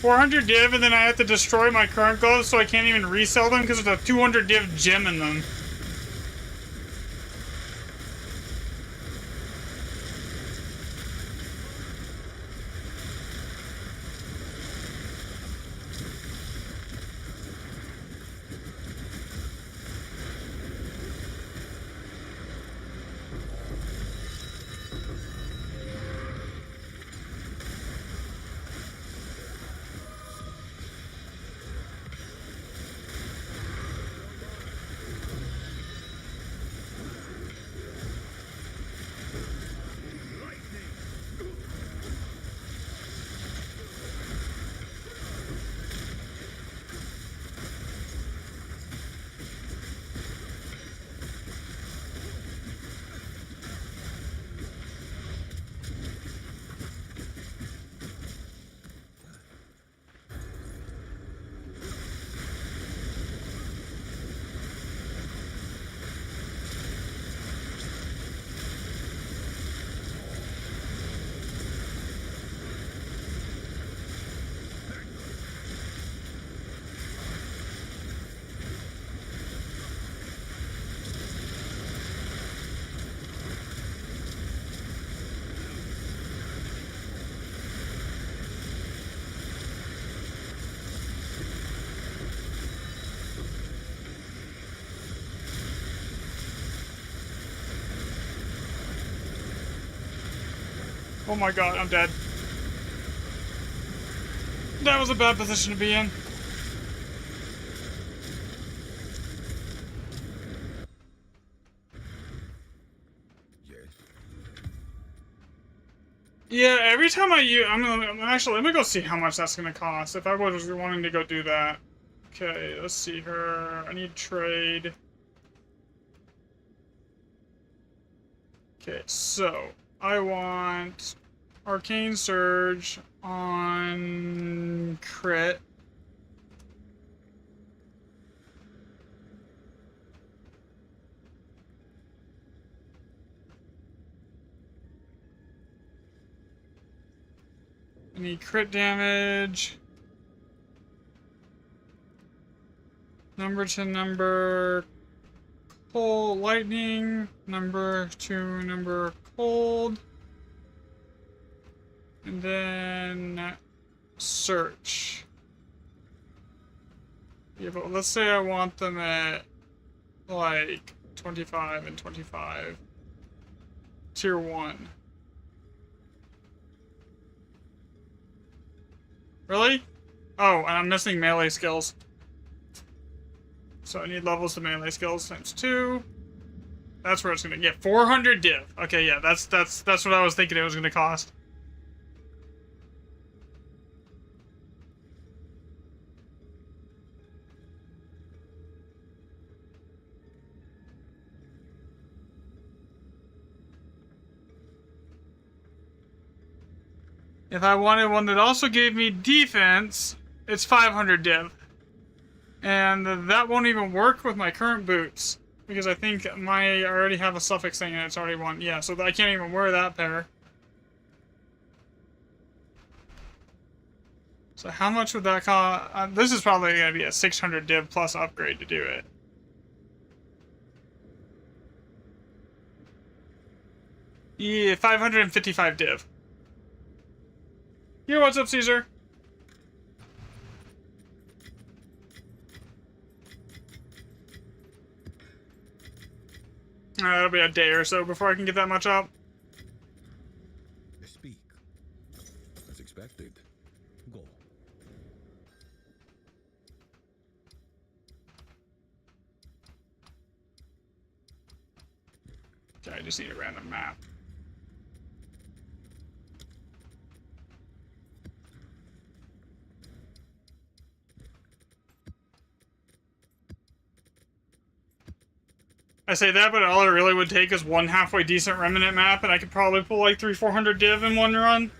$400 div, and then I have to destroy my current gloves, so I can't even resell them because there's a 200 div gem in them. Oh my god, I'm dead. That was a bad position to be in. Yes. Yeah, every time actually, let me go see how much that's gonna cost if I was wanting to go do that. Okay, let's see her. I need trade. Okay, so I want Arcane Surge on crit. I need crit damage. Number to number cold lightning. Number to number cold. And then search. Yeah, but let's say I want them at like 25 and 25. Tier 1. Really? Oh, and I'm missing melee skills. So I need levels to melee skills times 2. That's where it's gonna get 400 div. Okay, yeah, that's what I was thinking it was gonna cost. If I wanted one that also gave me defense, it's 500 div. And that won't even work with my current boots. Because I think I already have a suffix thing and it's already one. Yeah, so I can't even wear that pair. So how much would that cost? This is probably going to be a 600 div plus upgrade to do it. Yeah, 555 div. Yeah, what's up, Caesar? It'll be a day or so before I can get that much up. Speak. As expected. Go. Okay, I just need a random map. I say that, but all it really would take is one halfway decent Remnant map, and I could probably pull like 300-400 div in one run.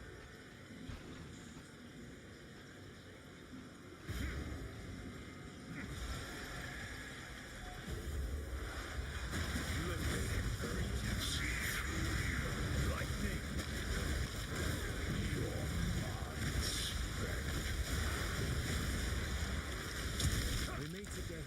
We meet again.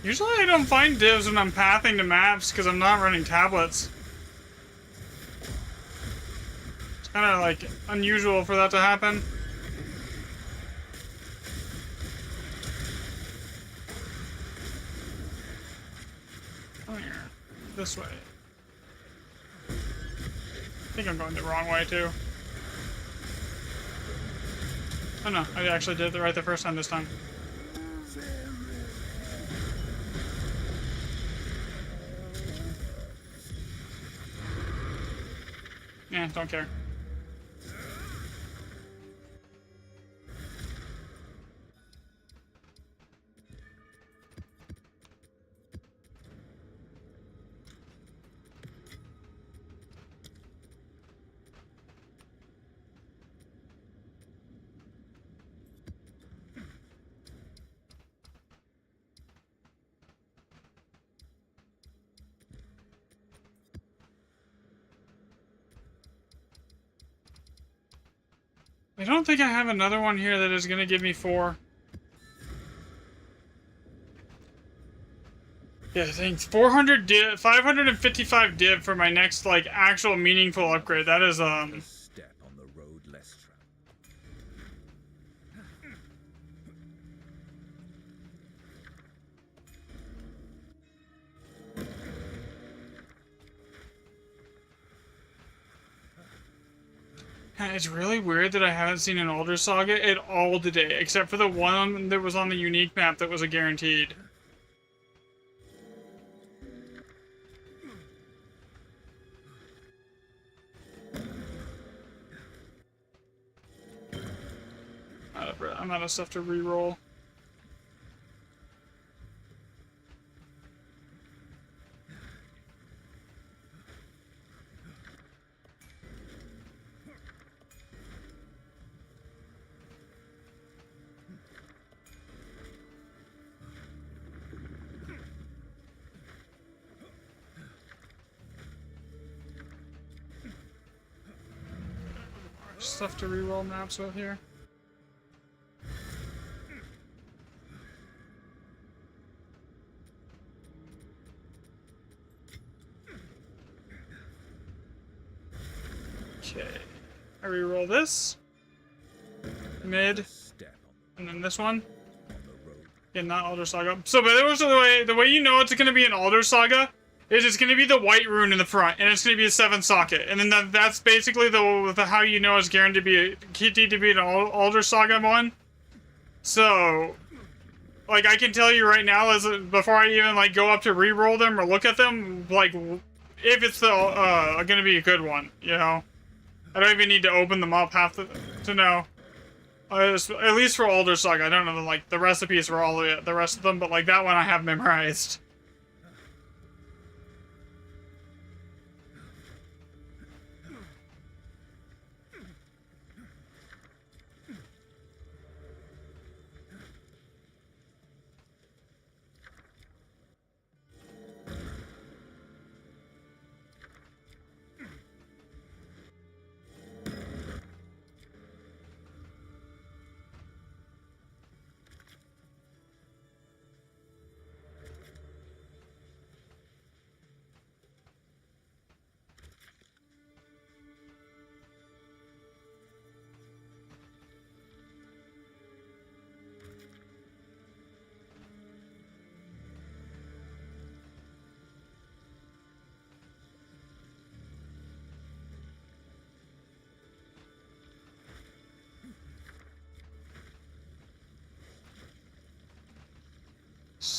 Usually I don't find divs when I'm pathing to maps because I'm not running tablets. It's kind of like unusual for that to happen. Come here. This way. I think I'm going the wrong way too. Oh no, I actually did it right the first time this time. Yeah, don't care. I don't think I have another one here that is going to give me 4. Yeah, I think 400 div, 555 div for my next, like, actual meaningful upgrade. That is, A step on the road less traveled. It's really weird that I haven't seen an Elder Saga at all today, except for the one that was on the unique map that was a guaranteed. I'm out of stuff to re-roll. Stuff to re-roll maps with here. Okay. I re-roll this. Mid. Step And then this one. on the road. Yeah, not Elder Saga. So, but there was the way you know it's going to be an Elder Saga is it's going to be the white rune in the front, and it's going to be a 7 socket, and then that's basically the how you know it's guaranteed to be an Elder Saga one. So, like I can tell you right now, as before I even like go up to re-roll them or look at them, like if it's the going to be a good one, you know. I don't even need to open them up half to know. At least for Elder Saga, I don't know like the recipes for all the rest of them, but like that one I have memorized.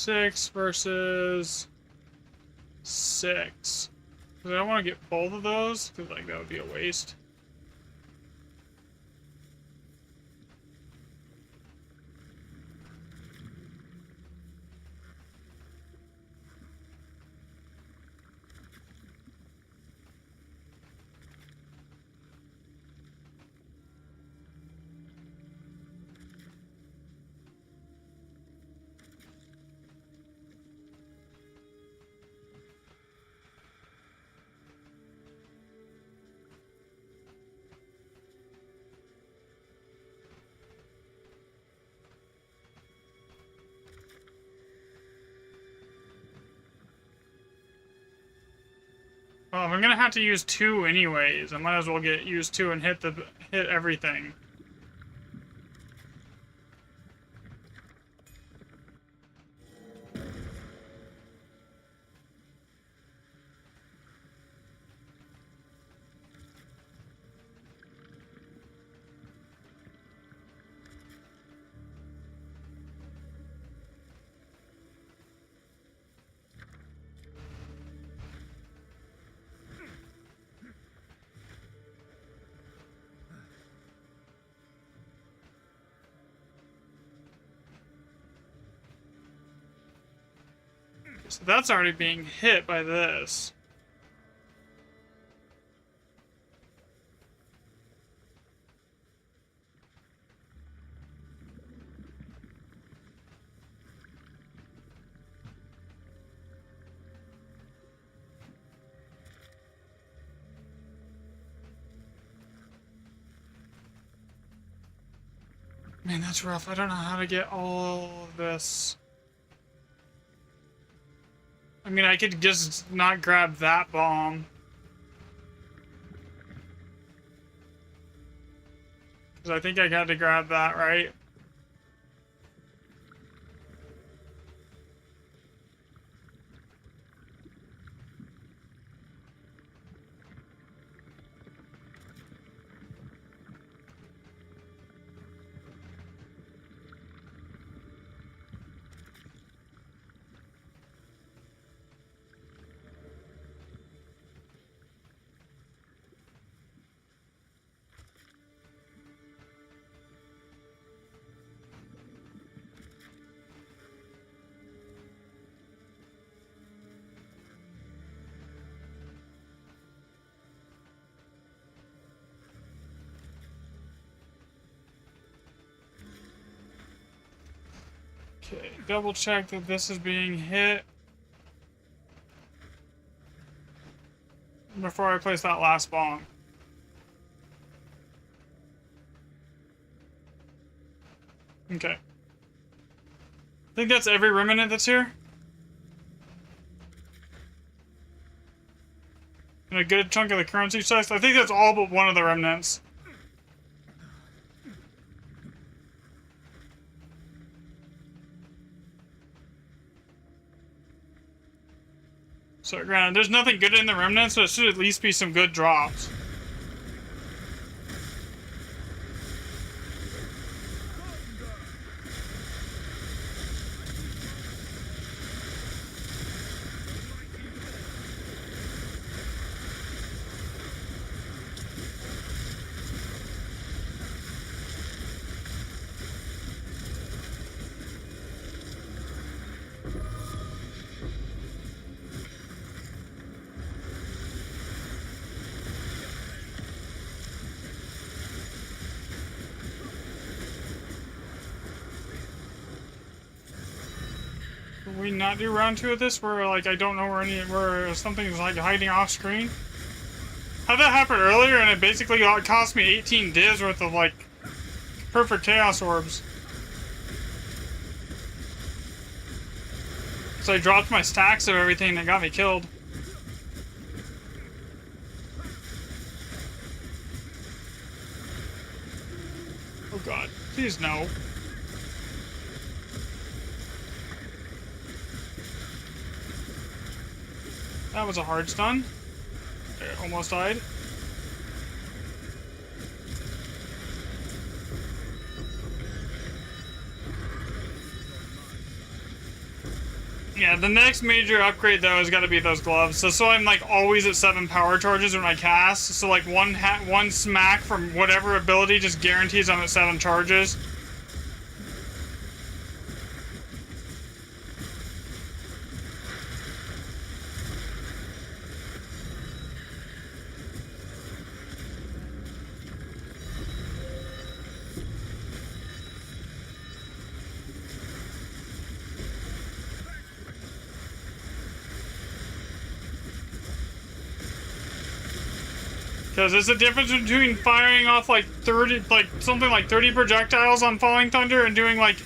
6 versus 6. Because I don't want to get both of those, because like that would be a waste. Well, if I'm gonna have to use 2 anyways, I might as well use 2 and hit everything. So that's already being hit by this. Man, that's rough. I don't know how to get all of this. I mean, I could just not grab that bomb. Because I think I got to grab that, right? Okay, double check that this is being hit before I place that last bomb. Okay. I think that's every remnant that's here. And a good chunk of the currency chest. I think that's all but one of the remnants. So granted, there's nothing good in the remnants, but it should at least be some good drops. Can we not do round 2 of this where like I don't know where something's like hiding off screen? How'd that happen earlier and it basically cost me 18 divs worth of like perfect chaos orbs? So I dropped my stacks of everything that got me killed. Oh god, please no. That was a hard stun. I almost died. Yeah, the next major upgrade though has got to be those gloves. So I'm like always at 7 power charges when I cast. So like one smack from whatever ability just guarantees I'm at 7 charges. Because there's a difference between firing off like 30, like something like 30 projectiles on Falling Thunder and doing like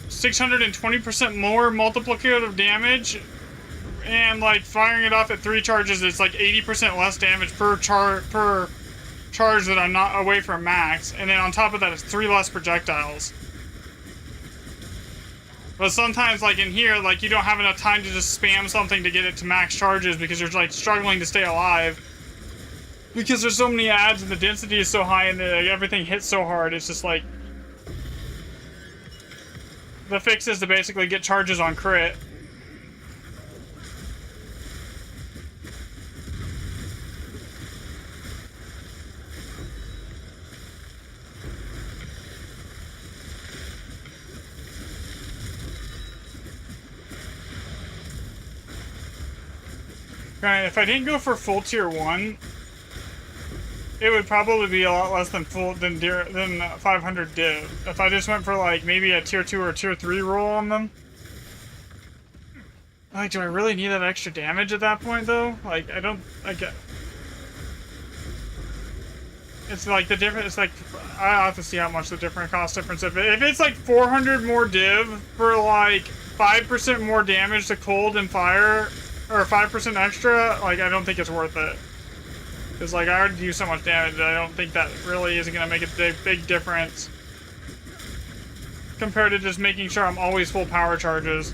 620% more multiplicative damage, and like firing it off at 3 charges, it's like 80% less damage per charge that I'm not away from max, and then on top of that, it's 3 less projectiles. But sometimes, like in here, like you don't have enough time to just spam something to get it to max charges because you're like struggling to stay alive. Because there's so many ads and the density is so high and everything hits so hard, it's just like... The fix is to basically get charges on crit. Granted, if I didn't go for full tier 1... it would probably be a lot less than 500 div. If I just went for like maybe a tier 2 or tier 3 roll on them. Like, do I really need that extra damage at that point though? Like, I get... It's like the difference, it's like, I have to see how much the different cost difference is. If it's like 400 more div for like 5% more damage to cold and fire, or 5% extra, like I don't think it's worth it. Because, like, I already do so much damage that I don't think that really isn't going to make a big difference. Compared to just making sure I'm always full power charges.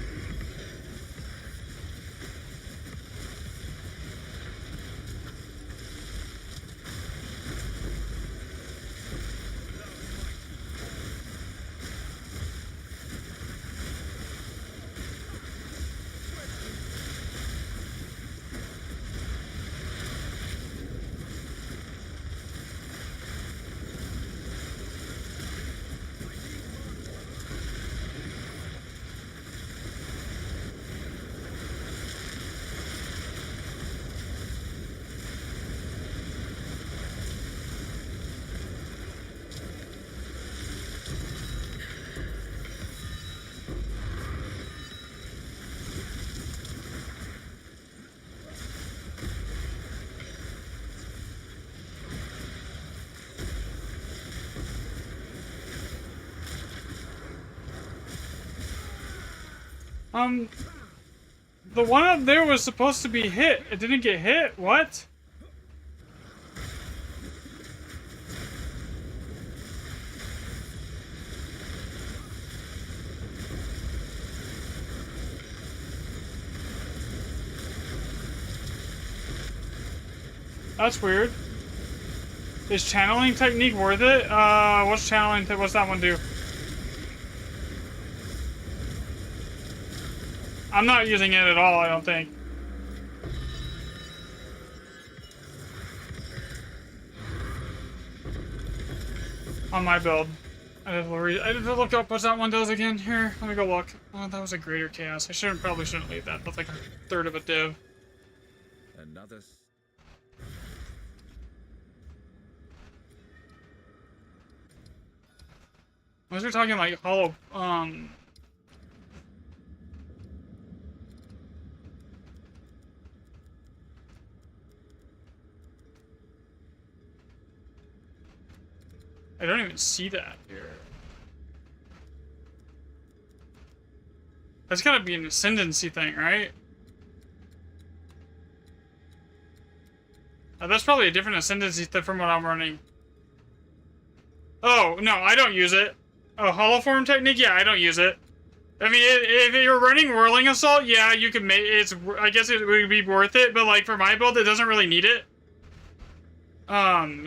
The one up there was supposed to be hit. It didn't get hit? What? That's weird. Is channeling technique worth it? What's channeling? What's that one do? I'm not using it at all, I don't think. On my build. I did to look up what that one does again. Here, let me go look. Oh, that was a greater chaos. I probably shouldn't leave that. That's like a third of a div. Another. Unless you're talking like hollow, I don't even see that here. That's gotta be an ascendancy thing, right? That's probably a different ascendancy thing from what I'm running. Oh, no, I don't use it. Oh, hollow form technique? Yeah, I don't use it. I mean, if you're running Whirling Assault, yeah, you can make it's. I guess it would be worth it, but like for my build, it doesn't really need it.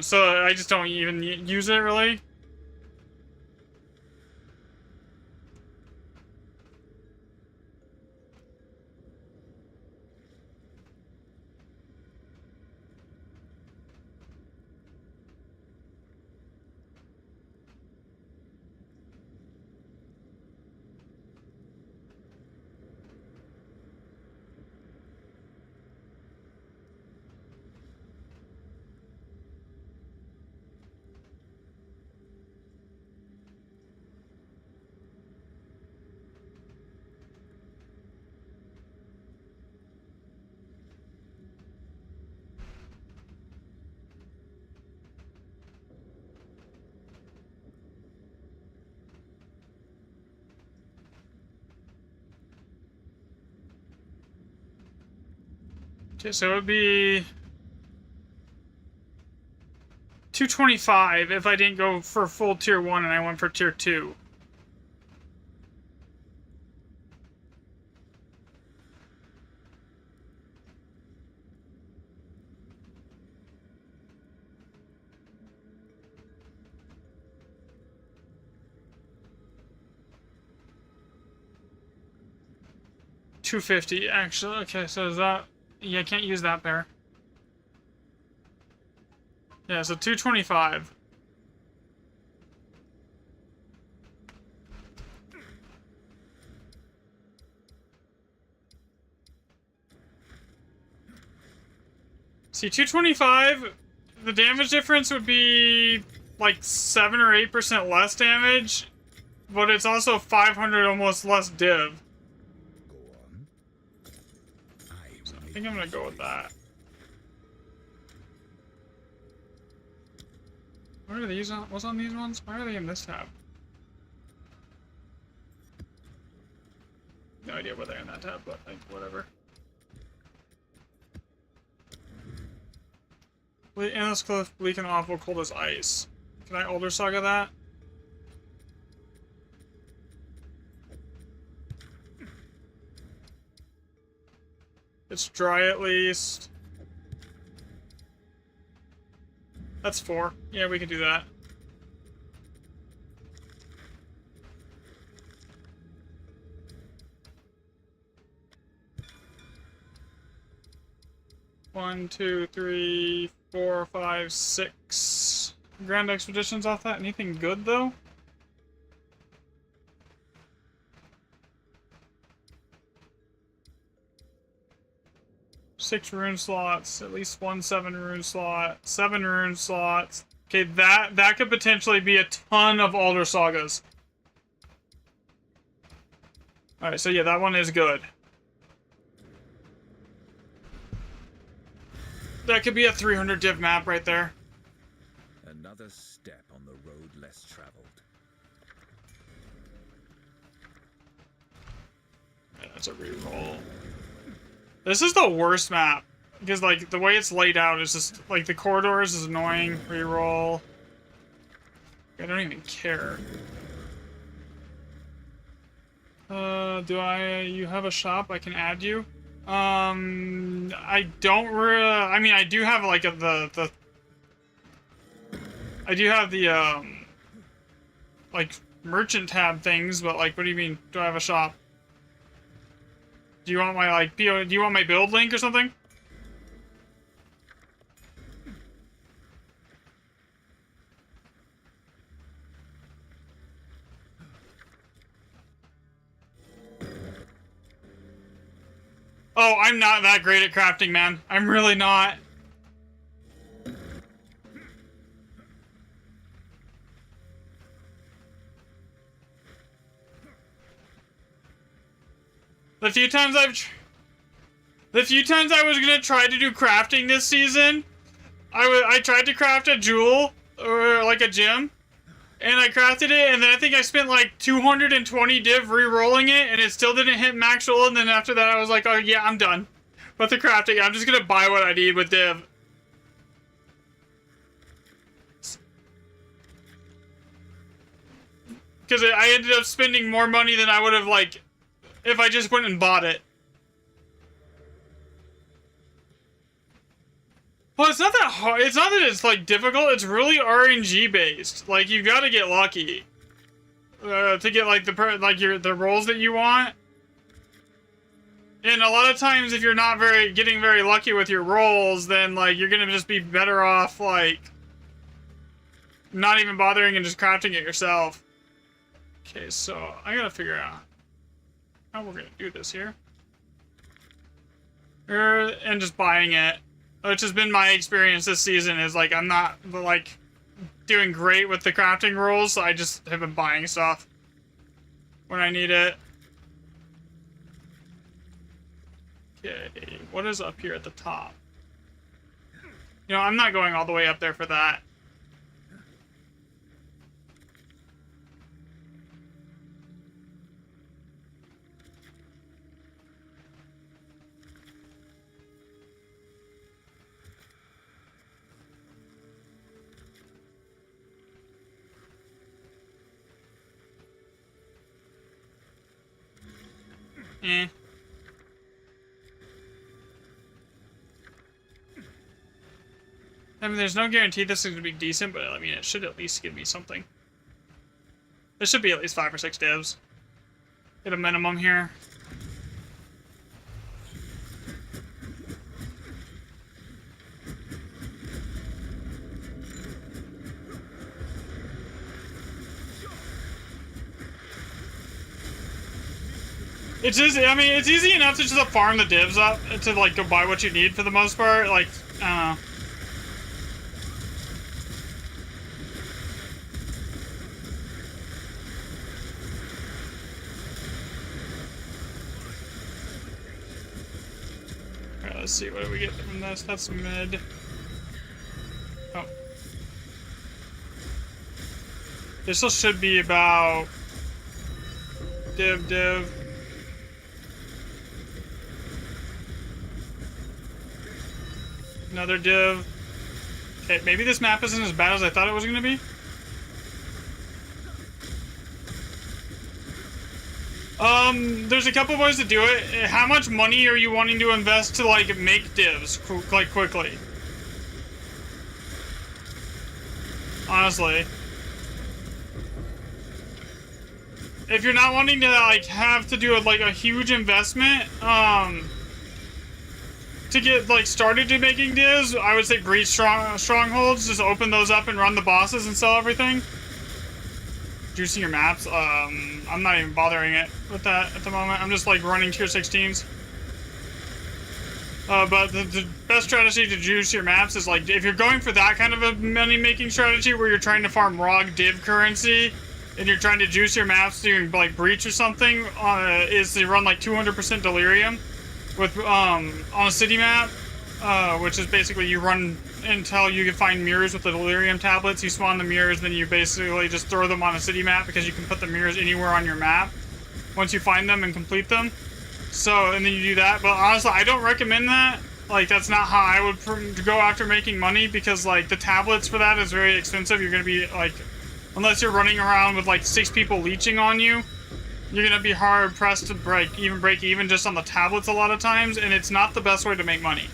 So I just don't even use it really. Okay, so it would be 225 if I didn't go for full tier 1 and I went for tier 2. $250 actually. Okay, so is that, yeah, I can't use that pair. Yeah, so 225. See, 225, the damage difference would be like 7 or 8% less damage, but it's also 500 almost less div. Go on. I think I'm gonna go with that. What are these on? What's on these ones? Why are they in this tab? No idea why they're in that tab, but like, whatever. Endless cliff, bleak and awful, cold as ice. Can I Older Saga that? It's dry at least. That's 4. Yeah, we can do that. One, 2, 3, 4, 5, 6 Grand Expeditions off that. Anything good though? Six rune slots, at least 1 7 rune slot, 7 rune slots. Okay, that could potentially be a ton of Alder Sagas. Alright, so yeah, that one is good. That could be a 300 div map right there. Another step on the road less traveled. Yeah, that's a reroll. This is the worst map. Because, like, the way it's laid out is just, like, the corridors is annoying. Reroll. I don't even care. You have a shop? I can add you? I don't I mean, I do have, like, I do have the, like, merchant tab things, but, like, what do you mean, do I have a shop? Do you want my, like, do you want my build link or something? Oh, I'm not that great at crafting, man. I'm really not. The few times I was gonna try to do crafting this season, I tried to craft a jewel or like a gem, and I crafted it, and then I think I spent like 220 div re-rolling it, and it still didn't hit max roll. And then after that, I was like, oh yeah, I'm done with the crafting. I'm just gonna buy what I need with div. Because I ended up spending more money than I would have, like, if I just went and bought it. Well, it's not that hard. It's not that it's, like, difficult. It's really RNG based. Like, you gotta get lucky. To get, like, the rolls that you want. And a lot of times, if you're not getting very lucky with your rolls, then, like, you're gonna just be better off, like, not even bothering and just crafting it yourself. Okay, so I gotta figure out how we're gonna do this here. And just buying it. Which has been my experience this season, is like I'm not like doing great with the crafting rules, so I just have been buying stuff when I need it. Okay, what is up here at the top? You know, I'm not going all the way up there for that. Eh. I mean, there's no guarantee this is going to be decent, but I mean, it should at least give me something. There should be at least 5 or 6 divs. Get a minimum here. It's just, I mean, it's easy enough to just farm the divs up to, like, go buy what you need for the most part. Like, I don't know. Alright, let's see, what do we get from this? That's mid. Oh. This still should be about... div. Another div. Okay, maybe this map isn't as bad as I thought it was going to be. There's a couple ways to do it. How much money are you wanting to invest to, like, make divs, like, quickly? Honestly. If you're not wanting to, like, have to do, like, a huge investment, to get, like, started to making divs, I would say breach strongholds. Just open those up and run the bosses and sell everything. Juicing your maps. I'm not even bothering it with that at the moment. I'm just, like, running tier 16s. But the best strategy to juice your maps is, like, if you're going for that kind of a money-making strategy where you're trying to farm raw div currency and you're trying to juice your maps doing, like, breach or something, is to run, like, 200% delirium. With, on a city map, which is basically you run until you can find mirrors with the delirium tablets. You spawn the mirrors, then you basically just throw them on a city map because you can put the mirrors anywhere on your map once you find them and complete them. So, and then you do that. But honestly, I don't recommend that. Like, that's not how I would go after making money because, like, the tablets for that is very expensive. You're going to be, like, unless you're running around with, like, 6 people leeching on you, you're gonna be hard pressed to break even just on the tablets a lot of times, and it's not the best way to make money.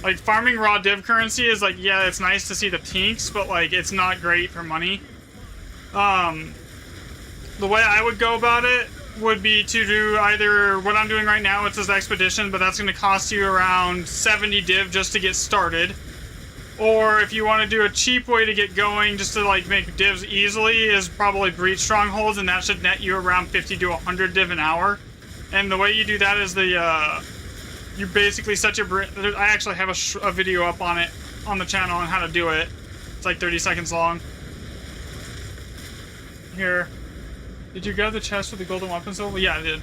Like, farming raw div currency is like, yeah, it's nice to see the tinks, but like, it's not great for money. The way I would go about it would be to do either what I'm doing right now, which is expedition, but that's gonna cost you around 70 div just to get started. Or if you want to do a cheap way to get going just to like make divs easily is probably breach strongholds, and that should net you around 50 to 100 div an hour. And the way you do that is you basically set your I actually have a video up on it on the channel on how to do it. It's like 30 seconds long. Here. Did you grab the chest with the golden weapon symbol? Yeah, I did.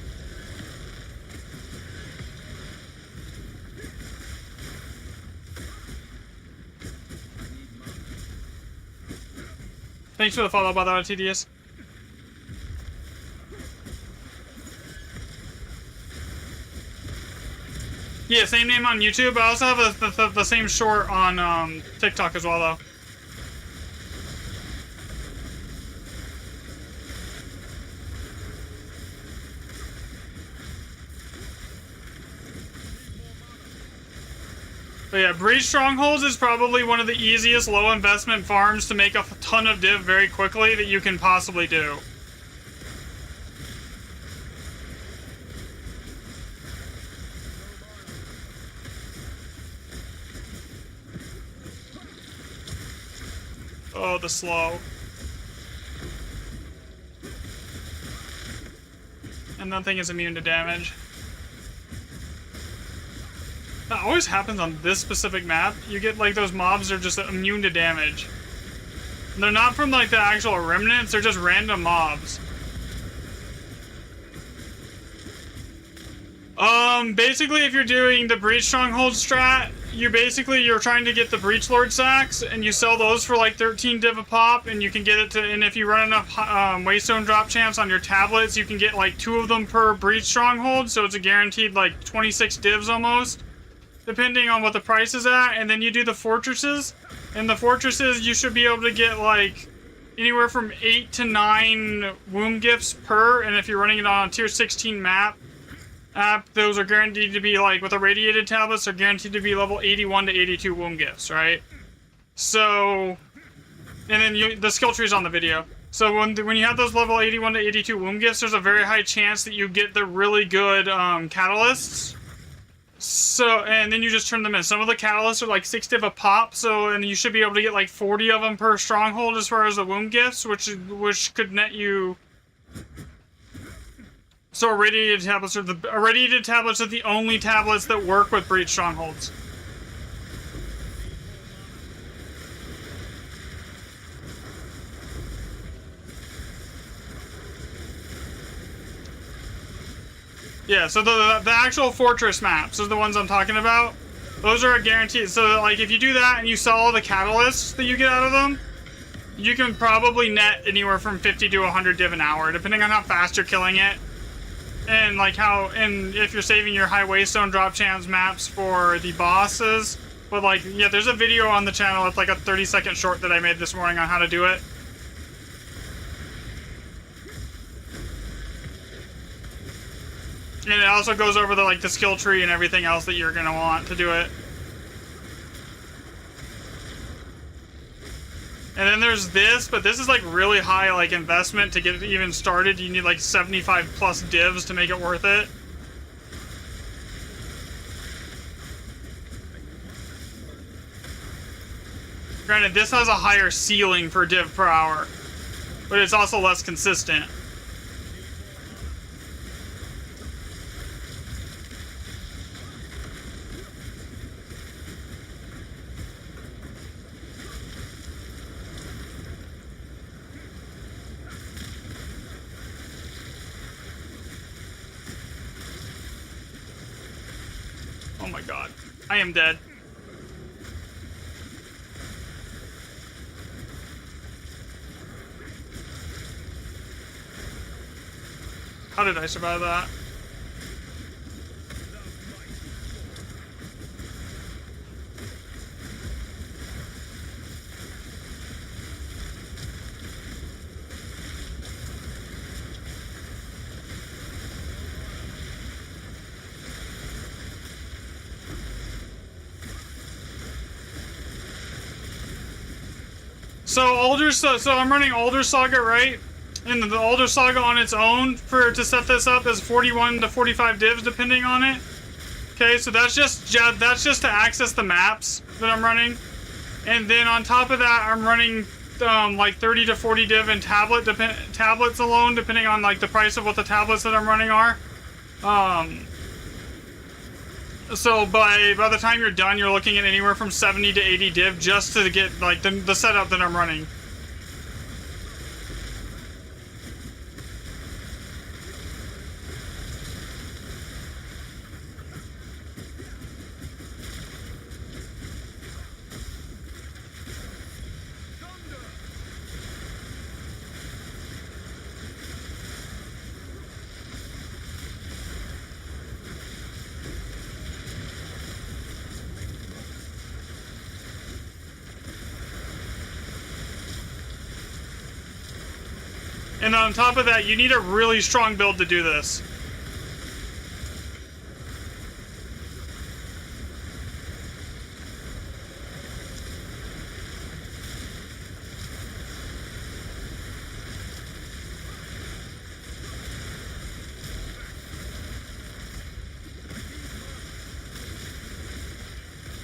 Thanks for the follow-up on that, TDS. Yeah, same name on YouTube. I also have the same short on TikTok as well, though. But yeah, breach strongholds is probably one of the easiest low investment farms to make a ton of div very quickly that you can possibly do. Oh, the slow. And that thing is immune to damage. That always happens on this specific map. You get like those mobs are just immune to damage. They're not from like the actual remnants, they're just random mobs. Basically if you're doing the Breach Stronghold strat, you're trying to get the Breach Lord sacks, and you sell those for like 13 div a pop, and you can get it to, and if you run enough Waystone drop champs on your tablets, you can get like 2 of them per Breach Stronghold, so it's a guaranteed like 26 divs almost, depending on what the price is at. And then you do the fortresses, and the fortresses you should be able to get like anywhere from 8 to 9 womb gifts per, and if you're running it on a tier 16 map, app, those are guaranteed to be like with irradiated tablets, they're guaranteed to be level 81 to 82 womb gifts, right? So, and then the skill tree is on the video. So when you have those level 81 to 82 womb gifts, there's a very high chance that you get the really good catalysts. So, and then you just turn them in. Some of the catalysts are like 6 div a pop, so, and you should be able to get like 40 of them per stronghold as far as the womb gifts, which could net you. So irradiated tablets are the only tablets that work with breach strongholds. Yeah, so the actual fortress maps are the ones I'm talking about. Those are a guarantee. So like if you do that and you sell all the catalysts that you get out of them, you can probably net anywhere from 50 to 100 div an hour, depending on how fast you're killing it. And like and if you're saving your high waystone drop chance maps for the bosses. But like, yeah, there's a video on the channel. It's like a 30-second short that I made this morning on how to do it. And it also goes over the skill tree and everything else that you're gonna want to do it. And then there's this, but this is like really high investment to get it even started. You need like 75 plus divs to make it worth it. Granted, this has a higher ceiling for div per hour, but it's also less consistent. Oh my god. I am dead. How did I survive that? So I'm running Alder Saga, right? And the Alder Saga on its own to set this up is 41 to 45 divs depending on it. Okay, so that's just to access the maps that I'm running. And then on top of that, I'm running like 30 to 40 div in tablets alone, depending on like the price of what the tablets that I'm running are. So by the time you're done, you're looking at anywhere from 70 to 80 div just to get like the setup that I'm running. And on top of that, you need a really strong build to do this.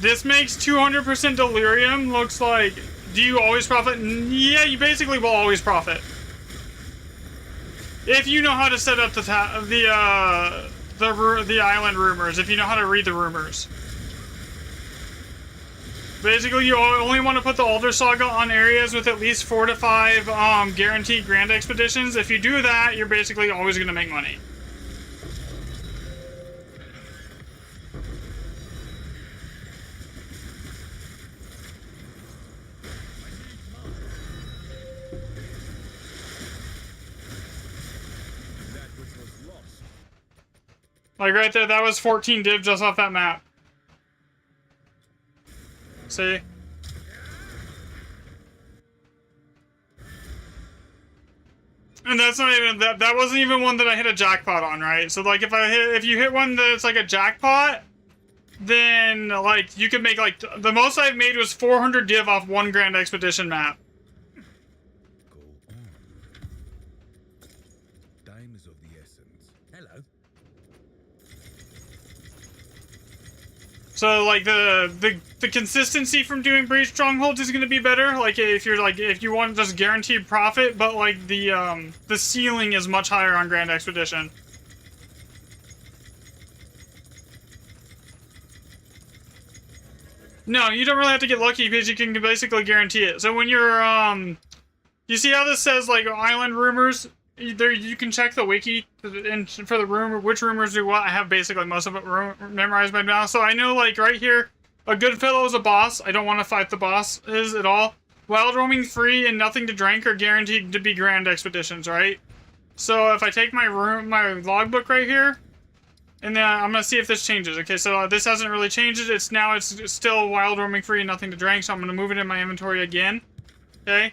This makes 200% delirium. Looks like, do you always profit? Yeah, you basically will always profit. If you know how to set up the island rumors, if you know how to read the rumors. Basically, you only want to put the Alder Saga on areas with at least 4 to 5 guaranteed grand expeditions. If you do that, you're basically always going to make money. Like right there, that was 14 div just off that map. See? And that's not even that wasn't even one that I hit a jackpot on, right? So like if you hit one that's like a jackpot, then like you could make like the most I've made was 400 div off one Grand Expedition map. Go on. Time is of the essence. Hello. So like the consistency from doing Breach Strongholds is going to be better. Like if you want just guaranteed profit, but like the ceiling is much higher on Grand Expedition. No, you don't really have to get lucky because you can basically guarantee it. So when you're you see how this says like island rumors? There you can check the wiki and for the rumor, which rumors do what. I have basically most of it memorized by now, so I know like right here, a Goodfellow is a boss. I don't want to fight the bosses at all. Wild roaming free and nothing to drink are guaranteed to be Grand Expeditions, right? So if I take my logbook right here, and then I'm gonna see if this changes. Okay, so this hasn't really changed. It's still wild roaming free and nothing to drink. So I'm gonna move it in my inventory again. Okay.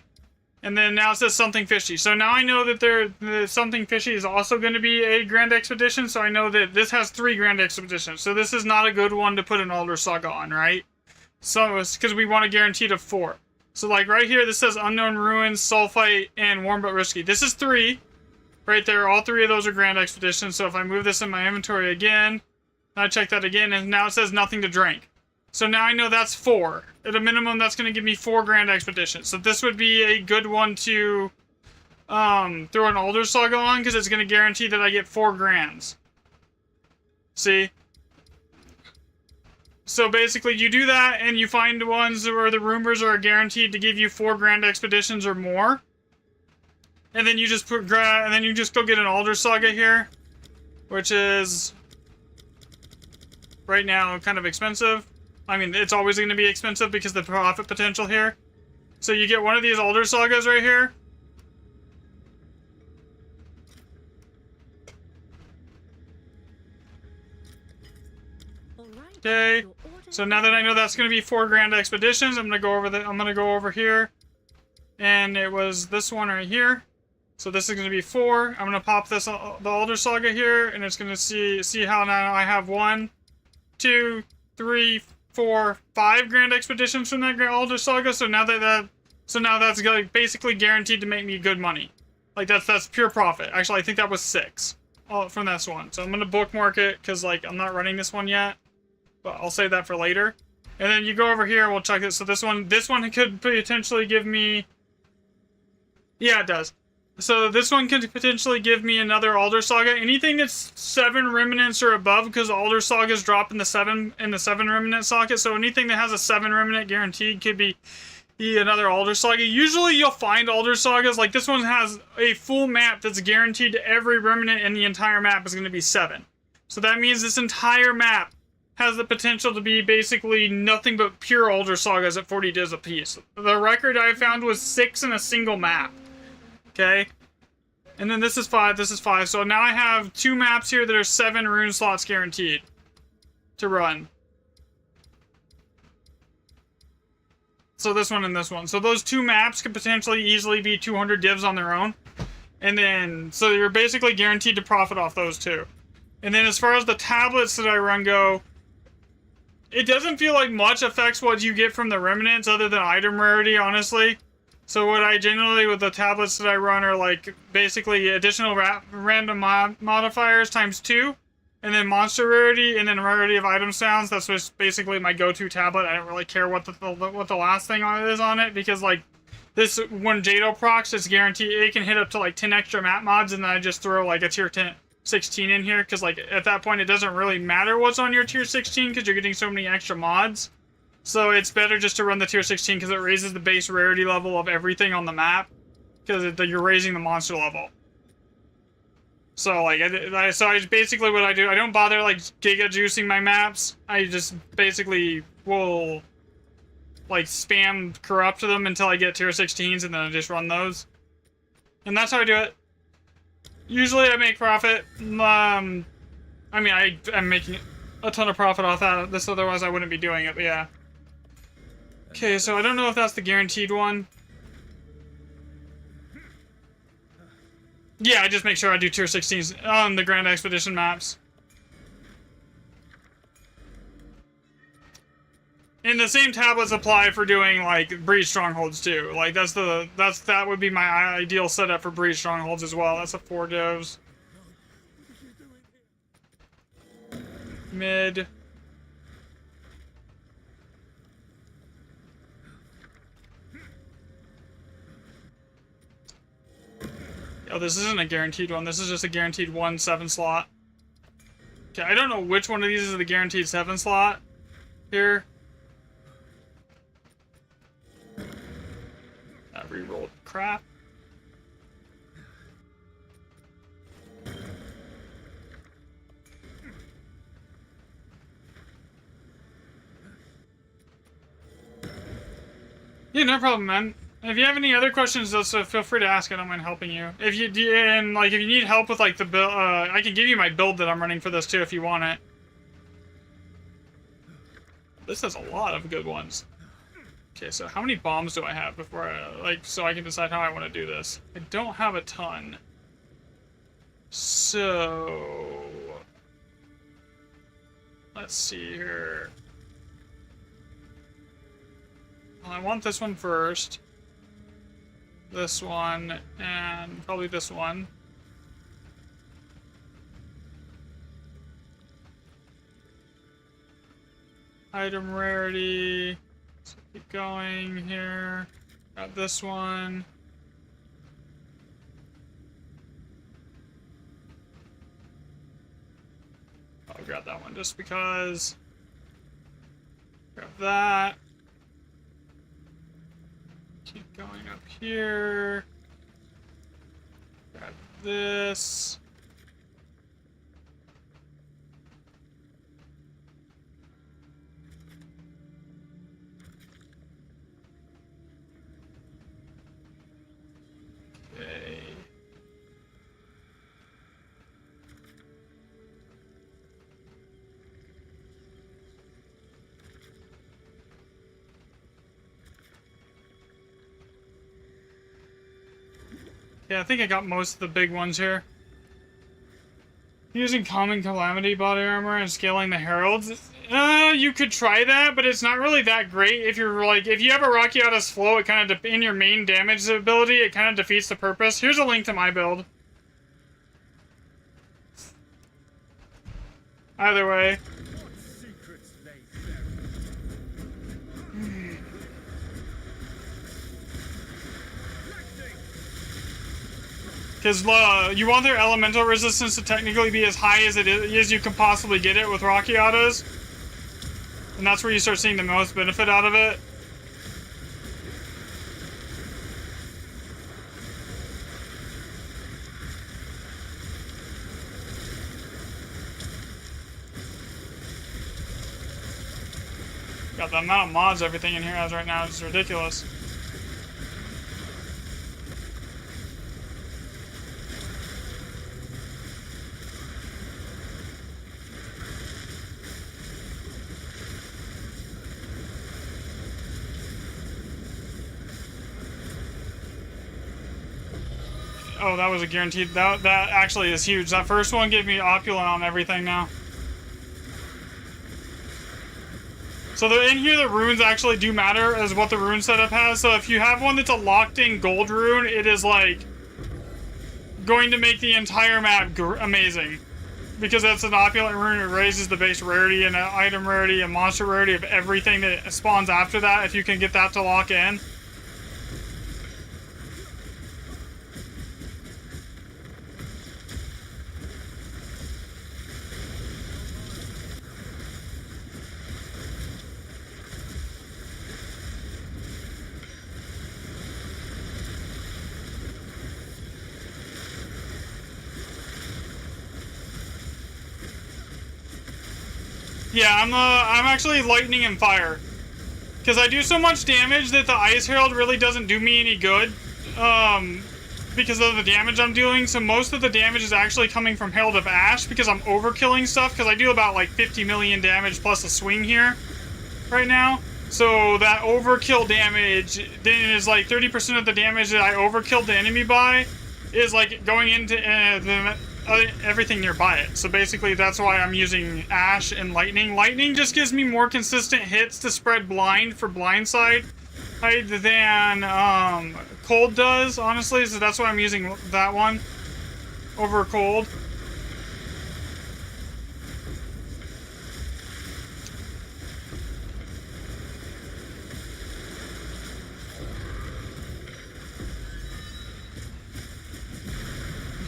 And then now it says something fishy. So now I know that the something fishy is also going to be a Grand Expedition. So I know that this has 3 Grand Expeditions. So this is not a good one to put an Alder Saga on, right? So it's because we want a guaranteed of 4. So like right here, this says Unknown Ruins, Sulfite, and Warm But Risky. This is 3. Right there, all 3 of those are Grand Expeditions. So if I move this in my inventory again, I check that again, and now it says nothing to drink. So now I know that's 4. At a minimum, that's going to give me 4 Grand Expeditions. So this would be a good one to throw an Alder Saga on, because it's going to guarantee that I get 4 Grands. See? So basically, you do that, and you find ones where the rumors are guaranteed to give you 4 Grand Expeditions or more. And then you just go get an Alder Saga here, which is right now kind of expensive. I mean, it's always going to be expensive because of the profit potential here. So you get one of these Alder Sagas right here. Okay. So now that I know that's going to be 4 Grand Expeditions, I'm going to go over here. And it was this one right here. So this is going to be 4. I'm going to pop the Alder Saga here, and it's going to see how now I have 1, 2, 3, 4, 5 Grand Expeditions from that Alder Saga. So now that's like basically guaranteed to make me good money. Like that's pure profit. Actually, I think that was 6 from this one. So I'm gonna bookmark it because like I'm not running this one yet, but I'll save that for later. And then you go over here, we'll check it. So this one could potentially give me. Yeah, it does. So this one could potentially give me another Alder Saga. Anything that's 7 remnants or above, because Alder Sagas drop in the 7 remnant socket. So anything that has a 7 remnant guaranteed could be another Alder Saga. Usually you'll find Alder Sagas like this one has a full map that's guaranteed to every remnant in the entire map is going to be 7. So that means this entire map has the potential to be basically nothing but pure Alder Sagas at 40 divs a piece. The record I found was 6 in a single map. Okay, and then this is 5, this is 5. So now I have 2 maps here that are 7 rune slots guaranteed to run. So this one and this one. So those 2 maps could potentially easily be 200 divs on their own. And then, so you're basically guaranteed to profit off those 2. And then as far as the tablets that I run go, it doesn't feel like much affects what you get from the remnants other than item rarity, honestly. So what I generally, with the tablets that I run, are like basically additional random modifiers times 2, and then monster rarity, and then rarity of item sounds. That's just basically my go-to tablet. I don't really care what the last thing is on it, because like this, when Jado procs, it's guaranteed it can hit up to like 10 extra map mods, and then I just throw like a tier 16 in here, because like at that point it doesn't really matter what's on your tier 16 because you're getting so many extra mods. So it's better just to run the tier 16 because it raises the base rarity level of everything on the map, because you're raising the monster level. So like, I basically what I do, I don't bother like giga juicing my maps. I just basically will like spam corrupt them until I get tier 16s, and then I just run those. And that's how I do it. Usually I make profit. I mean, I'm making a ton of profit off that. This, otherwise I wouldn't be doing it, but yeah. Okay, so I don't know if that's the guaranteed one. Yeah, I just make sure I do tier 16s on the Grand Expedition maps. And the same tablets apply for doing like breed strongholds too. Like that would be my ideal setup for breed strongholds as well. That's a 4 divs. Mid. Oh, this isn't a guaranteed one. This is just a guaranteed 1 7 slot. Okay, I don't know which one of these is the guaranteed 7 slot here. That rerolled crap. Yeah, no problem, man. If you have any other questions, also feel free to ask. I don't mind helping you. If you need help with like the build, I can give you my build that I'm running for this too if you want it. This has a lot of good ones. Okay, so how many bombs do I have before so I can decide how I want to do this? I don't have a ton. So let's see here. Well, I want this one first. This one, and probably this one. Item rarity. Let's keep going here. Got this one. I'll grab that one just because. Grab that. Keep going up here. Grab this. Okay. Yeah, I think I got most of the big ones here. Using common calamity body armor and scaling the heralds. You could try that, but it's not really that great. If you're like, if you have a Rakiata's flow, it kind of in your main damage ability, it kind of defeats the purpose. Here's a link to my build. Either way. Because you want their elemental resistance to technically be as high as it is as you can possibly get it with Rakiatas. And that's where you start seeing the most benefit out of it. God, the amount of mods everything in here has right now is ridiculous. Oh, that was a guaranteed. That actually is huge. That first one gave me opulent on everything now. So in here, the runes actually do matter as what the rune setup has. So if you have one that's a locked-in gold rune, it is like going to make the entire map amazing. Because that's an opulent rune, it raises the base rarity and item rarity and monster rarity of everything that spawns after that if you can get that to lock in. Yeah, I'm actually lightning and fire. Because I do so much damage that the Ice Herald really doesn't do me any good. Because of the damage I'm doing. So most of the damage is actually coming from Herald of Ash because I'm overkilling stuff. Because I do about like 50 million damage plus a swing here right now. So that overkill damage then is like 30% of the damage that I overkilled the enemy by is like going into everything nearby it. So basically that's why I'm using Ash and Lightning. Lightning just gives me more consistent hits to spread blind for blindside than Cold does, honestly. So that's why I'm using that one over Cold.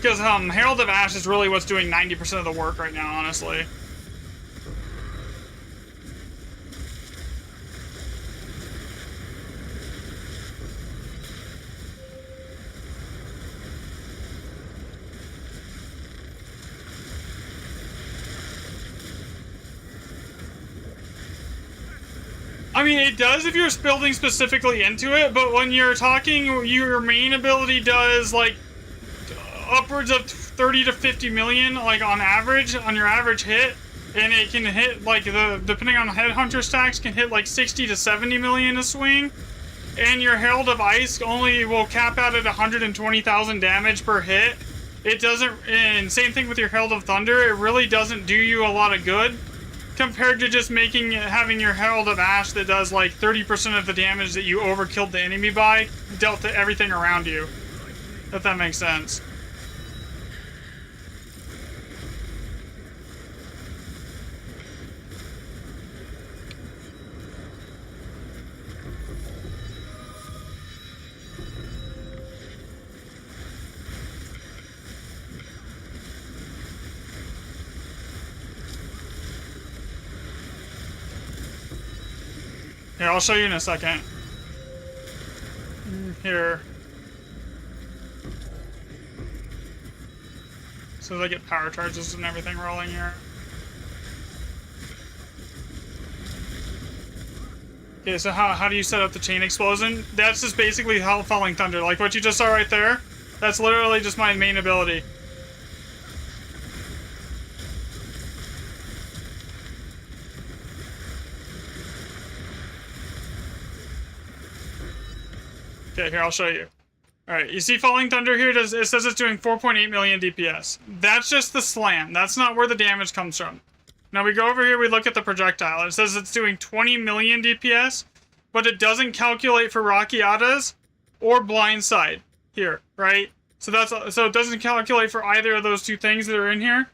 Because Herald of Ash is really what's doing 90% of the work right now, honestly. I mean, it does if you're building specifically into it, but when you're talking, your main ability does, like, upwards of 30 to 50 million, like, on average, on your average hit, and it can hit, like, depending on Headhunter stacks, can hit, like, 60 to 70 million a swing, and your Herald of Ice only will cap out at 120,000 damage per hit. It doesn't, and same thing with your Herald of Thunder, it really doesn't do you a lot of good, compared to just having your Herald of Ash that does like 30% of the damage that you overkilled the enemy by, dealt to everything around you. If that makes sense. Here, I'll show you in a second. Here. So they get power charges and everything rolling here. Okay, so how do you set up the chain explosion? That's just basically Falling Thunder. Like what you just saw right there, that's literally just my main ability. Okay, here, I'll show you. Alright, you see Falling Thunder here? It says it's doing 4.8 million DPS. That's just the slam. That's not where the damage comes from. Now we go over here, we look at the projectile. It says it's doing 20 million DPS, but it doesn't calculate for Rakiatas or Blindside here, right? So it doesn't calculate for either of those two things that are in here.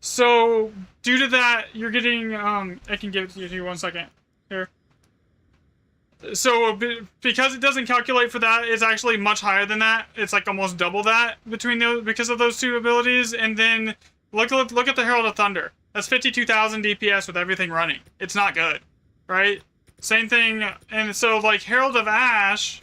So due to that, you're getting, I can give it to you 1 second. Here. So because it doesn't calculate for that, it's actually much higher than that. It's like almost double that because of those two abilities. And then look at the Herald of Thunder. That's 52,000 DPS with everything running. It's not good, right? Same thing. And so like Herald of Ash,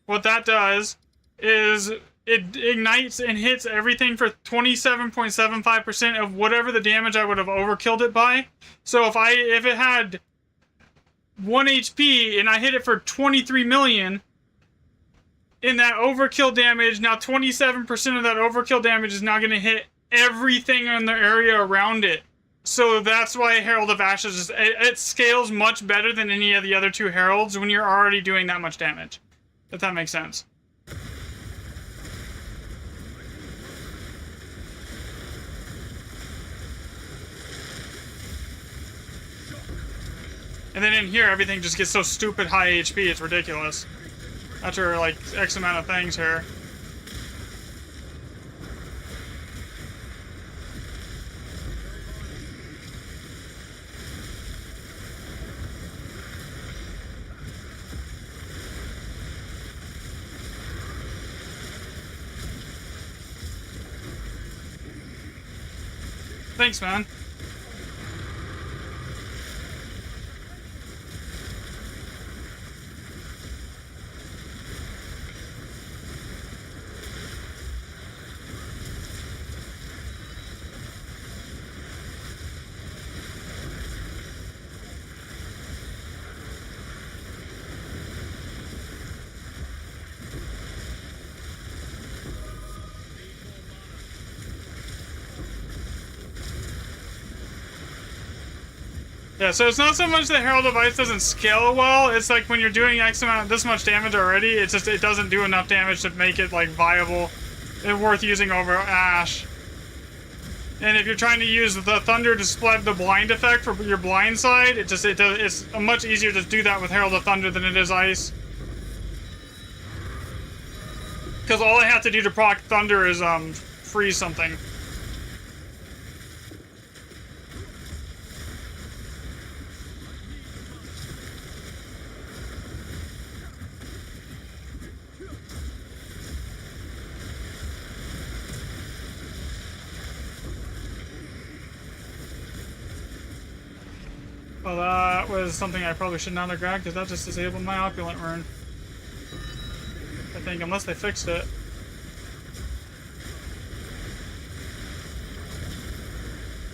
what that does is it ignites and hits everything for 27.75% of whatever the damage I would have overkilled it by. So if it had 1 HP and I hit it for 23 million in that overkill damage, now 27% of that overkill damage is now going to hit everything in the area around it. So that's why Herald of Ash is it scales much better than any of the other two Heralds when you're already doing that much damage. If that makes sense. And then in here, everything just gets so stupid high HP, it's ridiculous. After, like, X amount of things here. Thanks, man. Yeah, so it's not so much that Herald of Ice doesn't scale well, it's like when you're doing this much damage already, it doesn't do enough damage to make it like viable it's worth using over Ash. And if you're trying to use the Thunder to spread the blind effect for your blind side, it's much easier to do that with Herald of Thunder than it is Ice. Because all I have to do to proc Thunder is freeze something. Well, that was something I probably should not have grabbed, because that just disabled my Opulent Rune. I think, unless they fixed it.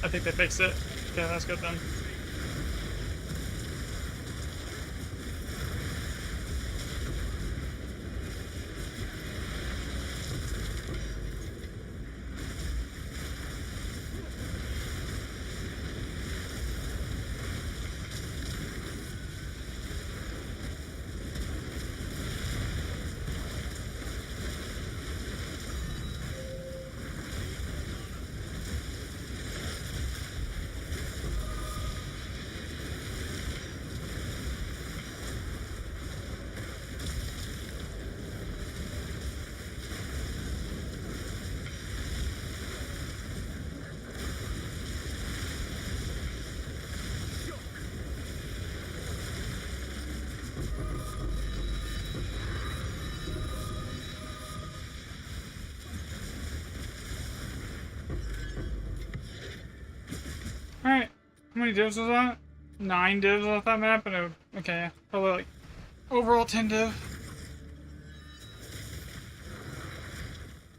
I think they fixed it. Okay, that's good then. Alright, how many divs was that? 9 divs off that map, and okay, probably like overall 10 div.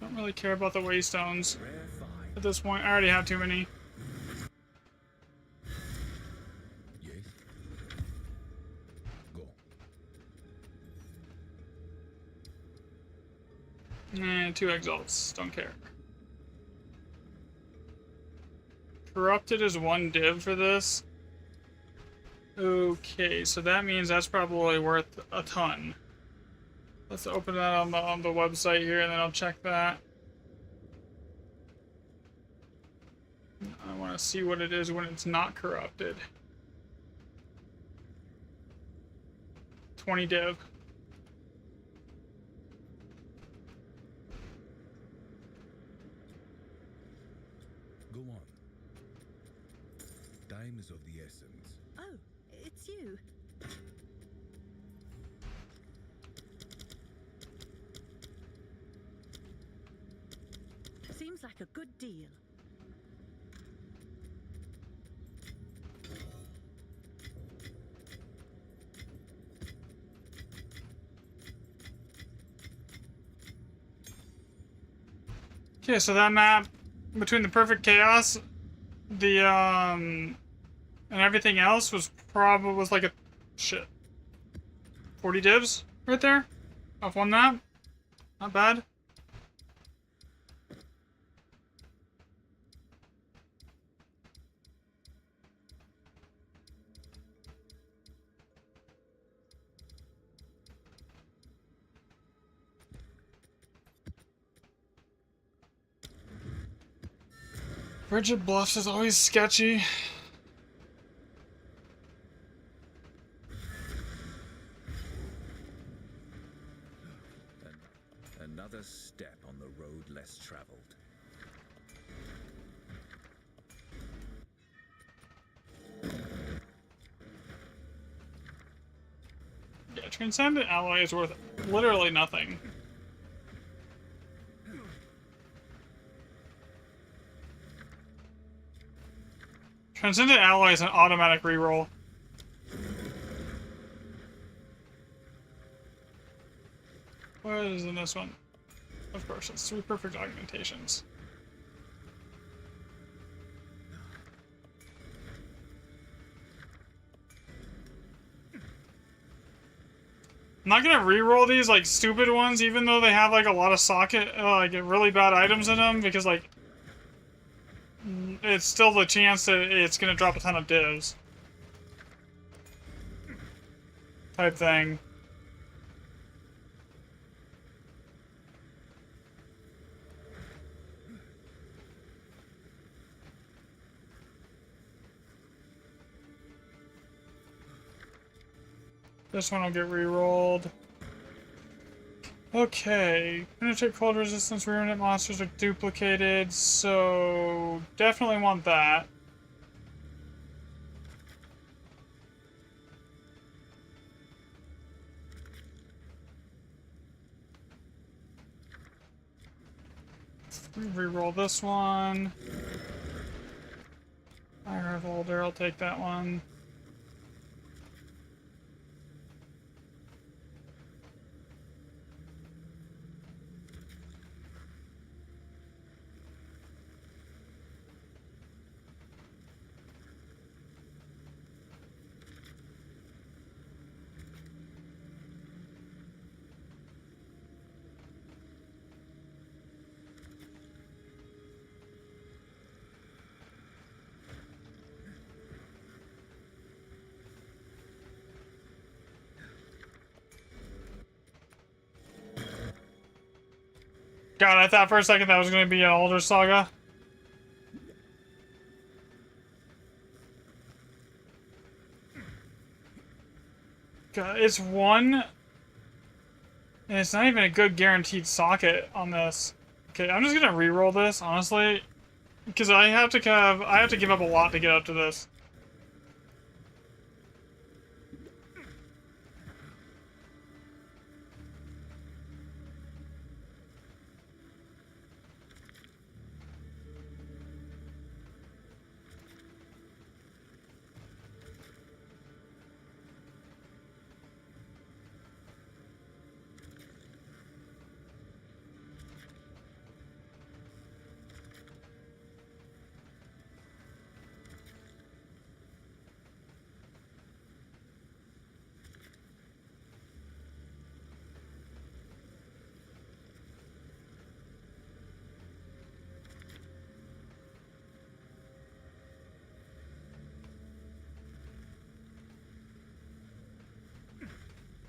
Don't really care about the waystones at this point. I already have too many. Yes. Go. 2 exalts, don't care. Corrupted is 1 div for this. Okay, so that means that's probably worth a ton. Let's open that on the website here, and then I'll check that. I want to see what it is when it's not corrupted. 20 div. Go on. Time is of the essence. Oh, it's you. Seems like a good deal. Okay, so that map, between the Perfect Chaos, the, and everything else was like a, shit, 40 divs right there, off one map, not bad. Rigid Bluffs is always sketchy. Another step on the road less traveled. Yeah, Transcendent Alloy is worth literally nothing. Transcendent Alloy is an automatic reroll. What is in this one? Of course, it's 3 perfect augmentations. I'm not gonna reroll these like stupid ones, even though they have like a lot of socket, like really bad items in them, because like it's still the chance that it's gonna drop a ton of divs. Type thing. This one will get re-rolled. Okay, penetrate cold resistance, remnant monsters are duplicated, so definitely want that. Re-roll this one. I have older, I'll take that one. God, I thought for a second that was going to be an older saga. God, it's one, and it's not even a good guaranteed socket on this. Okay, I'm just gonna re-roll this, honestly, because I have to give up a lot to get up to this.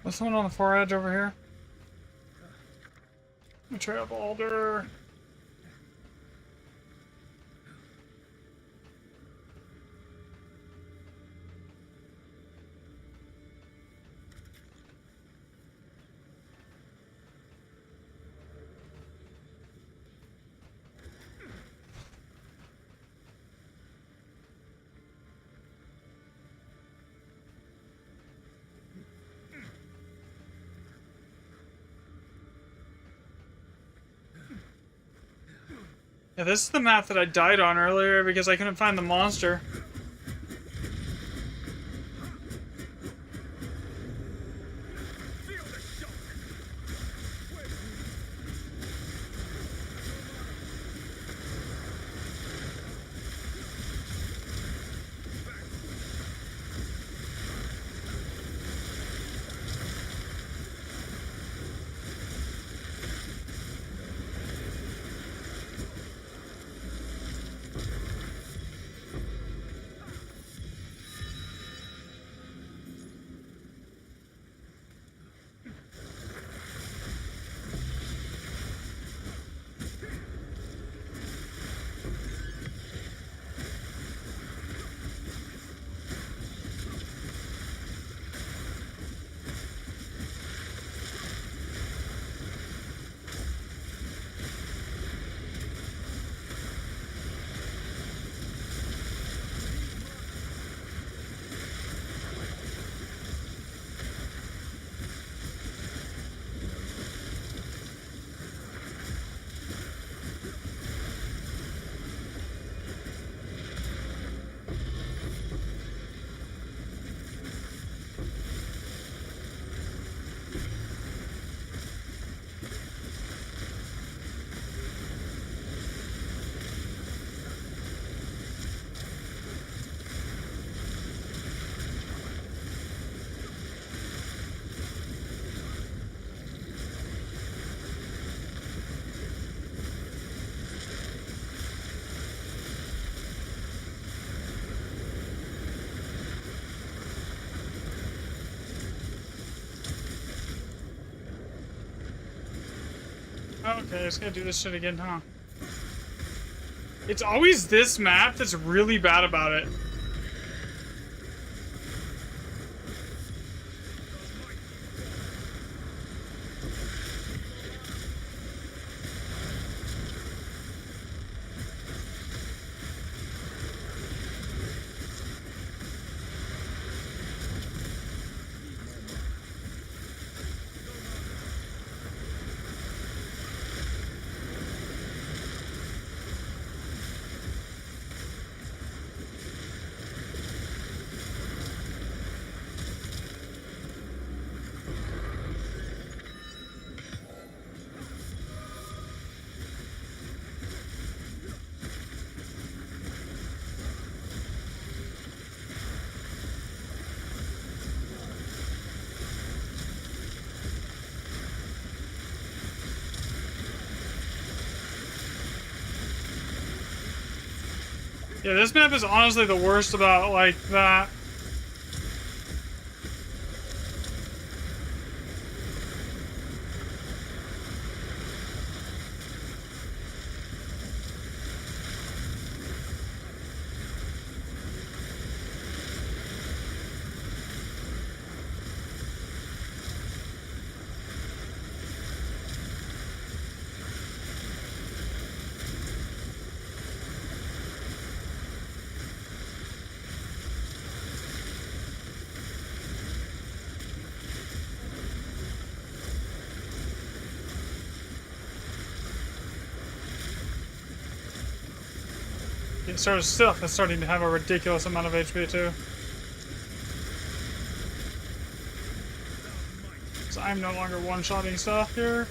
What's the one on the far edge over here? Trap Alder. Yeah, this is the map that I died on earlier because I couldn't find the monster. Okay, I just gotta do this shit again, huh? It's always this map that's really bad about it. Yeah, this map is honestly the worst about, like, that. Yeah, sort of stuff is starting to have a ridiculous amount of HP too. So I'm no longer one-shotting stuff here.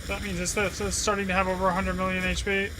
That means it's starting to have over 100 million HP.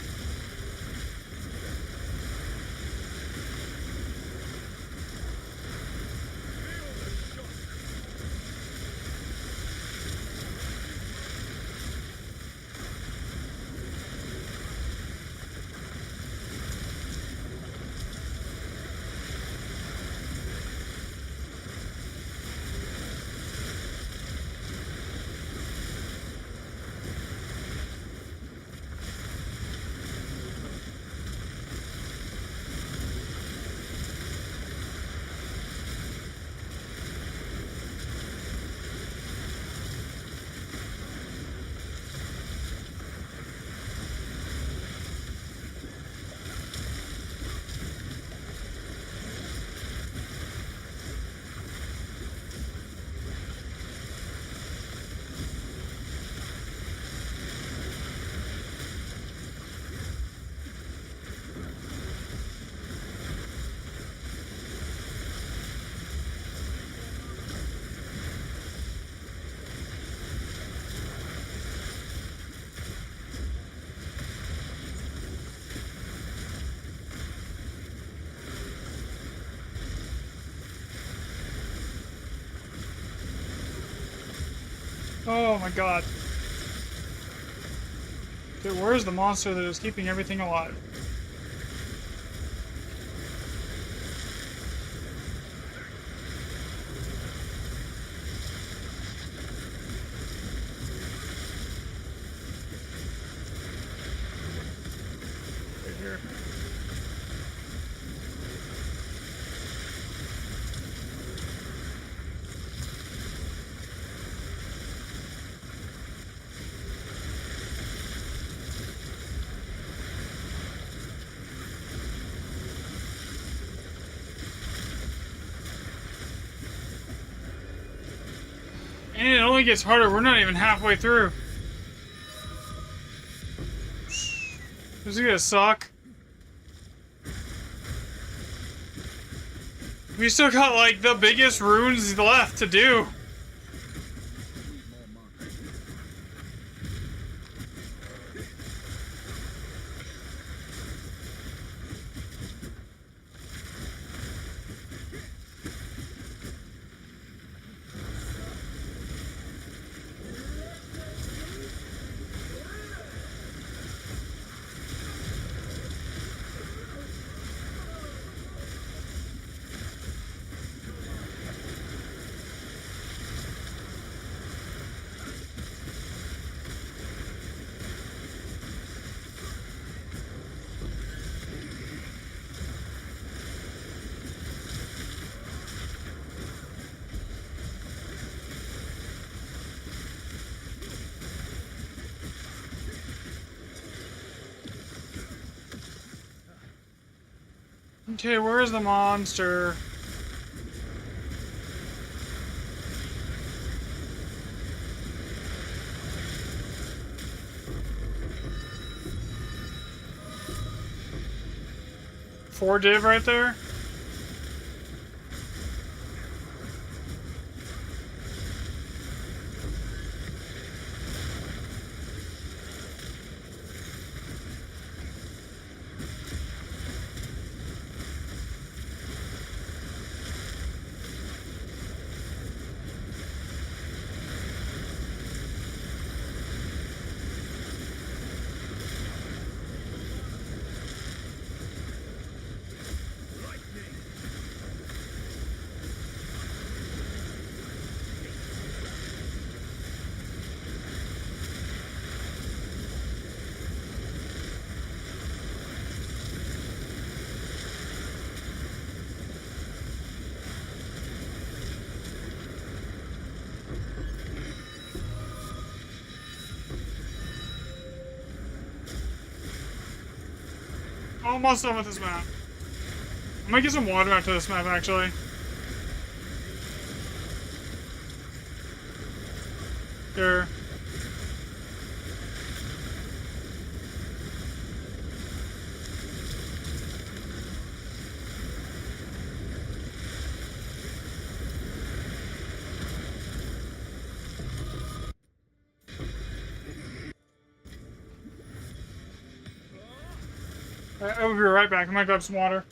Oh my god. Dude, where's the monster that is keeping everything alive? Right here. And it only gets harder. We're not even halfway through. This is gonna suck. We still got, like, the biggest runes left to do. Okay, where's the monster? Four div right there? Almost done with this map. I'm gonna get some water after this map, actually. Sure. I will be right back. I might grab some water.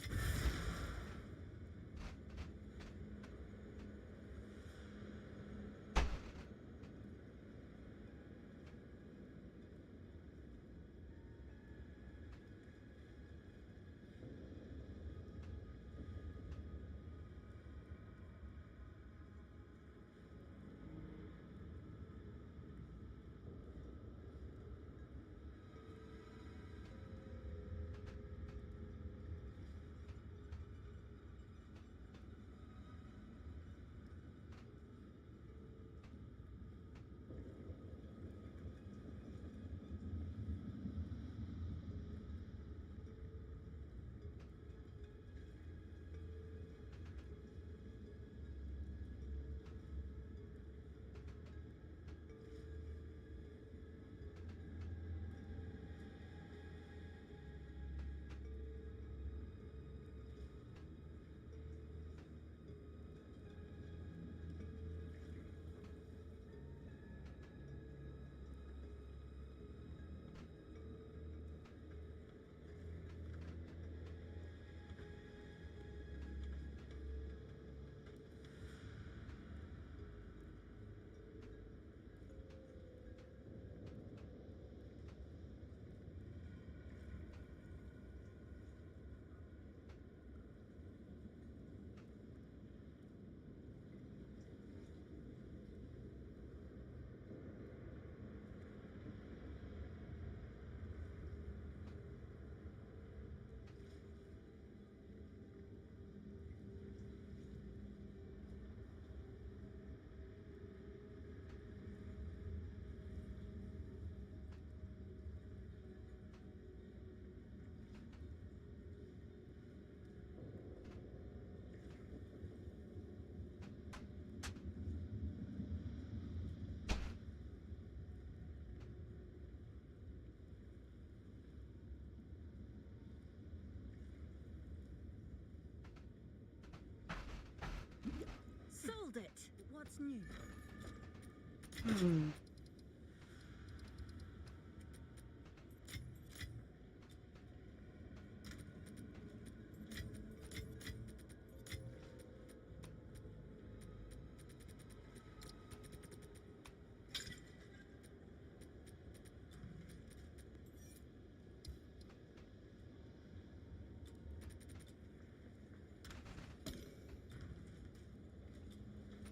Sold it. What's new?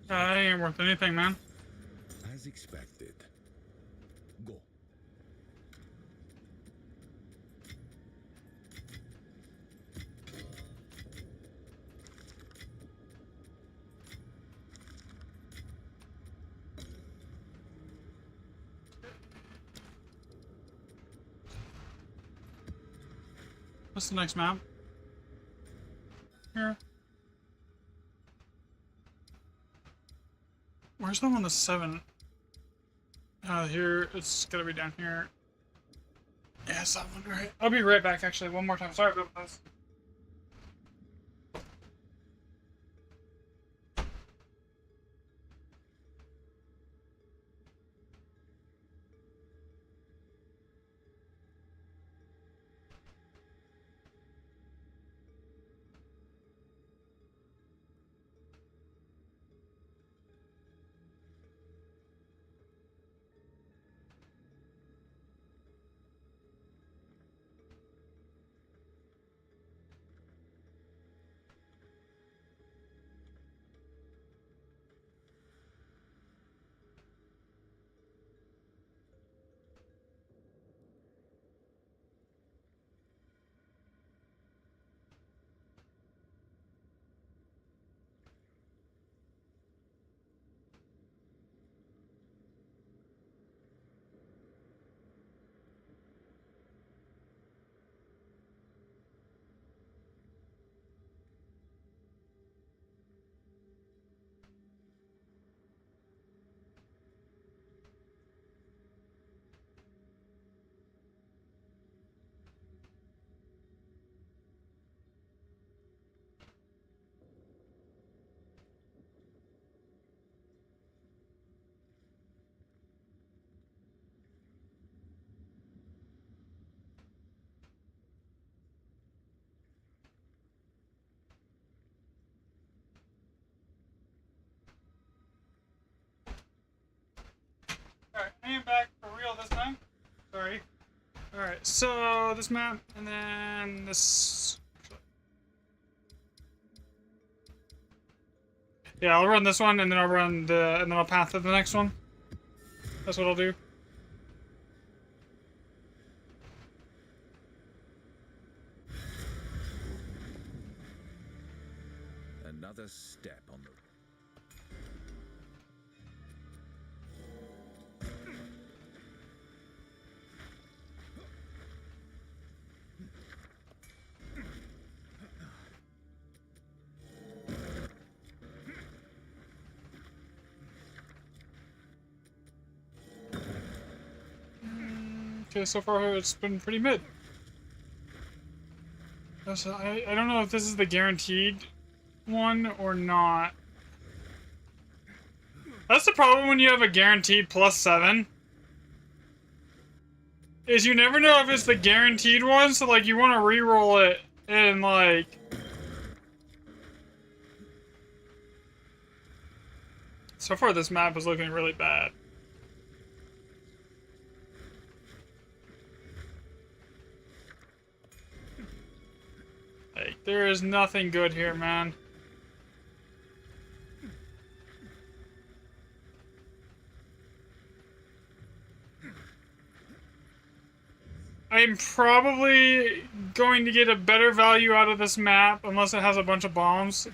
That ain't worth anything, man. As expected. Go. What's the next map? Here. Where's the one that's 7? Here. It's gotta be down here. Yeah, it's that one, right? I'll be right back, actually, one more time. Sorry about this. it back for real this time. Sorry. Alright, so this map, and then this... Yeah, I'll run this one, and then I'll run the... and then I'll path to the next one. That's what I'll do. Another step on the... Okay, so far it's been pretty mid. So I don't know if this is the guaranteed one or not. That's the problem when you have a guaranteed +7. Is you never know if it's the guaranteed one, so like you want to re-roll it and like... So far this map is looking really bad. Like, there is nothing good here, man. I'm probably going to get a better value out of this map, unless it has a bunch of bombs,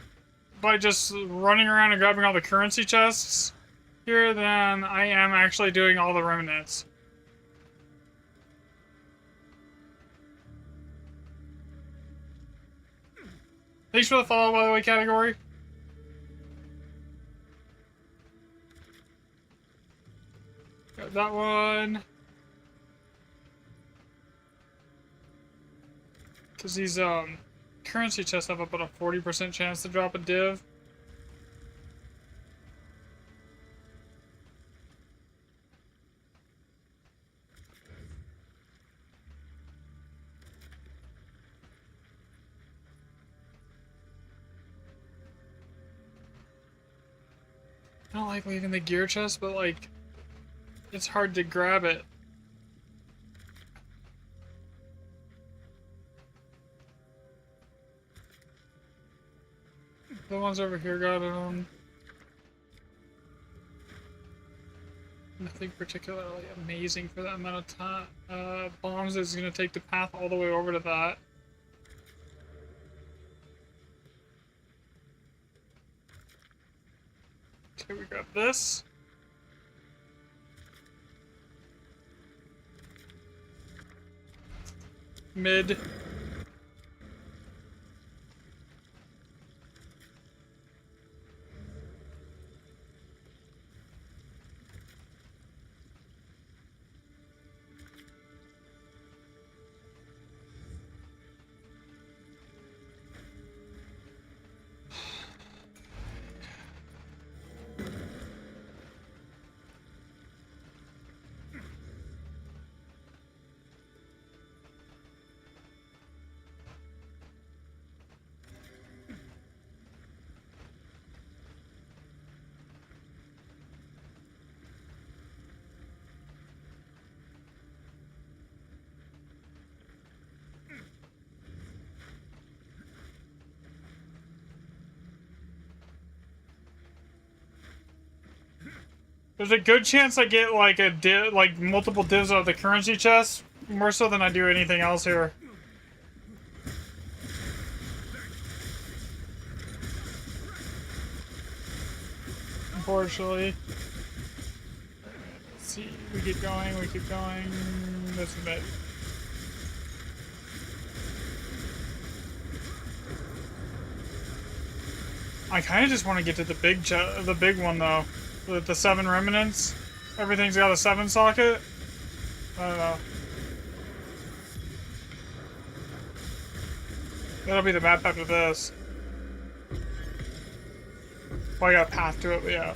by just running around and grabbing all the currency chests here than I am actually doing all the remnants. Thanks for the follow, by the way, category. Got that one. Because these currency chests have about a 40% chance to drop a div. I don't like leaving the gear chest, but like, it's hard to grab it. The ones over here got nothing particularly amazing for that amount of time. Bombs is gonna take the path all the way over to that. Okay, we got this. Mid. There's a good chance I get like a like multiple divs out of the currency chest, more so than I do anything else here. Unfortunately. Let's see, we keep going. This is it. I kind of just want to get to the big one though. With the 7 remnants, everything's got a 7 socket. I don't know. That'll be the map after this. Well, I got a path to it, but yeah.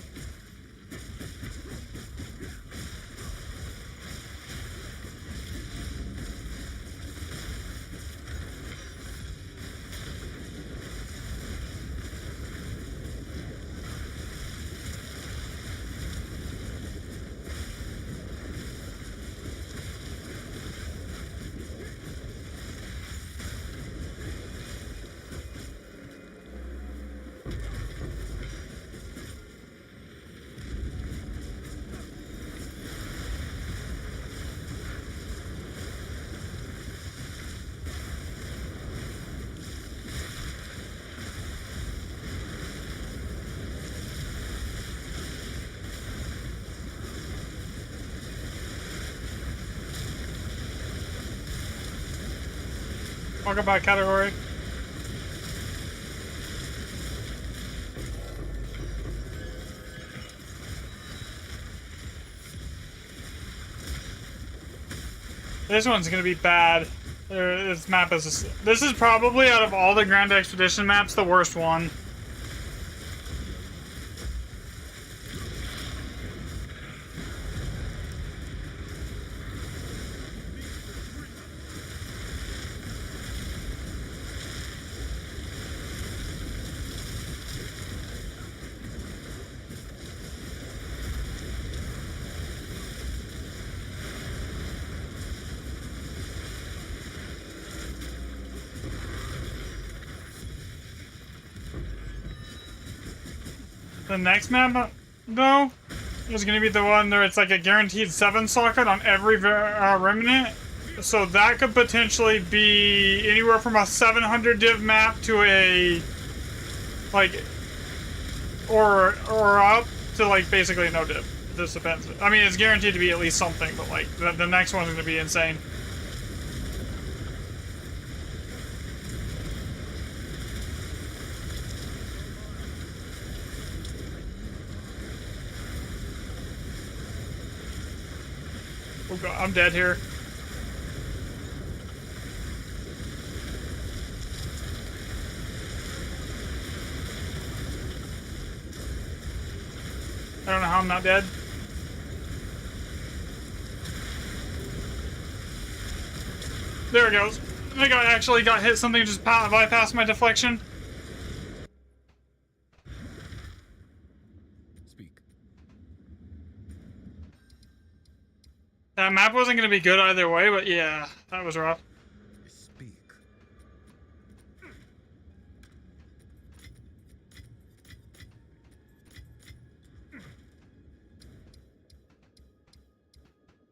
Welcome back, category. This one's gonna be bad. This map is. This is probably out of all the Grand Expedition maps the worst one. The next map, though, is going to be the one where it's like a guaranteed 7 socket on every remnant. So that could potentially be anywhere from a 700 div map to a, like, or up to, like, basically no div. This depends. I mean, it's guaranteed to be at least something, but, like, the next one's going to be insane. Oh god, I'm dead here. I don't know how I'm not dead. There it goes. I think I actually got hit. Something just bypassed my deflection. Speak. That map wasn't going to be good either way, but yeah, that was rough. Speak.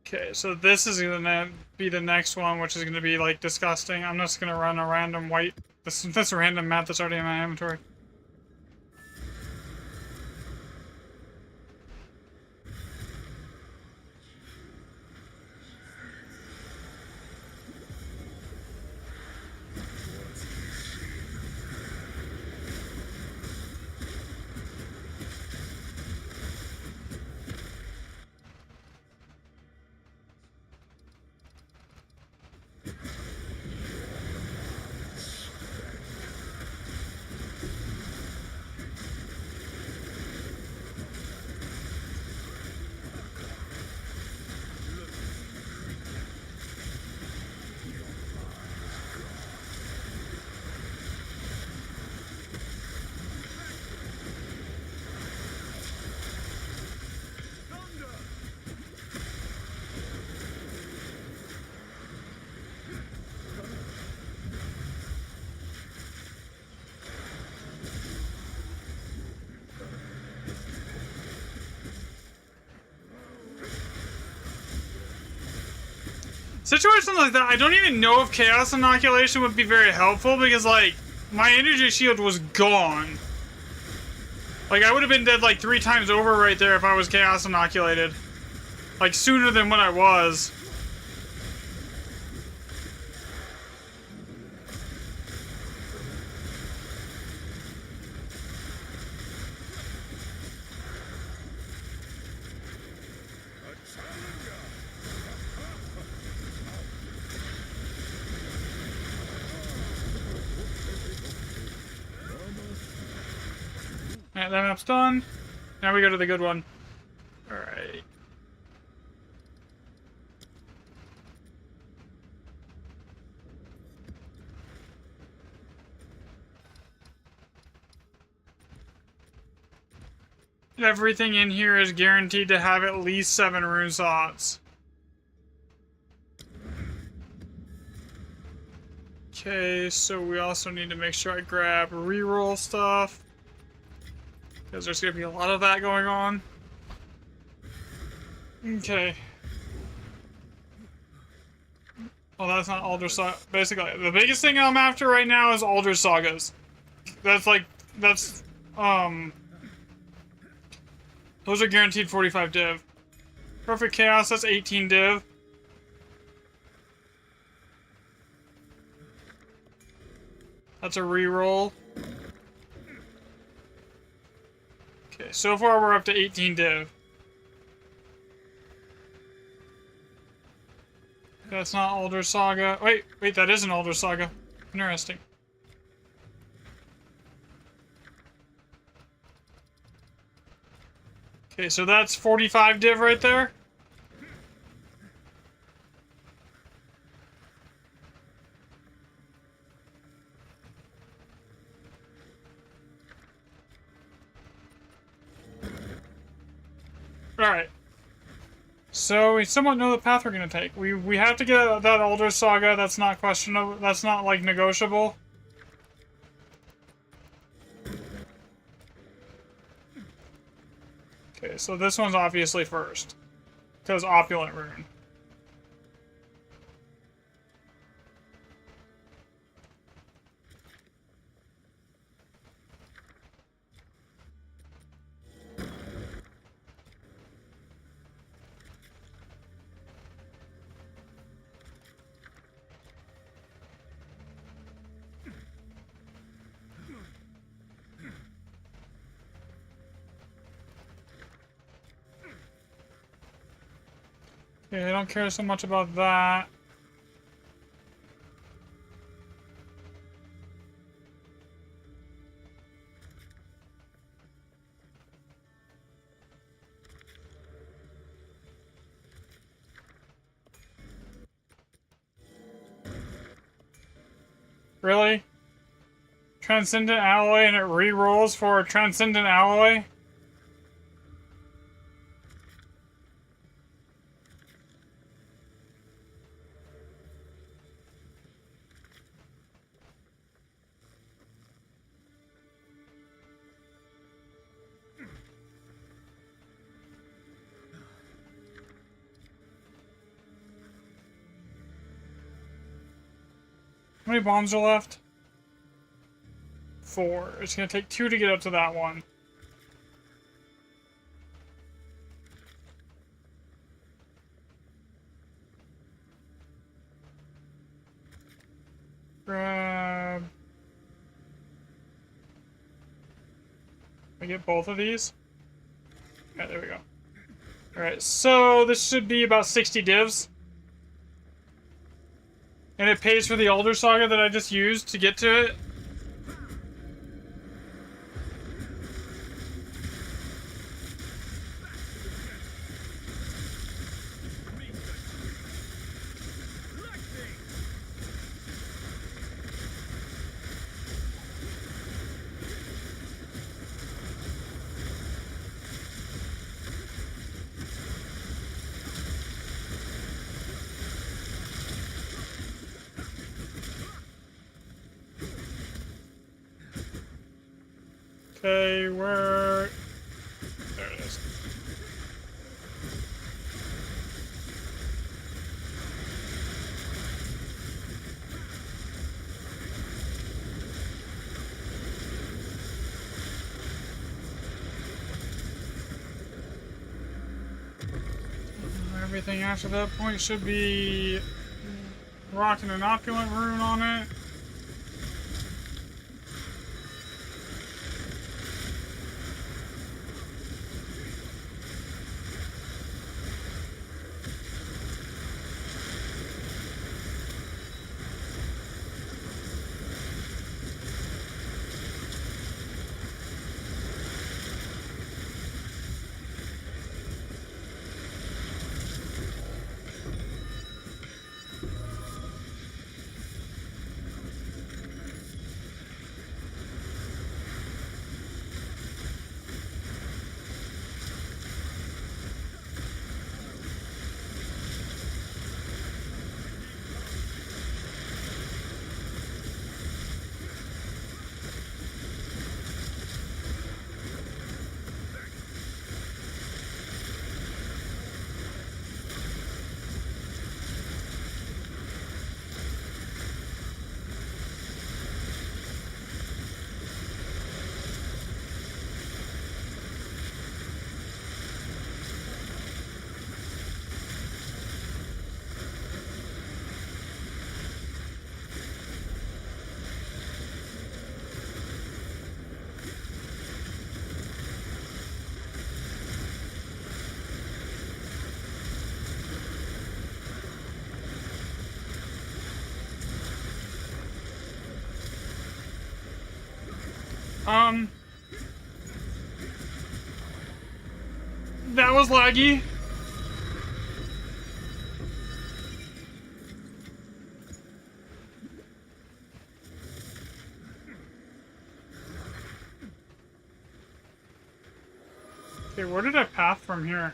Okay, so this is gonna be the next one, which is gonna be like disgusting. I'm just gonna run a random white, this random map that's already in my inventory. Situations like that, I don't even know if Chaos Inoculation would be very helpful because, like, my energy shield was gone. Like, I would have been dead like 3 times over right there if I was Chaos Inoculated. Like, sooner than when I was. Alright, that map's done. Now we go to the good one. Alright. Everything in here is guaranteed to have at least 7 rune slots. Okay, so we also need to make sure I grab reroll stuff. Because there's going to be a lot of that going on. Okay. Well, that's not Alder Saga. Basically, the biggest thing I'm after right now is Alder Sagas. That's like, that's, those are guaranteed 45 div. Perfect Chaos, that's 18 div. That's a reroll. Okay, so far we're up to 18 div. That's not Older Saga. Wait, that is an Older Saga. Interesting. Okay, so that's 45 div right there. Alright. So we somewhat know the path we're gonna take. We have to get that Older Saga. That's not questionable. That's not, like, negotiable. Okay, so this one's obviously first. Because Opulent Rune. Okay, I don't care so much about that. Really? Transcendent Alloy and it re-rolls for a Transcendent Alloy? How many bombs are left? 4. It's gonna take 2 to get up to that one. Grab... I get both of these? Okay, there we go. Alright, so this should be about 60 divs. And it pays for the Older Saga that I just used to get to it. Okay, where... There it is. Everything after that point should be rocking an Opulent Rune on it. That was laggy. Okay, where did I path from here?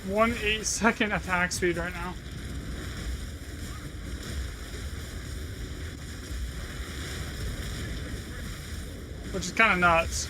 .18 attack speed right now. Which is kind of nuts.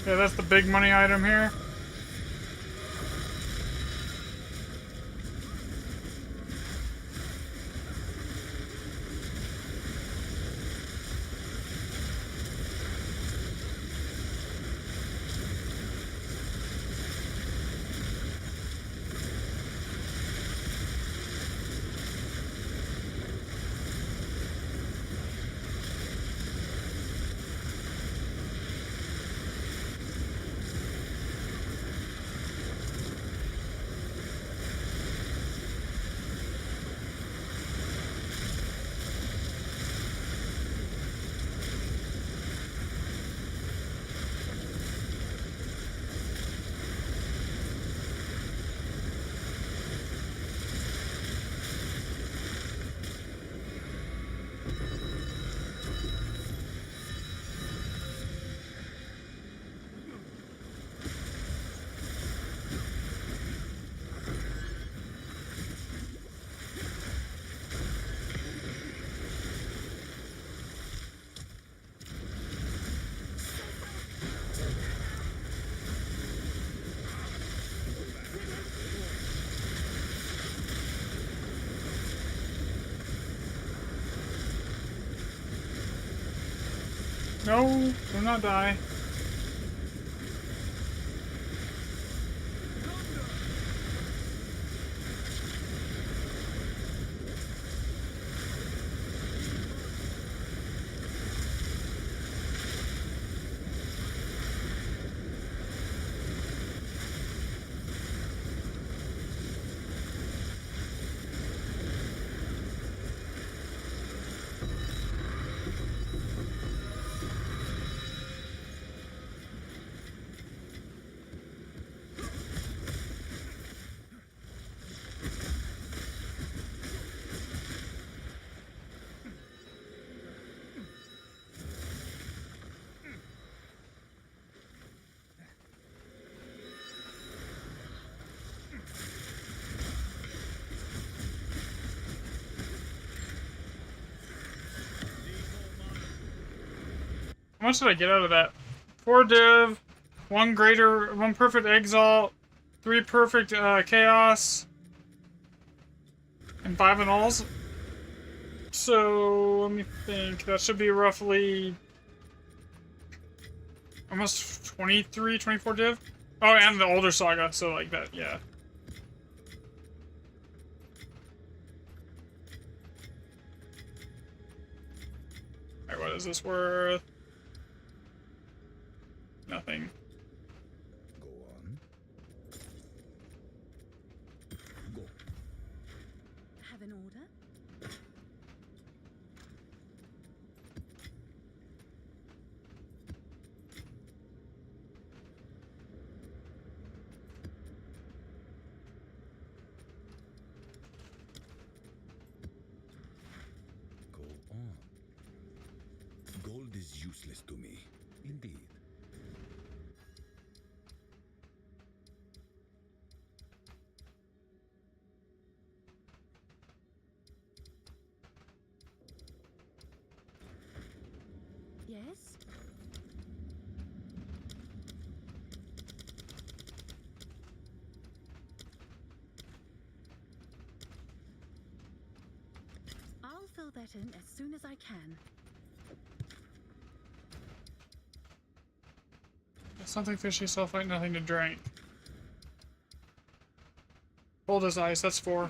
Yeah, that's the big money item here. No, do not die. How much did I get out of that? 4 div, 1 greater, 1 perfect exalt, 3 perfect chaos, and 5 annuls. So let me think. That should be roughly almost 23, 24 div. Oh, and the older saga. So like that, yeah. Alright, what is this worth? Nothing. Go on. Go. Have an order? Go on. is useless to me. Indeed. Yes? I'll fill that in as soon as I can. Something fishy, sulfite, nothing to drink. Cold as ice, that's 4.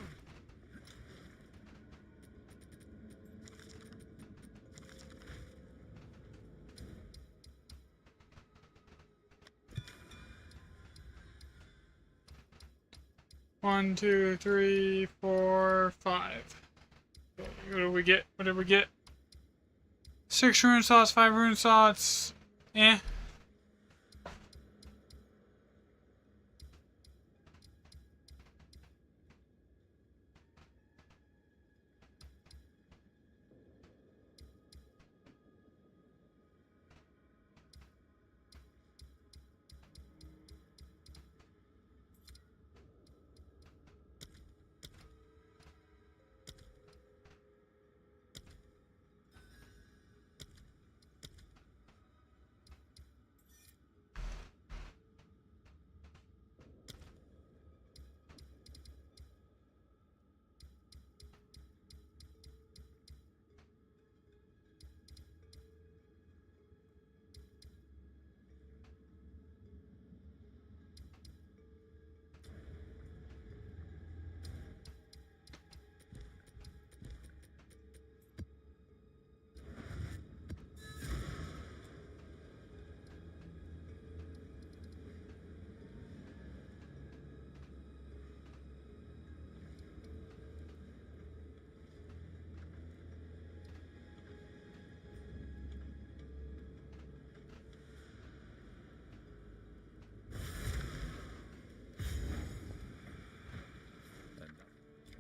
One, 2, 3, 4, 5. Okay, what did we get? What did we get? 6 rune slots, 5 rune slots. Eh.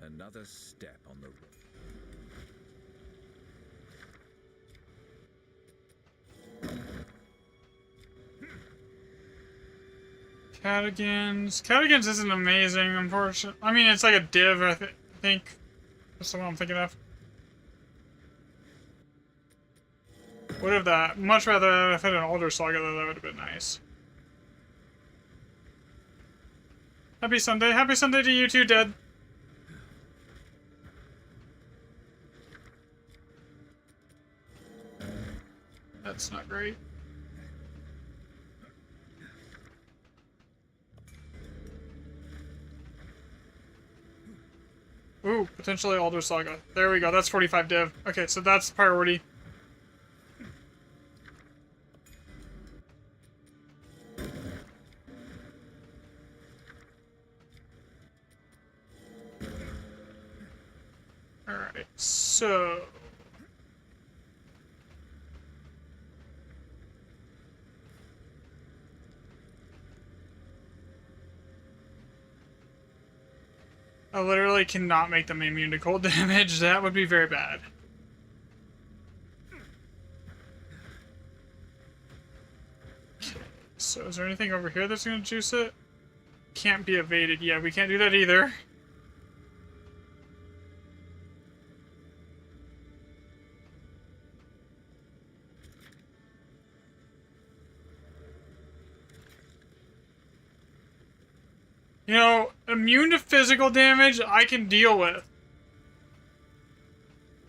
Another step on the road. Catigans. Catigans isn't amazing, unfortunately. I mean, it's like a div, I think. That's the one I'm thinking of. Would have that. Much rather if I had an older saga, though, that would have been nice. Happy Sunday. Happy Sunday to you too, Dead. That's not great. Ooh, potentially Alder Saga. There we go, that's 45 div. Okay, so that's priority. Alright, so... I literally cannot make them immune to cold damage. That would be very bad. Okay, so is there anything over here that's gonna juice it? Can't be evaded. Yeah, we can't do that either. You know, immune to physical damage, I can deal with.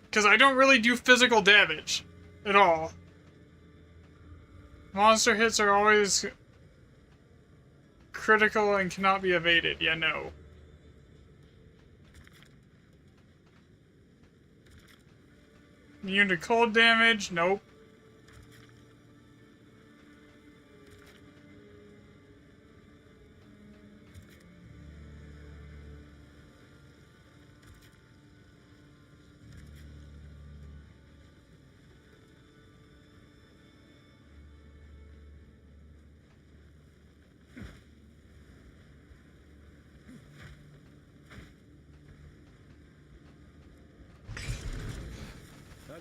Because I don't really do physical damage. At all. Monster hits are always... critical and cannot be evaded. Yeah, no. Immune to cold damage? Nope.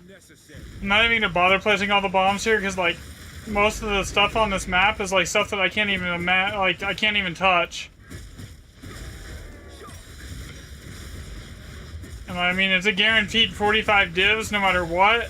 Unnecessary. I'm not even gonna bother placing all the bombs here because like most of the stuff on this map is like stuff that I can't even I can't even touch. And I mean, it's a guaranteed 45 divs no matter what.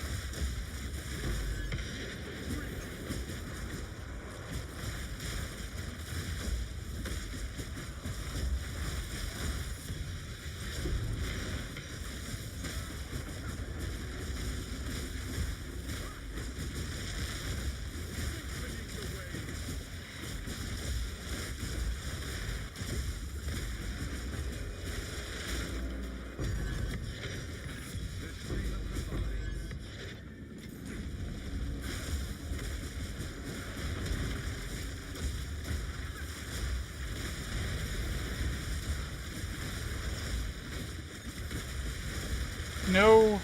No.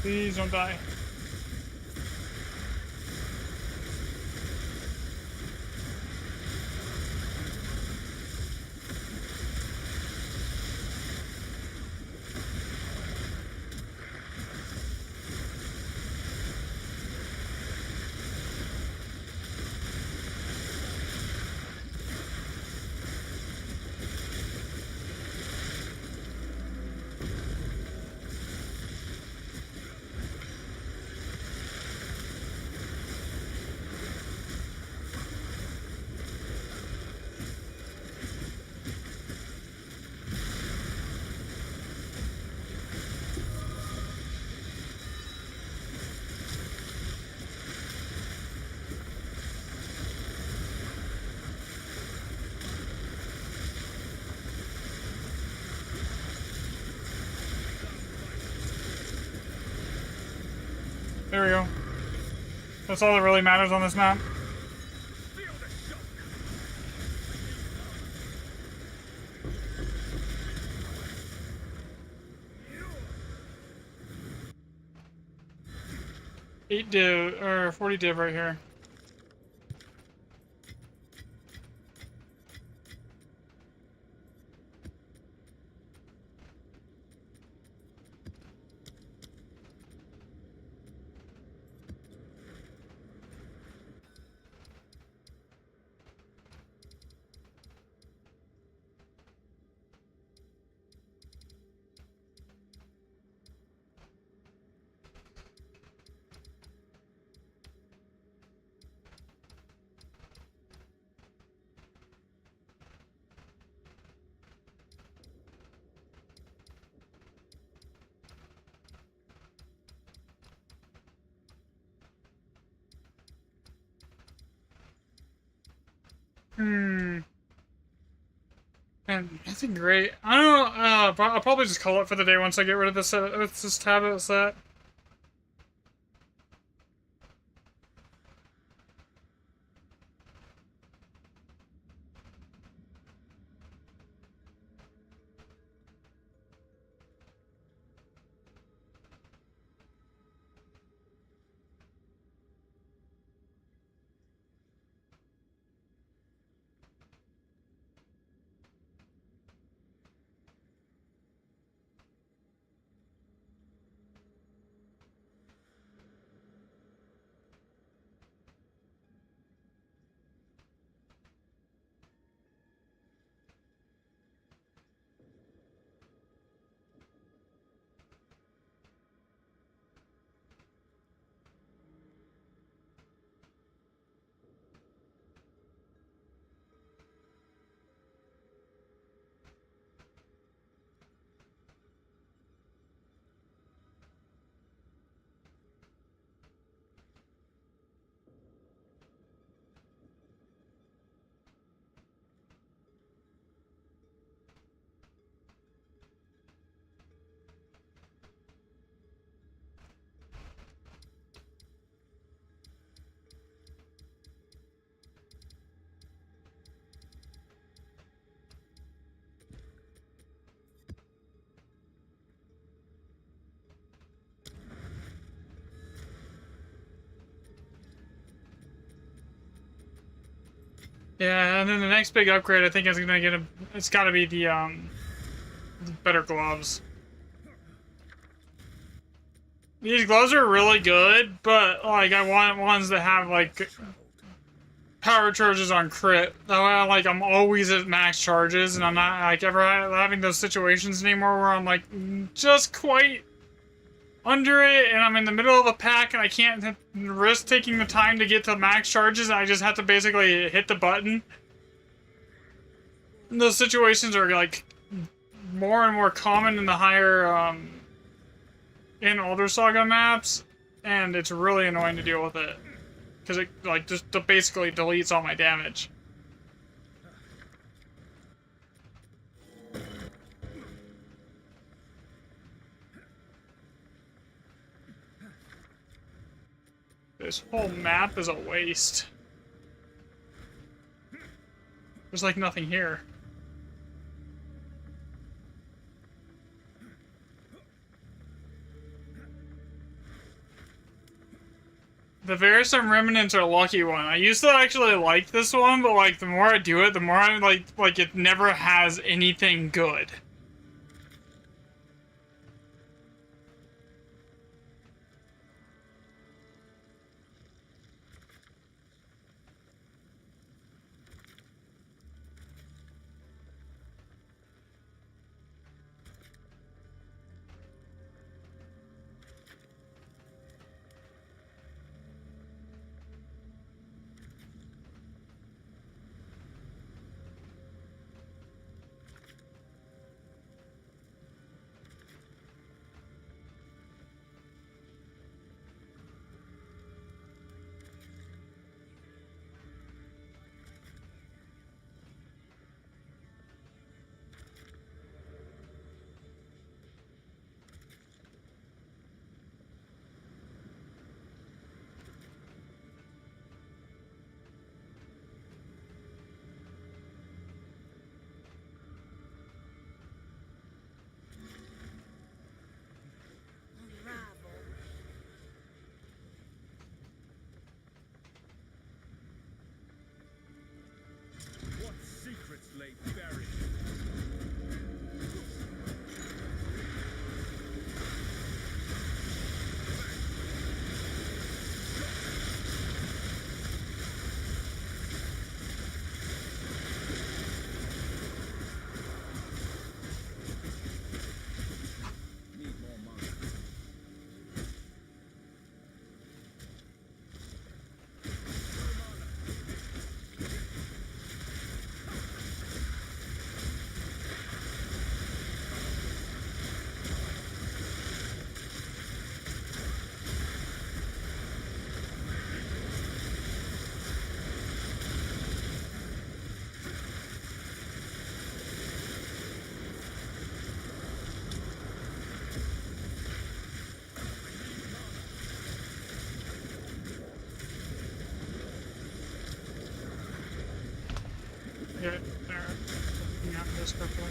Please don't die. There we go. That's all that really matters on this map. Eight div or 40 div right here. And that's great. I don't know, I'll probably just call it for the day once I get rid of this tablet set. Yeah, and then the next big upgrade I think is gonna get it's gotta be the better gloves. These gloves are really good, but like I want ones that have like power charges on crit. That way, like I'm always at max charges, and I'm not like ever having those situations anymore where I'm like just quite under it, and I'm in the middle of a pack, and I can't risk taking the time to get to max charges, and I just have to basically hit the button. And those situations are like more and more common in the higher in Elder Saga maps, and it's really annoying to deal with it because it like just basically deletes all my damage. This whole map is a waste. There's like nothing here. The Verisum Remnants are a lucky one. I used to actually like this one, but like the more I do it, the more I'm like it never has anything good. What secrets lay buried? Need more money. Yeah, there. Looking at this quickly.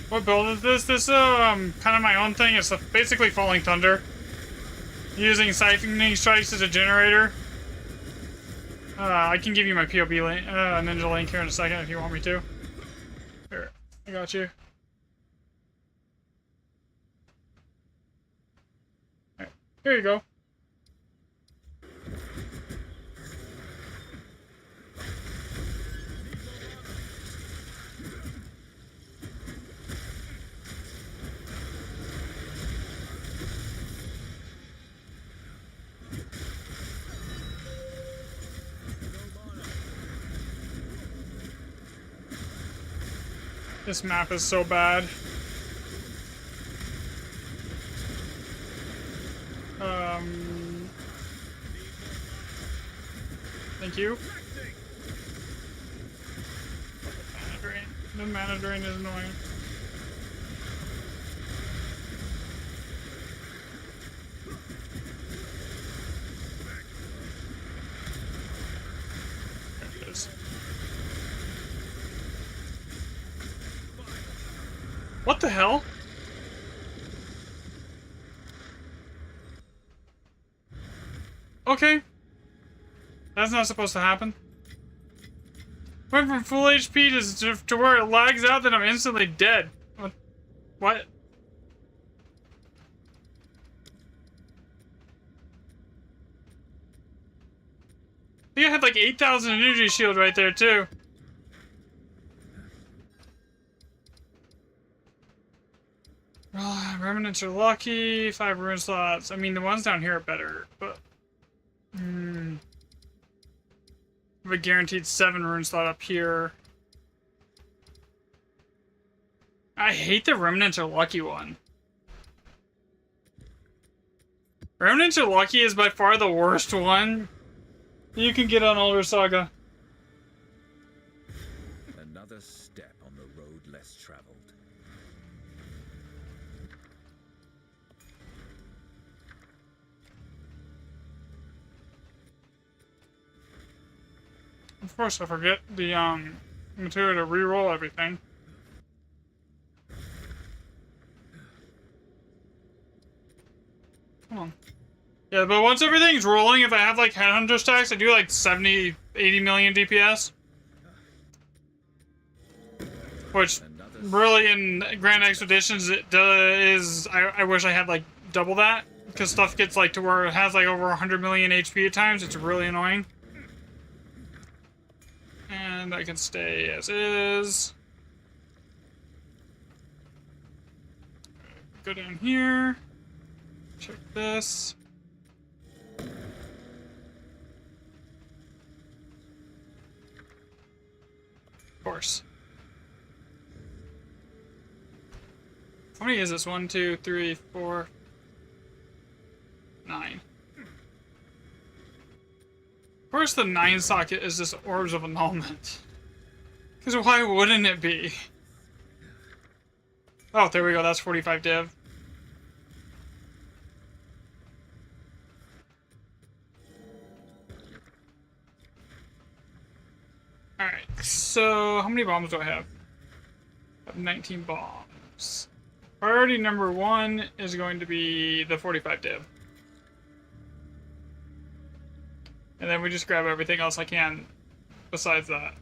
What build is this? This kind of my own thing. It's basically Falling Thunder. Using Siphoning Strikes as a generator. I can give you my POB link, ninja link here in a second if you want me to. Here, I got you. Alright, here you go. This map is so bad. Thank you. Mana drain. The mana drain is annoying. There it is. What the hell? Okay. That's not supposed to happen. Went from full HP to where it lags out, then I'm instantly dead. What? I think I had like 8,000 energy shield right there too. Remnants are lucky. 5 rune slots. I mean, the ones down here are better, but have a guaranteed 7 rune slot up here. I hate the Remnants are lucky one. Remnants are lucky is by far the worst one you can get on Elder Saga. Another step on the road less traveled. Of course, I forget the material to reroll everything. Come on. Yeah, but once everything's rolling, if I have like Headhunter stacks, I do like 70, 80 million DPS. Which, really, in Grand Expeditions, it is. I wish I had like double that. Because stuff gets like to where it has like over 100 million HP at times. It's really annoying. And I can stay as is. Go down here. Check this. Of course. How many is this? 1, 2, 3, 4, 9. Of course the 9 socket is just Orbs of Annulment. Because why wouldn't it be? Oh, there we go, that's 45 div. Alright, so how many bombs do I have? I have 19 bombs. Priority number 1 is going to be the 45 div. And then we just grab everything else I can besides that.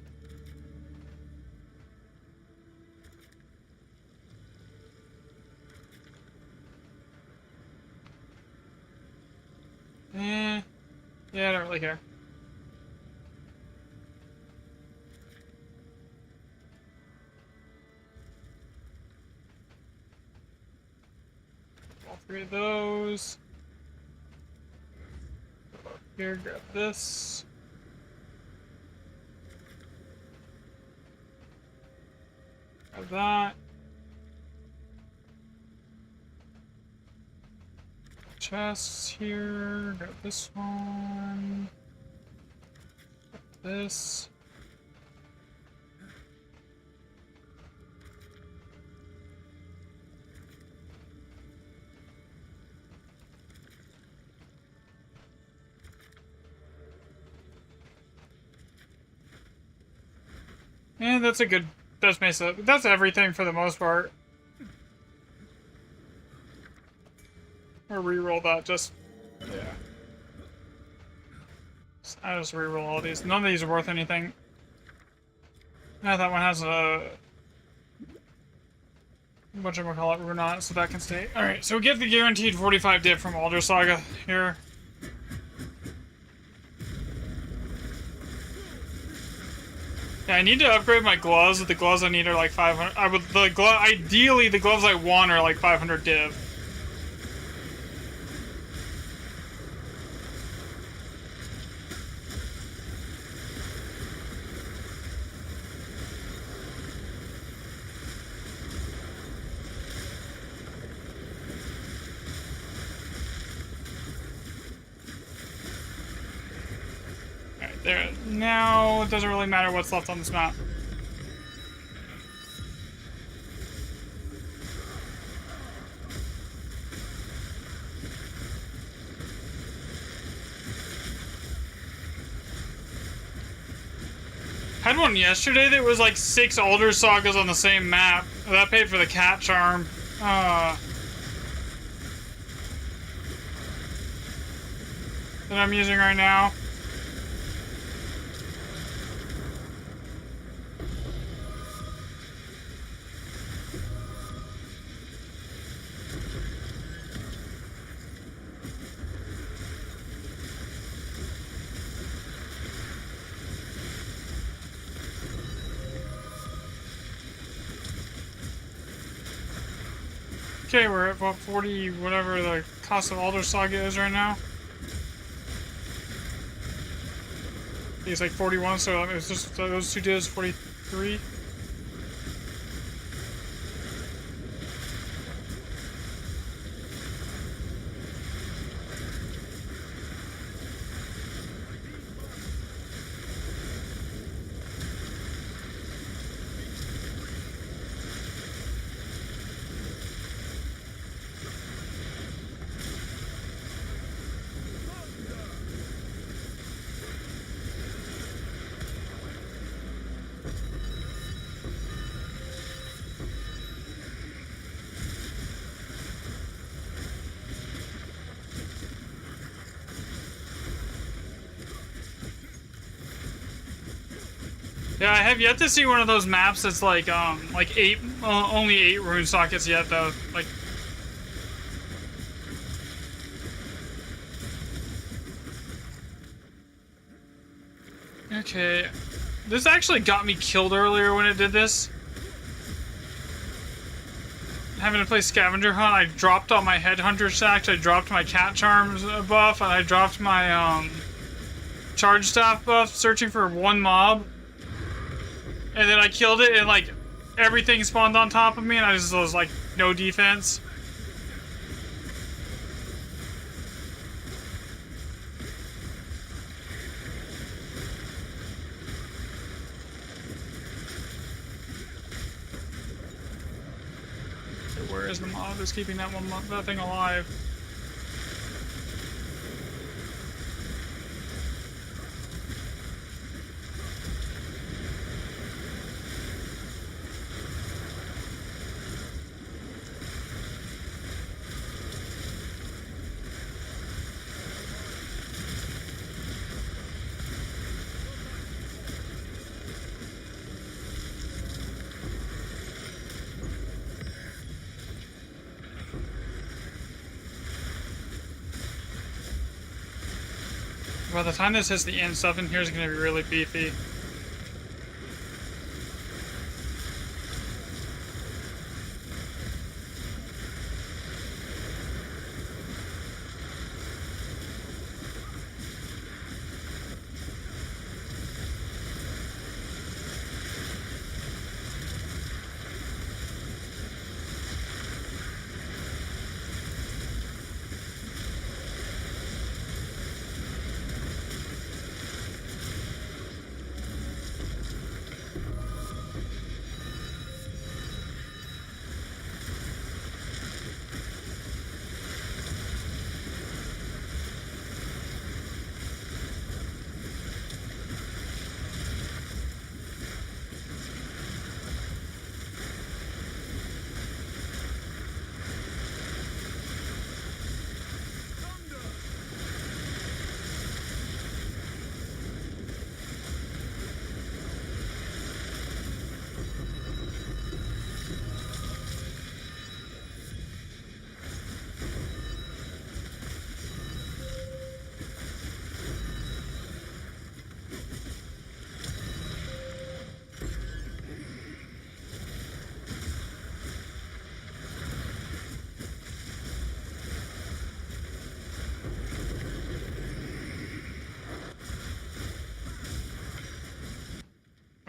Yeah, I don't really care. All 3 of those. Go up here, grab this. Grab that. Chests here, grab this one, grab this. And that's a good, that's everything for the most part. Or reroll that, just... Yeah. I just reroll all these. None of these are worth anything. Yeah, that one has a... whatchamacallit rune on it, so that can stay. Alright, so we get the guaranteed 45 dip from Alder Saga here. Yeah, I need to upgrade my gloves. The gloves I need are like 500. Ideally, the gloves I want are like 500 div. Alright, there. Now it doesn't really matter what's left on this map. Had one yesterday that was like 6 Alder Sagas on the same map. That paid for the cat charm. That I'm using right now. Okay, we're at about 40, whatever the cost of Alder Saga is right now. It's like 41, so it's just those two divs, 43. Yeah, I have yet to see one of those maps that's like only 8 rune sockets yet though. Like, okay, this actually got me killed earlier when it did this. Having to play scavenger hunt, I dropped all my headhunter stacks, I dropped my cat charms buff, and I dropped my charge staff buff searching for one mob. And then I killed it, and like everything spawned on top of me, and I just was like, no defense. Where is the mob that's keeping that thing alive? By the time this hits the end, stuff in here is going to be really beefy.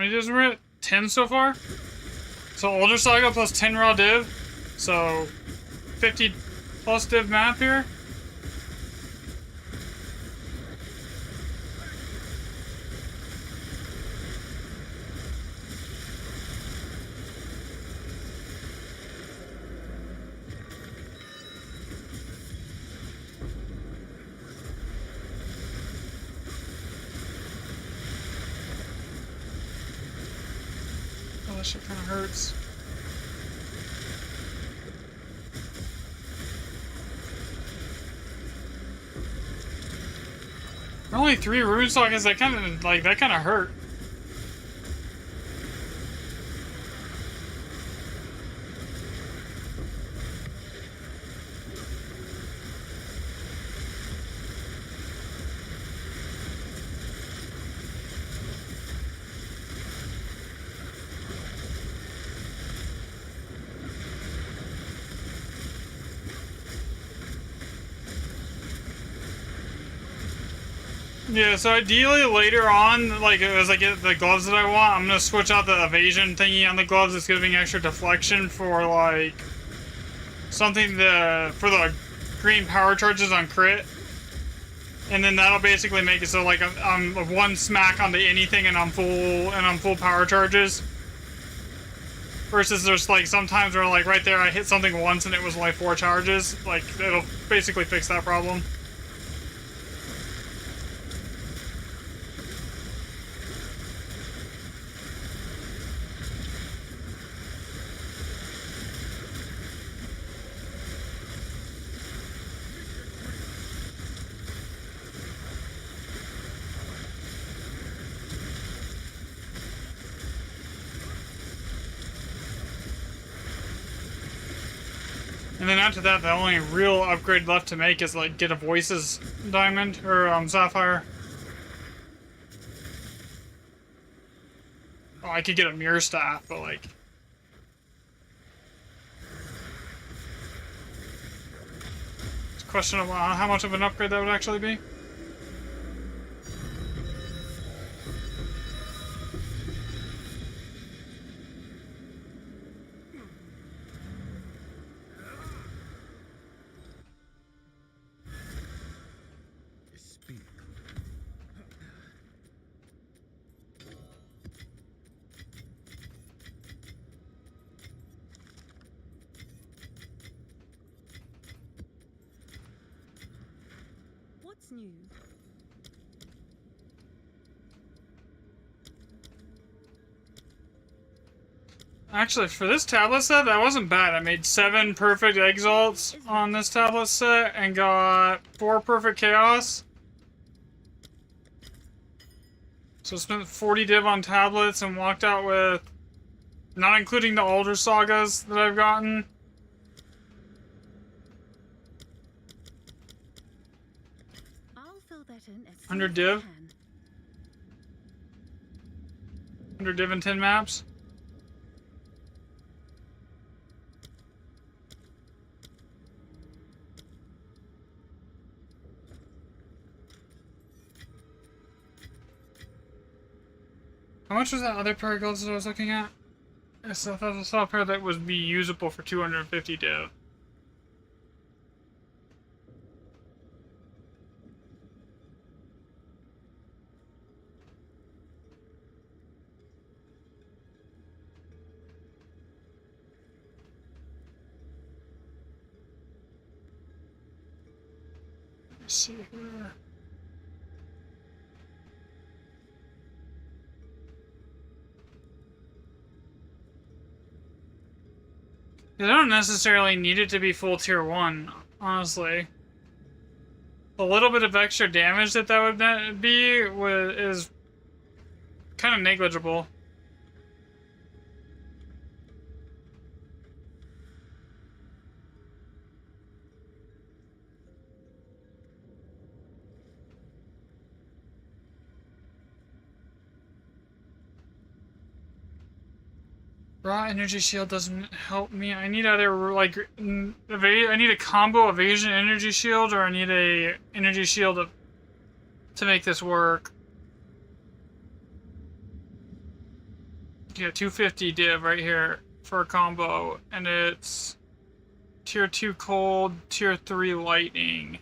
many divs we're at? 10 so far? So Older Saga plus 10 raw div. So 50 plus div map here. Oh, that shit kind of hurts. There are only 3 rune sagas that kind of hurt. Yeah, so ideally later on, like as I get the gloves that I want, I'm gonna switch out the evasion thingy on the gloves. It's giving extra deflection for like something for the green power charges on crit, and then that'll basically make it so like I'm one smack onto anything and I'm full power charges. Versus there's like sometimes where like right there I hit something once and it was only 4 charges. Like it'll basically fix that problem. And then after that, the only real upgrade left to make is like get a voices diamond or sapphire. Oh, I could get a mirror staff, but like it's questionable how much of an upgrade that would actually be. Speak. What's new? Actually, for this tablet set, that wasn't bad. I made 7 perfect exalts on this tablet set and got 4 perfect chaos. So spent 40 div on tablets and walked out with, not including the older sagas that I've gotten, I'll fill that in as 100 soon as I div? can. 100 div and 10 maps. How much was that other pair of gloves that I was looking at? I thought I saw a pair that would be usable for 250 div. Let's see here. I don't necessarily need it to be full tier 1, honestly. A little bit of extra damage that would be is kind of negligible. Raw energy shield doesn't help me. I need either like I need a combo evasion energy shield, or I need a energy shield to make this work. Yeah, 250 div right here for a combo, and it's tier 2 cold, tier 3 lightning.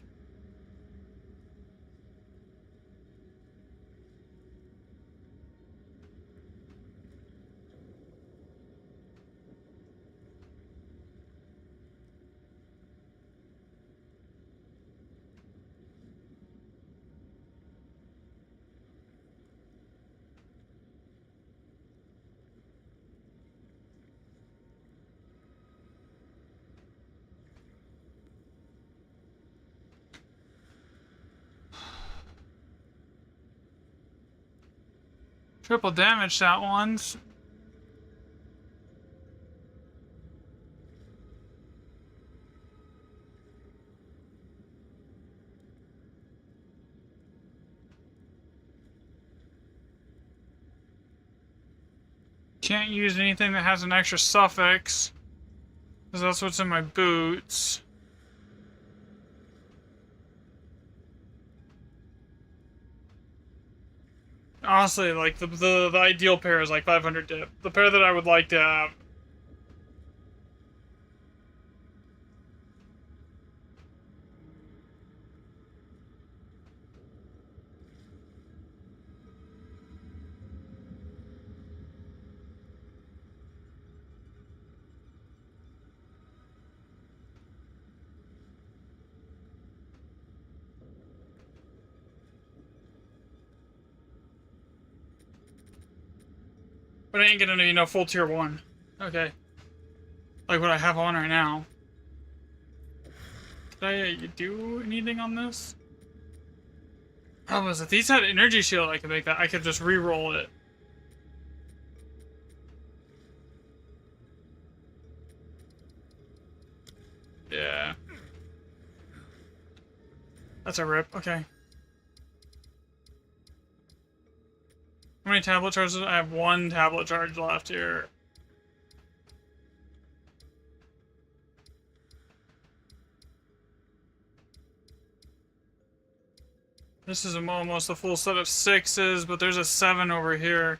Triple damage that one's. Can't use anything that has an extra suffix, because that's what's in my boots. Honestly, like, the ideal pair is like 500 dip. The pair that I would like to have. But I ain't gonna be no full tier 1. Okay. Like what I have on right now. Did I do anything on this? Oh, was if these had energy shield, I could make that. I could just re-roll it. Yeah. That's a rip. Okay. How many tablet charges? I have 1 tablet charge left here. This is almost a full set of 6s, but there's a 7 over here.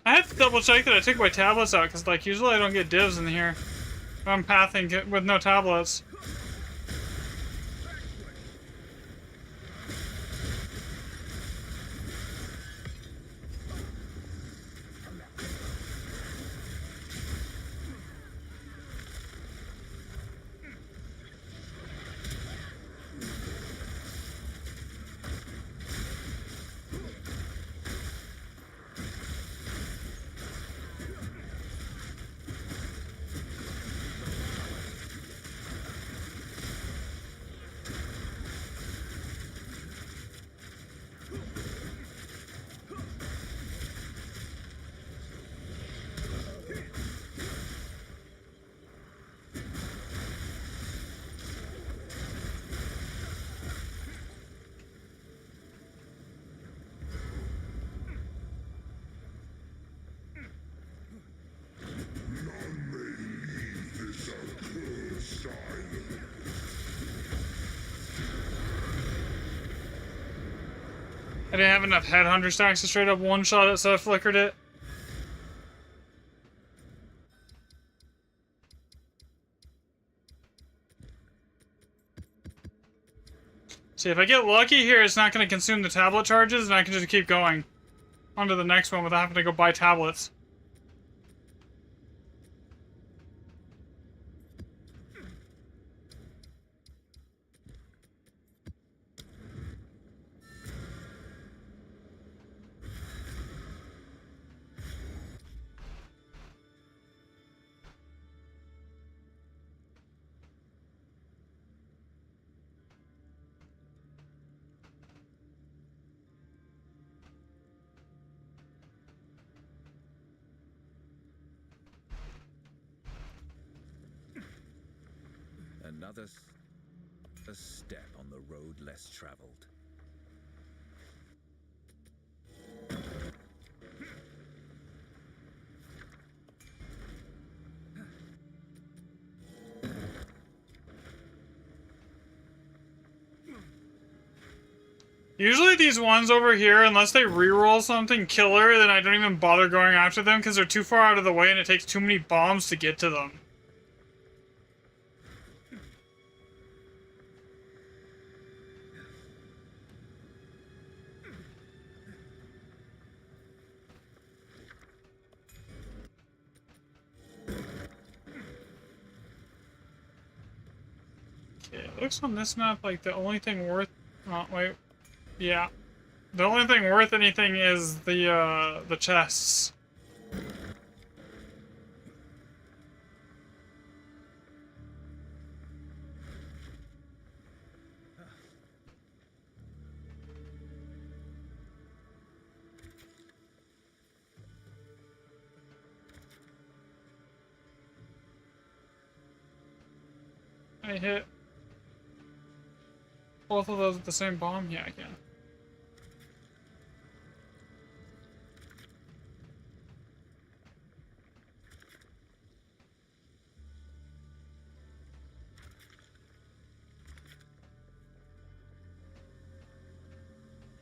I have to double check that I took my tablets out, because, like, usually I don't get divs in here. I'm pathing with no tablets. I didn't have enough headhunter stacks to straight up one-shot it, so I flickered it. See, if I get lucky here, it's not going to consume the tablet charges, and I can just keep going on to the next one without having to go buy tablets. Another a step on the road less traveled. Usually these ones over here, unless they reroll something killer, then I don't even bother going after them because they're too far out of the way and it takes too many bombs to get to them. Okay, it looks on this map like the only thing worth... Oh, wait. Yeah. The only thing worth anything is the chests. I hit both of those with the same bomb? Yeah, I can.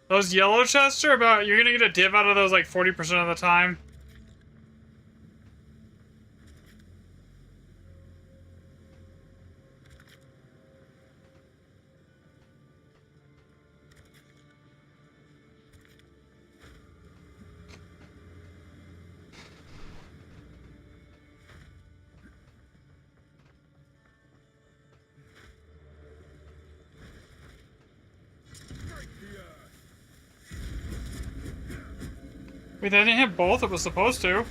Those yellow chests are about, you're gonna get a div out of those like 40% of the time. Wait, they didn't hit both? It was supposed to.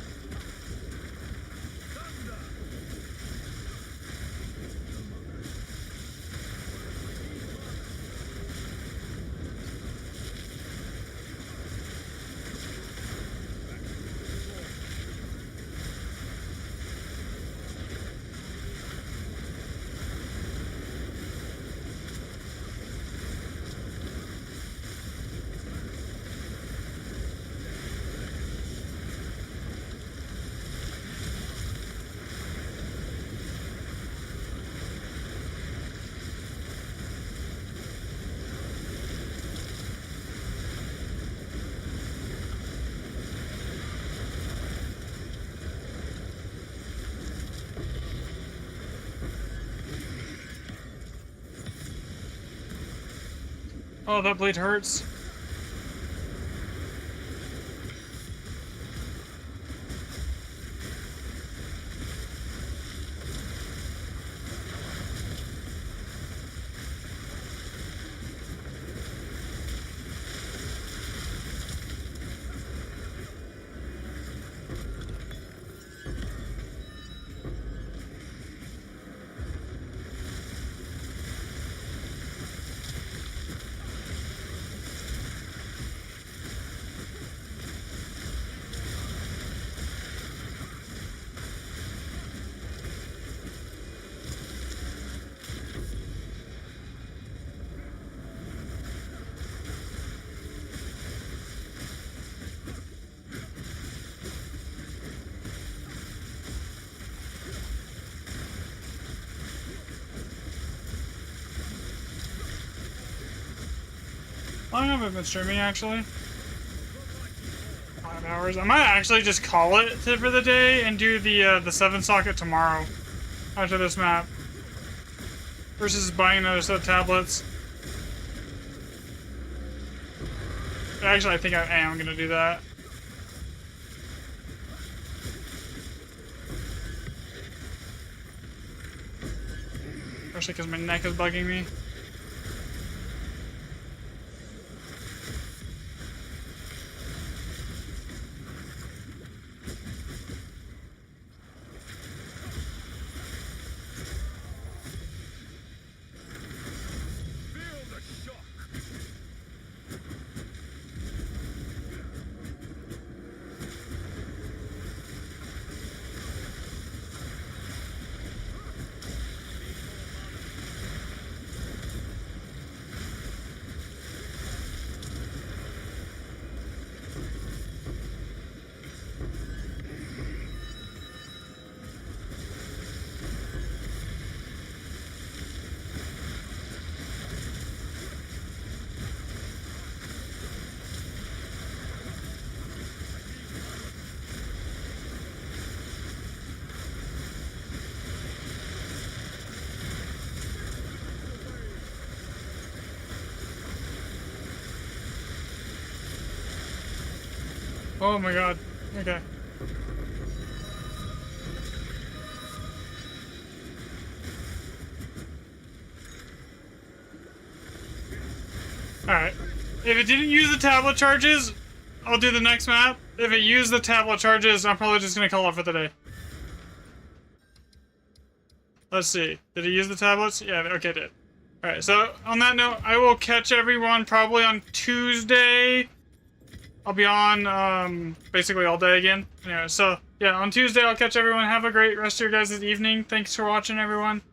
Oh, that blade hurts. How long have I been streaming, actually? 5 hours. I might actually just call it for the day and do the 7 socket tomorrow after this map. Versus buying another set of tablets. Actually, I think I am gonna do that. Especially because my neck is bugging me. Feel the shock. Oh my god. Okay. Alright. If it didn't use the tablet charges, I'll do the next map. If it used the tablet charges, I'm probably just gonna call it for the day. Let's see. Did it use the tablets? Yeah, okay, it did. Alright, so on that note, I will catch everyone probably on Tuesday. I'll be on basically all day again. Anyway, so yeah, on Tuesday I'll catch everyone. Have a great rest of your guys' evening. Thanks for watching, everyone.